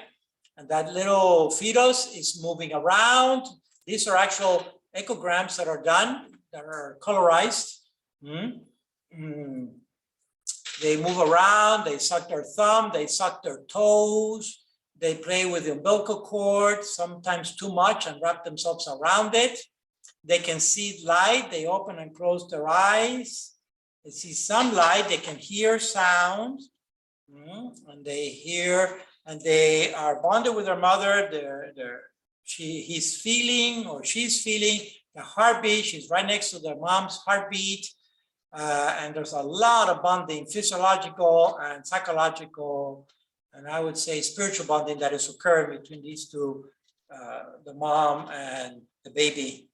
And that little fetus is moving around. These are actual echograms that are done, that are colorized. They move around, they suck their thumb, they suck their toes, they play with the umbilical cord, sometimes too much, and wrap themselves around it. They can see light, they open and close their eyes. They see some light, they can hear sound, and they hear, and they are bonded with their mother. He's feeling, or she's feeling the heartbeat. She's right next to their mom's heartbeat. And there's a lot of bonding, physiological and psychological, and I would say spiritual bonding that is occurring between these two, the mom and the baby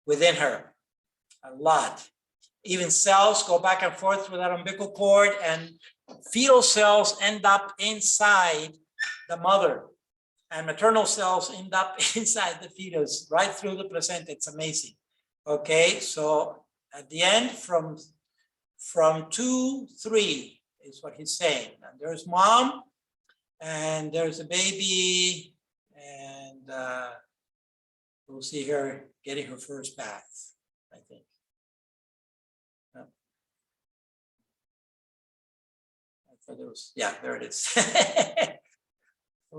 within her. A lot. Even cells go back and forth through that umbilical cord, and fetal cells end up inside the mother, and maternal cells end up inside the fetus, right through the placenta. It's amazing. Okay, so at the end, from 2, 3 is what he's saying. And there's mom, and there's a baby, and we'll see her getting her first bath, I think. I thought it was, yeah, there it is.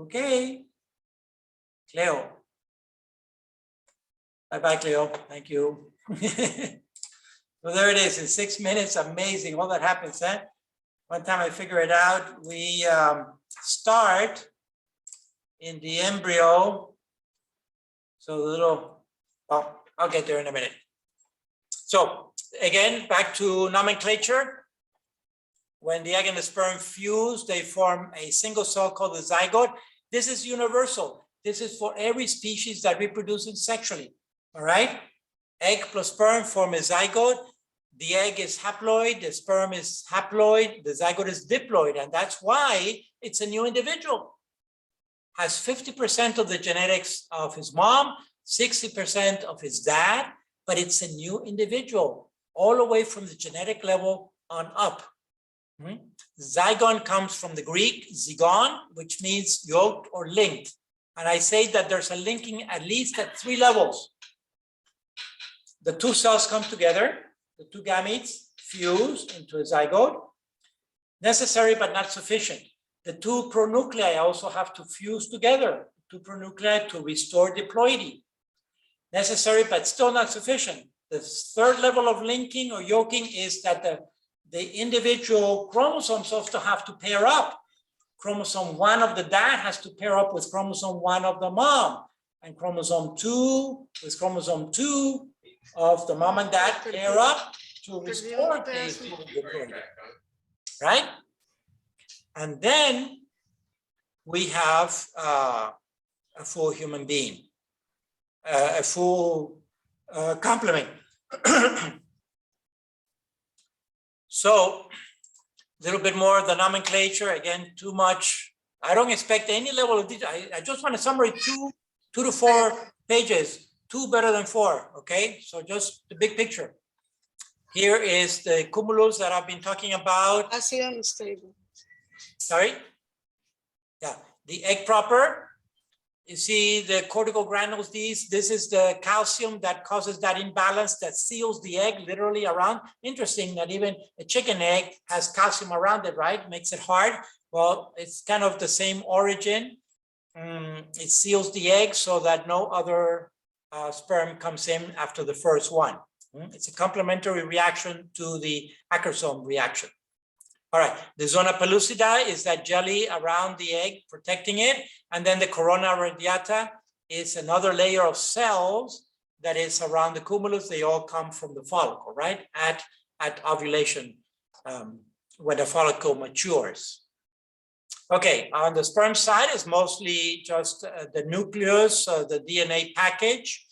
Okay, Cleo. Bye-bye, Cleo. Thank you. So there it is in 6 minutes. Amazing. All that happens, eh? One time I figure it out, we start in the embryo. So the little, well, I'll get there in a minute. So again, back to nomenclature. When the egg and the sperm fuse, they form a single cell called the zygote. This is universal. This is for every species that reproduces sexually, all right? Egg plus sperm form a zygote. The egg is haploid, the sperm is haploid, the zygote is diploid, and that's why it's a new individual. Has 50% of the genetics of his mom, 60% of his dad, but it's a new individual, all the way from the genetic level on up. Zygon comes from the Greek zygon, which means yoked or linked. And I say that there's a linking at least at 3 levels. The 2 cells come together, the 2 gametes fuse into a zygote. Necessary but not sufficient. The 2 pronuclei also have to fuse together, 2 pronuclei to restore diploidy. Necessary but still not sufficient. The 3rd level of linking or yoking is that the individual chromosomes also have to pair up. Chromosome 1 of the dad has to pair up with chromosome 1 of the mom, and chromosome 2 with chromosome 2 of the mom and dad pair up to restore the right? And then we have a full human being, a full complement. So a little bit more of the nomenclature, again, too much. I don't expect any level of detail. I just want to summarize 2 to 4 pages, 2 better than 4, okay? So just the big picture. Here is the cumulus that I've been talking about. Acid unstable. Sorry? Yeah, the egg proper. You see the cortical granules, this is the calcium that causes that imbalance that seals the egg literally around. Interesting that even a chicken egg has calcium around it, right? Makes it hard. Well, it's kind of the same origin. It seals the egg so that no other sperm comes in after the first one. It's a complementary reaction to the acrosome reaction. All right, the zona pellucida is that jelly around the egg protecting it. And then the corona radiata is another layer of cells that is around the cumulus. They all come from the follicle, right? At ovulation, when the follicle matures. Okay, on the sperm side is mostly just the nucleus, the DNA package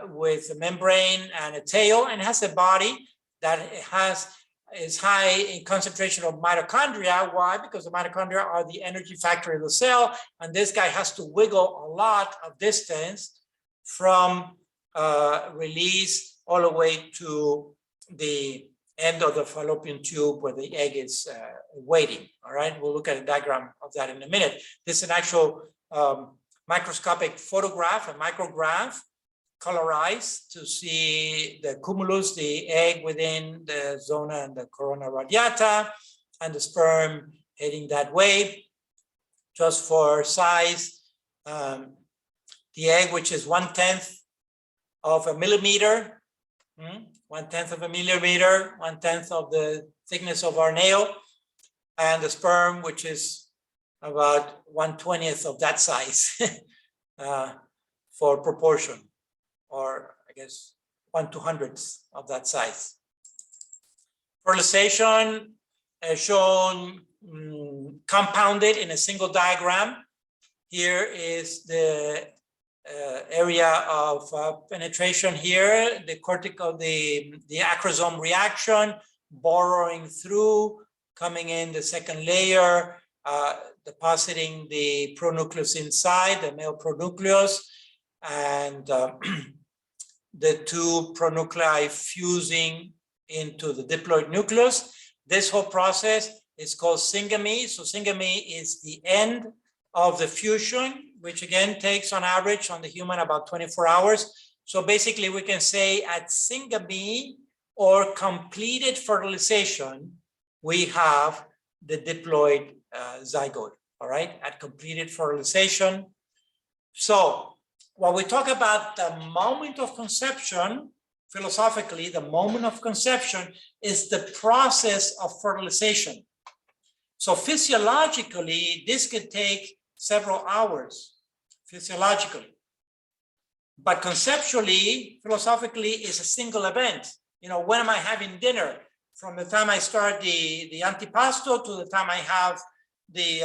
with a membrane and a tail, and has a body that has is high in concentration of mitochondria. Why? Because the mitochondria are the energy factor of the cell, and this guy has to wiggle a lot of distance from release all the way to the end of the fallopian tube where the egg is waiting. All right, we'll look at a diagram of that in a minute. This is an actual microscopic photograph, a micrograph, colorized to see the cumulus, the egg within the zona and the corona radiata, and the sperm heading that way. Just for size, the egg, which is 1/10 of a millimeter, 1/10 of a millimeter, 1/10 of the thickness of our nail, and the sperm, which is about 1/20 of that size for proportion, or I guess 1/200 of that size. Fertilization is shown compounded in a single diagram. Here is the area of penetration here, the cortical, the acrosome reaction, burrowing through, coming in the second layer, depositing the pronucleus inside, the male pronucleus, and the two pronuclei fusing into the diploid nucleus. This whole process is called syngamy. So syngamy is the end of the fusion, which again takes on average on the human about 24 hours. So basically we can say at syngamy or completed fertilization, we have the diploid zygote, all right, at completed fertilization. So when we talk about the moment of conception, philosophically, the moment of conception is the process of fertilization. So physiologically, this could take several hours, physiologically. But conceptually, philosophically, is a single event. You know, when am I having dinner? From the time I start the antipasto to the time I have the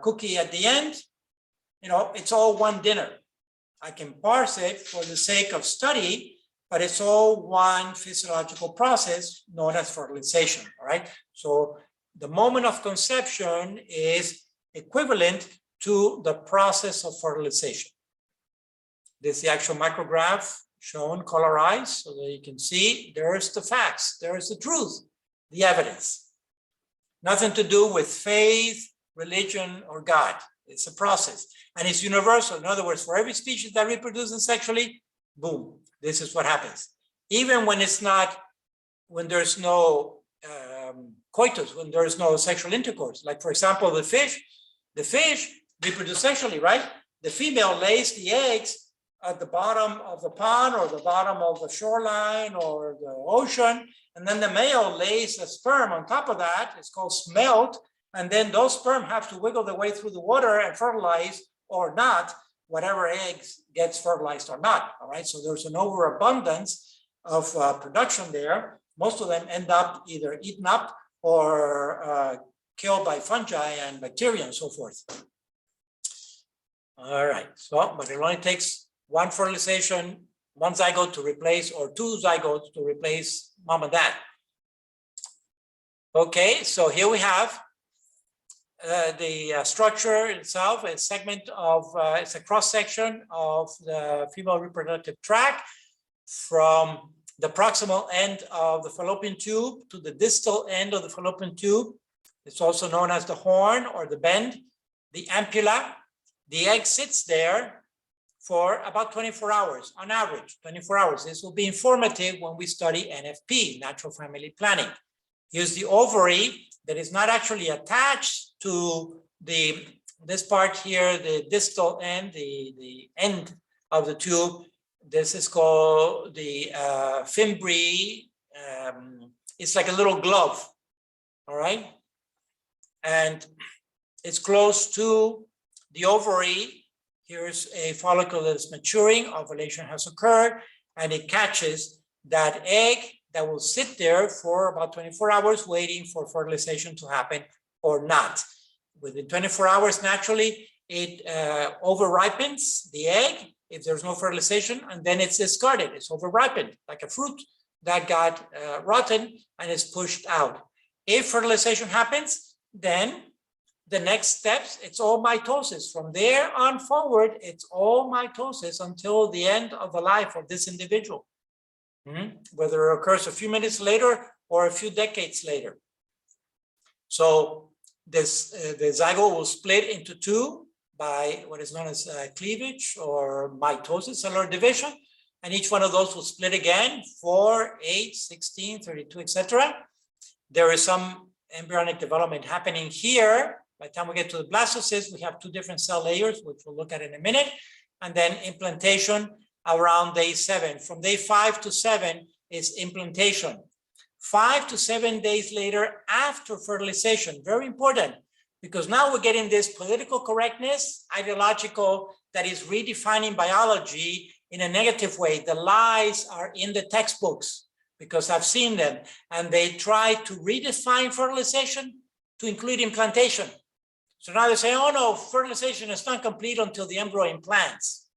cookie at the end, you know, it's all one dinner. I can parse it for the sake of study, but it's all one physiological process known as fertilization, all right? So the moment of conception is equivalent to the process of fertilization. This is the actual micrograph shown colorized so that you can see there's the facts, there's the truth, the evidence. Nothing to do with faith, religion, or God. It's a process and it's universal. In other words, for every species that reproduces sexually, boom, this is what happens. Even when it's not, when there's no coitus, when there's no sexual intercourse. Like for example, the fish reproduce sexually, right? The female lays the eggs at the bottom of the pond or the bottom of the shoreline or the ocean. And then the male lays a sperm on top of that. It's called smelt. And then those sperm have to wiggle their way through the water and fertilize or not, whatever eggs gets fertilized or not. All right. So there's an overabundance of production there. Most of them end up either eaten up or killed by fungi and bacteria and so forth. All right. So, but it only takes one fertilization, one zygote to replace, or two zygotes to replace mom and dad. Okay. So here we have the structure itself, a segment of, it's a cross section of the female reproductive tract from the proximal end of the fallopian tube to the distal end of the fallopian tube. It's also known as the horn or the bend, the ampulla. The egg sits there for about 24 hours, on average, 24 hours. This will be informative when we study NFP, natural family planning. Here's the ovary that is not actually attached to this part here, the distal end, the end of the tube. This is called the fimbriae. It's like a little glove, all right? And it's close to the ovary. Here's a follicle that is maturing, ovulation has occurred, and it catches that egg that will sit there for about 24 hours waiting for fertilization to happen or not. Within 24 hours, naturally, it over-ripens the egg if there's no fertilization, and then it's discarded. It's over-ripened, like a fruit that got rotten and is pushed out. If fertilization happens, then the next steps, it's all mitosis. From there on forward, it's all mitosis until the end of the life of this individual, whether it occurs a few minutes later or a few decades later. So this the zygote will split into two by what is known as cleavage or mitosis, cellular division, and each one of those will split again, 4, 8, 16, 32, etc. There is some embryonic development happening here. By the time we get to the blastocyst, we have two different cell layers, which we'll look at in a minute, and then implantation around day 7. From day 5 to 7 is implantation. 5 to 7 days later after fertilization, very important, because now we're getting this political correctness, ideological, that is redefining biology in a negative way. The lies are in the textbooks because I've seen them, and they try to redefine fertilization to include implantation. So now they say, oh no, fertilization is not complete until the embryo implants.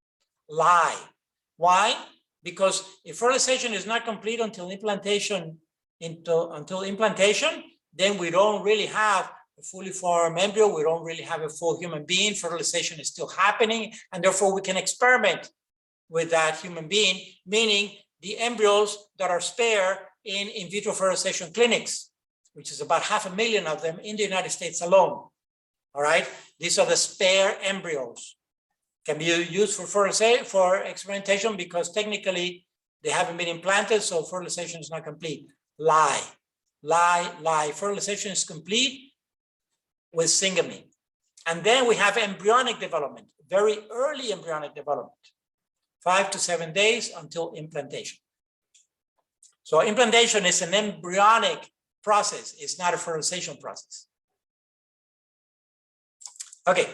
Lie. Why? Because if fertilization is not complete until implantation, then we don't really have a fully formed embryo. We don't really have a full human being. Fertilization is still happening, and therefore we can experiment with that human being, meaning the embryos that are spare in vitro fertilization clinics, which is about 500,000 of them in the United States alone. All right, these are the spare embryos. Can be used for experimentation because technically they haven't been implanted, so fertilization is not complete. Lie, lie, lie. Fertilization is complete with syngamy. And then we have embryonic development, very early embryonic development, 5 to 7 days until implantation. So implantation is an embryonic process. It's not a fertilization process. Okay, a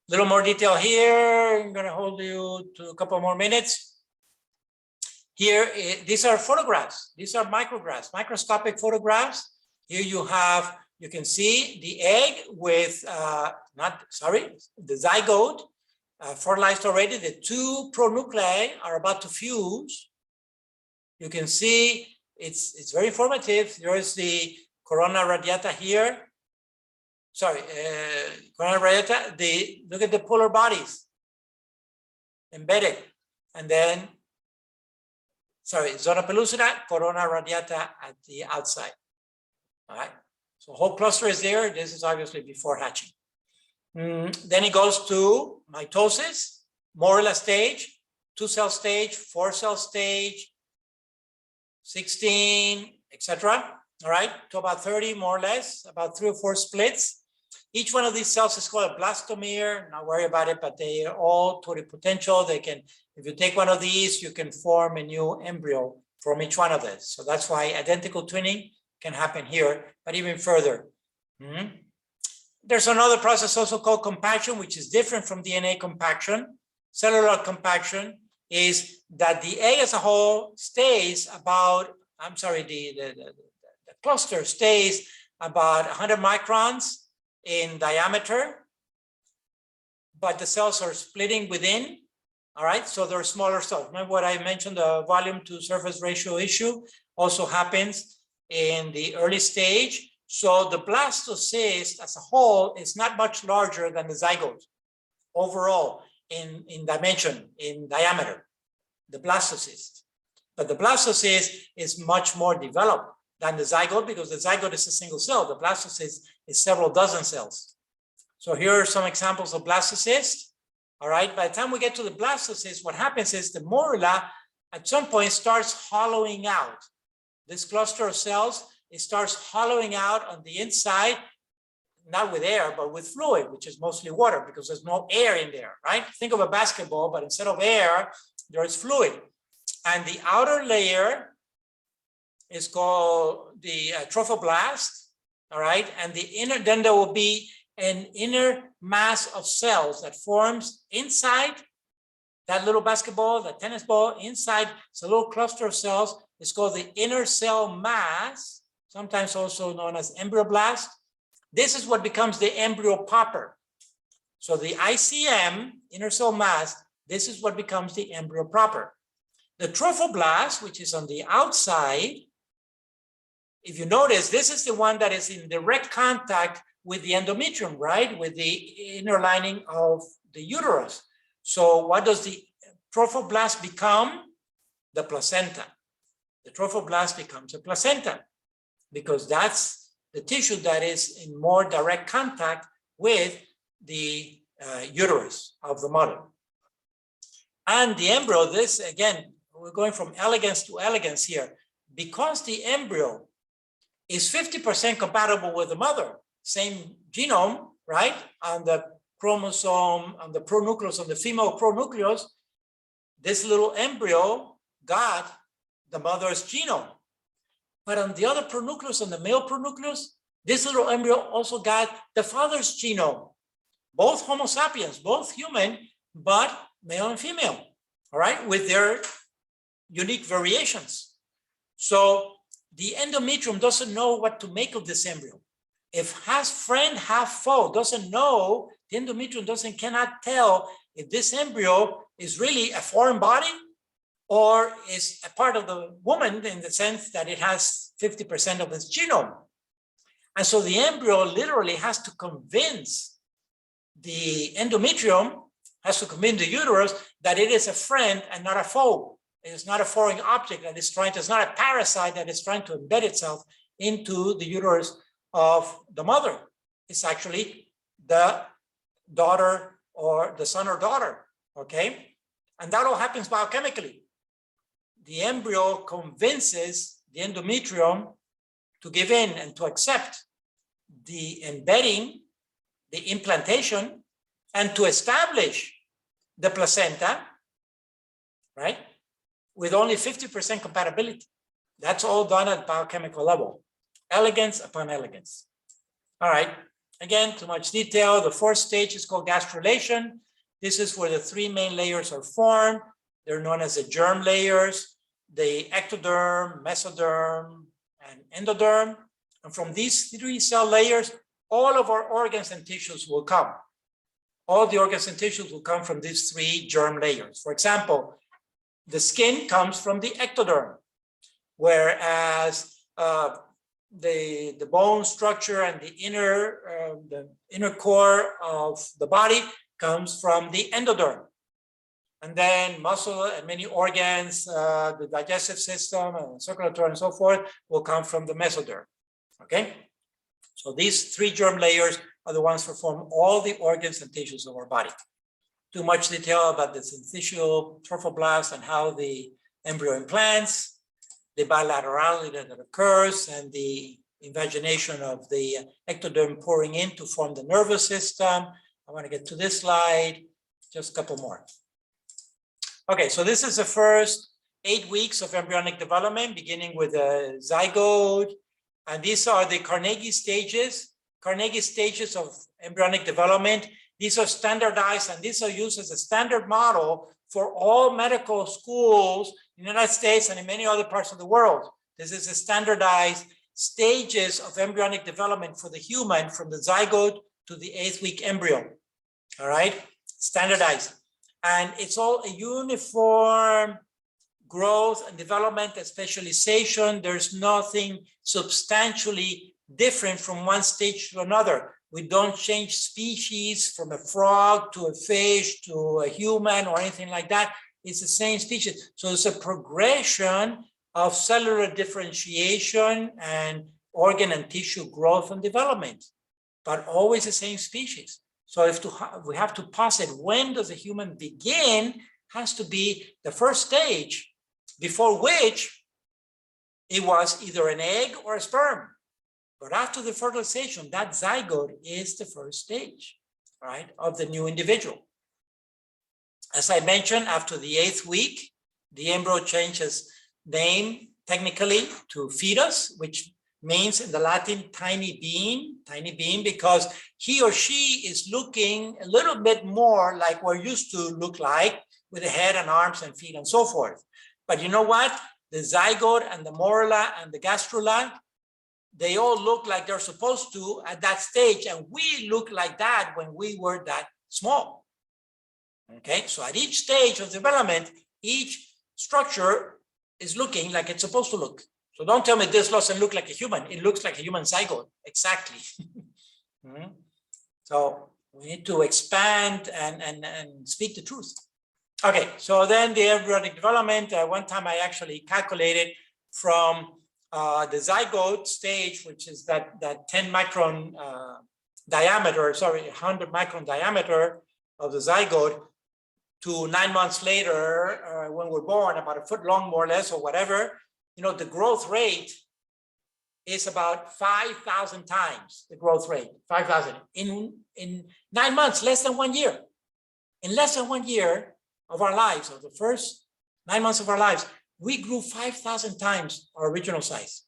little more detail here. I'm going to hold you to a couple more minutes. Here, these are photographs. These are micrographs, microscopic photographs. Here you can see the egg with, the zygote fertilized already. The two pronuclei are about to fuse. You can see it's very informative. There is the corona radiata here. Corona radiata, look at the polar bodies embedded. And then, zona pellucida, corona radiata at the outside. All right, so whole cluster is there. This is obviously before hatching. Then it goes to mitosis, morula stage, 2-cell stage, 4-cell stage, 16, etc. All right, to about 30 more or less, about 3 or 4 splits. Each one of these cells is called a blastomere. Not worry about it, but they are all pluripotential. They can, if you take one of these, you can form a new embryo from each one of these. So that's why identical twinning can happen here, but even further. There's another process also called compaction, which is different from DNA compaction. Cellular compaction is that the egg as a whole stays about, the cluster stays about 100 microns in diameter, but the cells are splitting within. All right, so they're smaller cells. Remember what I mentioned, the volume to surface ratio issue also happens in the early stage. So the blastocyst as a whole is not much larger than the zygote overall in dimension, in diameter, the blastocyst. But the blastocyst is much more developed than the zygote because the zygote is a single cell. The blastocyst is several dozen cells. So here are some examples of blastocyst. All right, by the time we get to the blastocyst, what happens is the morula at some point starts hollowing out. This cluster of cells, it starts hollowing out on the inside, not with air, but with fluid, which is mostly water because there's no air in there, right? Think of a basketball, but instead of air, there is fluid. And the outer layer is called the trophoblast, all right? And the inner, then there will be an inner mass of cells that forms inside that little basketball, that tennis ball, inside, it's a little cluster of cells. It's called the inner cell mass, sometimes also known as embryoblast. This is what becomes the embryo proper. So the ICM, inner cell mass, this is what becomes the embryo proper. The trophoblast, which is on the outside, if you notice, this is the one that is in direct contact with the endometrium, right? With the inner lining of the uterus. So what does the trophoblast become? The placenta. The trophoblast becomes a placenta because that's the tissue that is in more direct contact with the uterus of the mother. And the embryo, this again, we're going from elegance to elegance here. Because the embryo is 50% compatible with the mother, same genome, right? On the chromosome, on the pronucleus, on the female pronucleus, this little embryo got the mother's genome. But on the other pronucleus, on the male pronucleus, this little embryo also got the father's genome. Both Homo sapiens, both human, but male and female, all right, with their unique variations. So the endometrium doesn't know what to make of this embryo. If half friend, half foe, doesn't know, the endometrium cannot tell if this embryo is really a foreign body or is a part of the woman in the sense that it has 50% of its genome. And so the embryo literally has to convince the endometrium, has to convince the uterus that it is a friend and not a foe. It is not a foreign object that is trying to, it's not a parasite that is trying to embed itself into the uterus of the mother. It's actually the daughter or the son or daughter, okay? And that all happens biochemically. The embryo convinces the endometrium to give in and to accept the embedding, the implantation, and to establish the placenta, right? With only 50% compatibility. That's all done at biochemical level. Elegance upon elegance. All right, again, too much detail. The fourth stage is called gastrulation. This is where the three main layers are formed. They're known as the germ layers, the ectoderm, mesoderm, and endoderm. And from these three cell layers, all of our organs and tissues will come. All the organs and tissues will come from these three germ layers. For example, the skin comes from the ectoderm, whereas the bone structure and the inner core of the body comes from the endoderm. And then muscle and many organs, the digestive system and circulatory and so forth will come from the mesoderm, okay? So these three germ layers are the ones that form all the organs and tissues of our body. Too much detail about the syncytial trophoblast and how the embryo implants, the bilaterality that occurs, and the invagination of the ectoderm pouring in to form the nervous system. I want to get to this slide, just a couple more. Okay, so this is the first 8 weeks of embryonic development, beginning with a zygote. And these are the Carnegie stages of embryonic development. These are standardized, and these are used as a standard model for all medical schools in the United States and in many other parts of the world. This is a standardized stages of embryonic development for the human from the zygote to the 8th week embryo. All right, standardized. And it's all a uniform growth and development and specialization. There's nothing substantially different from one stage to another. We don't change species from a frog to a fish to a human or anything like that. It's the same species. So it's a progression of cellular differentiation and organ and tissue growth and development, but always the same species. So if we have to posit when does a human begin, has to be the first stage before which it was either an egg or a sperm. But after the fertilization, that zygote is the first stage, right, of the new individual. As I mentioned, after the 8th week, the embryo changes name technically to fetus, which means in the Latin tiny being because he or she is looking a little bit more like we're used to look like, with a head and arms and feet and so forth. But you know what? The zygote and the morula and the gastrula, they all look like they're supposed to at that stage, and we look like that when we were that small. Okay, so at each stage of development, each structure is looking like it's supposed to look. So don't tell me this doesn't look like a human. It looks like a human zygote, exactly. So we need to expand and speak the truth. Okay, so then the embryonic development, one time I actually calculated from the zygote stage, which is that 10 micron diameter, sorry, 100 micron diameter of the zygote, to 9 months later, when we're born, about a foot long, more or less, or whatever, you know, the growth rate is about 5,000 times the growth rate, 5,000 in 9 months, less than 1 year. In less than 1 year of our lives, of the first 9 months of our lives, we grew 5,000 times our original size.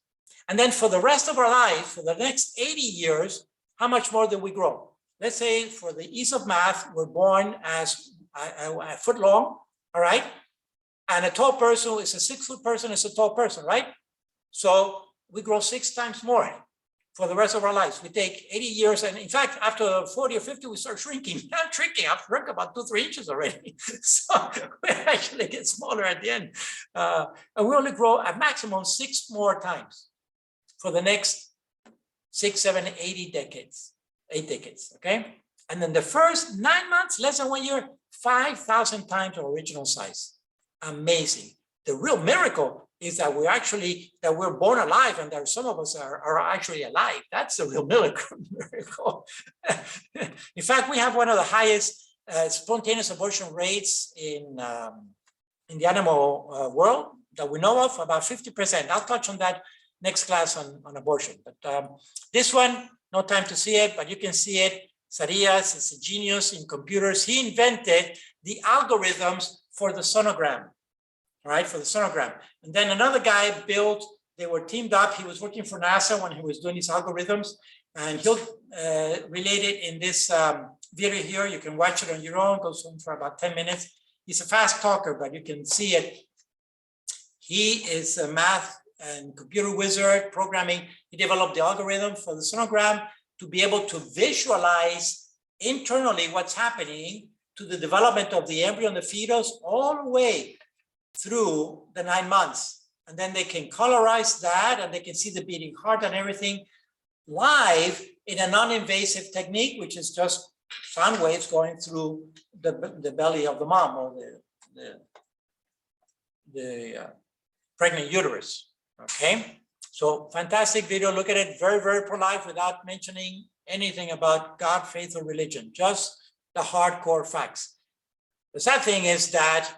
And then for the rest of our lives, for the next 80 years, how much more did we grow? Let's say for the ease of math, we're born as a foot long, all right? And a tall person is a 6 foot person, is a tall person, right? So we grow 6 times more for the rest of our lives. We take 80 years, and in fact, after 40 or 50, we start shrinking. I'm shrinking, I've shrunk about 2-3 inches already. So we actually get smaller at the end. And we only grow a maximum 6 more times for the next 6, 7, 8 decades, okay? And then the first 9 months, less than 1 year, 5,000 times our original size. Amazing. The real miracle is that we're born alive, and that some of us are actually alive. That's the real miracle. In fact, we have one of the highest spontaneous abortion rates in the animal world that we know of, about 50%. I'll touch on that next class on abortion. But this one, no time to see it, but you can see it. Sarias is a genius in computers. He invented the algorithms for the sonogram. Right, for the sonogram. And then another guy built, they were teamed up. He was working for NASA when he was doing these algorithms, and he'll relate it in this video here. You can watch it on your own, goes on for about 10 minutes. He's a fast talker, but you can see it. He is a math and computer wizard, programming. He developed the algorithm for the sonogram to be able to visualize internally what's happening to the development of the embryo and the fetus all the way through the 9 months. And then they can colorize that, and they can see the beating heart and everything live in a non-invasive technique, which is just sound waves going through the belly of the mom, or the pregnant uterus. Okay, so fantastic video. Look at it, very, very pro-life, without mentioning anything about God, faith, or religion, just the hardcore facts. The sad thing is that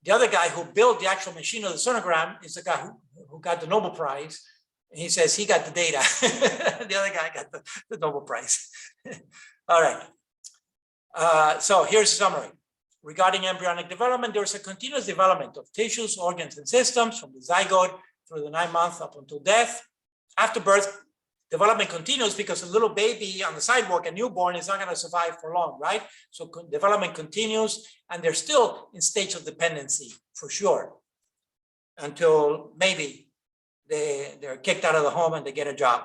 the other guy who built the actual machine of the sonogram is the guy who got the Nobel Prize. He says he got the data. The other guy got the Nobel Prize. All right. So here's a summary. Regarding embryonic development, there's a continuous development of tissues, organs, and systems from the zygote through the 9 months up until death. After birth, development continues, because a little baby on the sidewalk, a newborn, is not going to survive for long, right? So development continues, and they're still in stage of dependency, for sure, until maybe they're kicked out of the home and they get a job,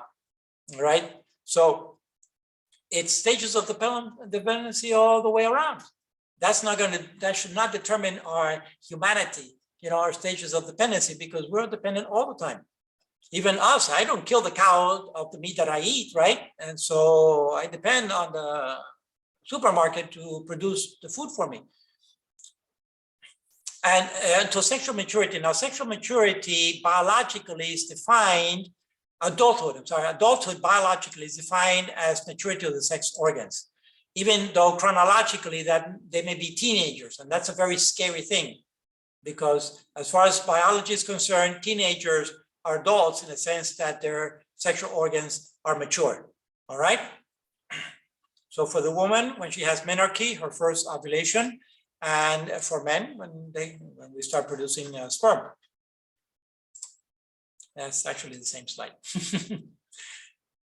right? So it's stages of dependency all the way around. That should not determine our humanity, our stages of dependency, because we're dependent all the time. Even us, I don't kill the cow of the meat that I eat, right? And so I depend on the supermarket to produce the food for me. And until sexual maturity. Now, sexual maturity biologically is defined, adulthood biologically is defined as maturity of the sex organs, even though chronologically that they may be teenagers. And that's a very scary thing, because as far as biology is concerned, teenagers are adults in the sense that their sexual organs are mature, all right? So for the woman, when she has menarche, her first ovulation, and for men, when we start producing sperm. That's actually the same slide.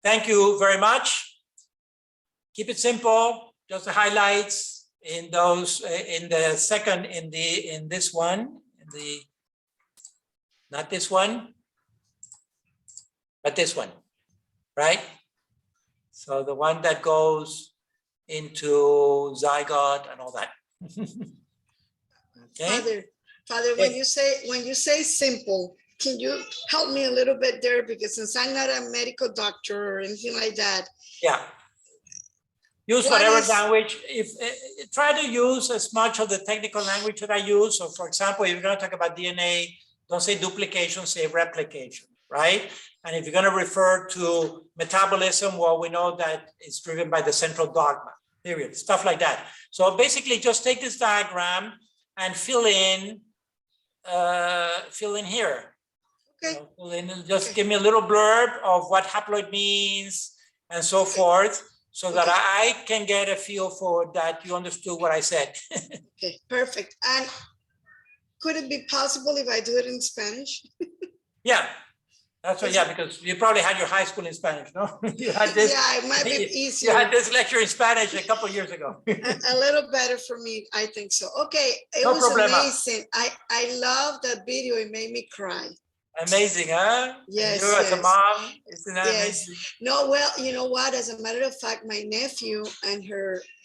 Thank you very much. Keep it simple, just the highlights in those, in the second, in this one, not this one, but this one, right? So the one that goes into zygote and all that. Okay. Father, Father, when you say simple, can you help me a little bit there? Because since I'm not a medical doctor or anything like that. Yeah. Use whatever language. If try to use as much of the technical language that I use. So, for example, if you're going to talk about DNA, don't say duplication, say replication, right? And if you're going to refer to metabolism, well, we know that it's driven by the central dogma. Period. Stuff like that. So basically, just take this diagram and fill in here. Okay. Fill in, just give me a little blurb of what haploid means and so forth, so that I can get a feel for that you understood what I said. Okay, perfect. And could it be possible if I do it in Spanish? Yeah, that's right. Yeah, because you probably had your high school in Spanish, no? You had this. Yeah, it might be easier. You had this lecture in Spanish a couple of years ago. A little better for me, I think so. Okay, it No was problema. amazing. I love that video. It made me cry. Amazing, huh? Yes, And you as a yes. mom, isn't that Yes. amazing? No, well, you know what? As a matter of fact, my nephew and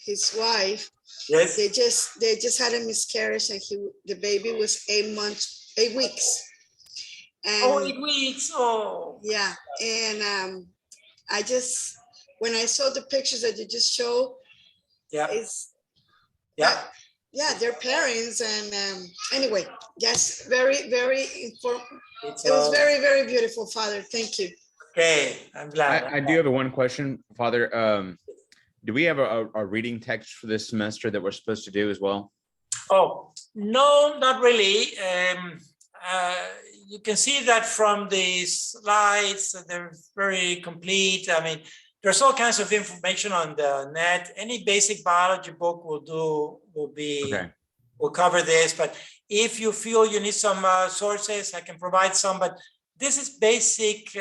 his wife, Yes. they just had a miscarriage, and the baby was 8 weeks. And Oh, 8 weeks. Oh. yeah, and when I saw the pictures that you just showed, Yeah. yeah, they're parents, and anyway, yes, very, very important. It was very, very beautiful, Father. Thank you. Okay, I'm glad. I do have one question, Father. Do we have a reading text for this semester that we're supposed to do as well? Oh, no, not really. You can see that from the slides, they're very complete. I mean, there's all kinds of information on the net. Any basic biology book will cover this. But if you feel you need some sources, I can provide some. But this is basic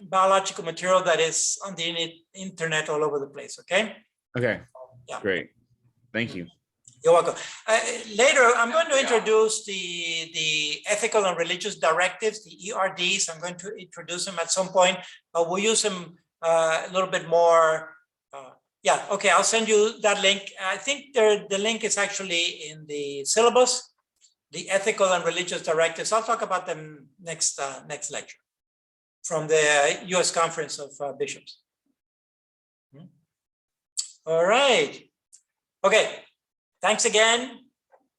biological material that is on the internet all over the place. Okay. Okay. Yeah. Great. Thank you. You're welcome. Later, I'm going to introduce the ethical and religious directives, the ERDs. I'm going to introduce them at some point, but we'll use them a little bit more. Yeah, okay, I'll send you that link. I think the link is actually in the syllabus, the ethical and religious directives. I'll talk about them next lecture from the US Conference of Bishops. All right. Okay. Thanks again,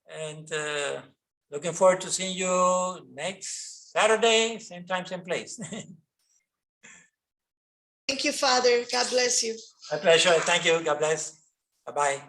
and looking forward to seeing you next Saturday, same time, same place. Thank you, Father. God bless you. My pleasure. Thank you. God bless. Bye-bye.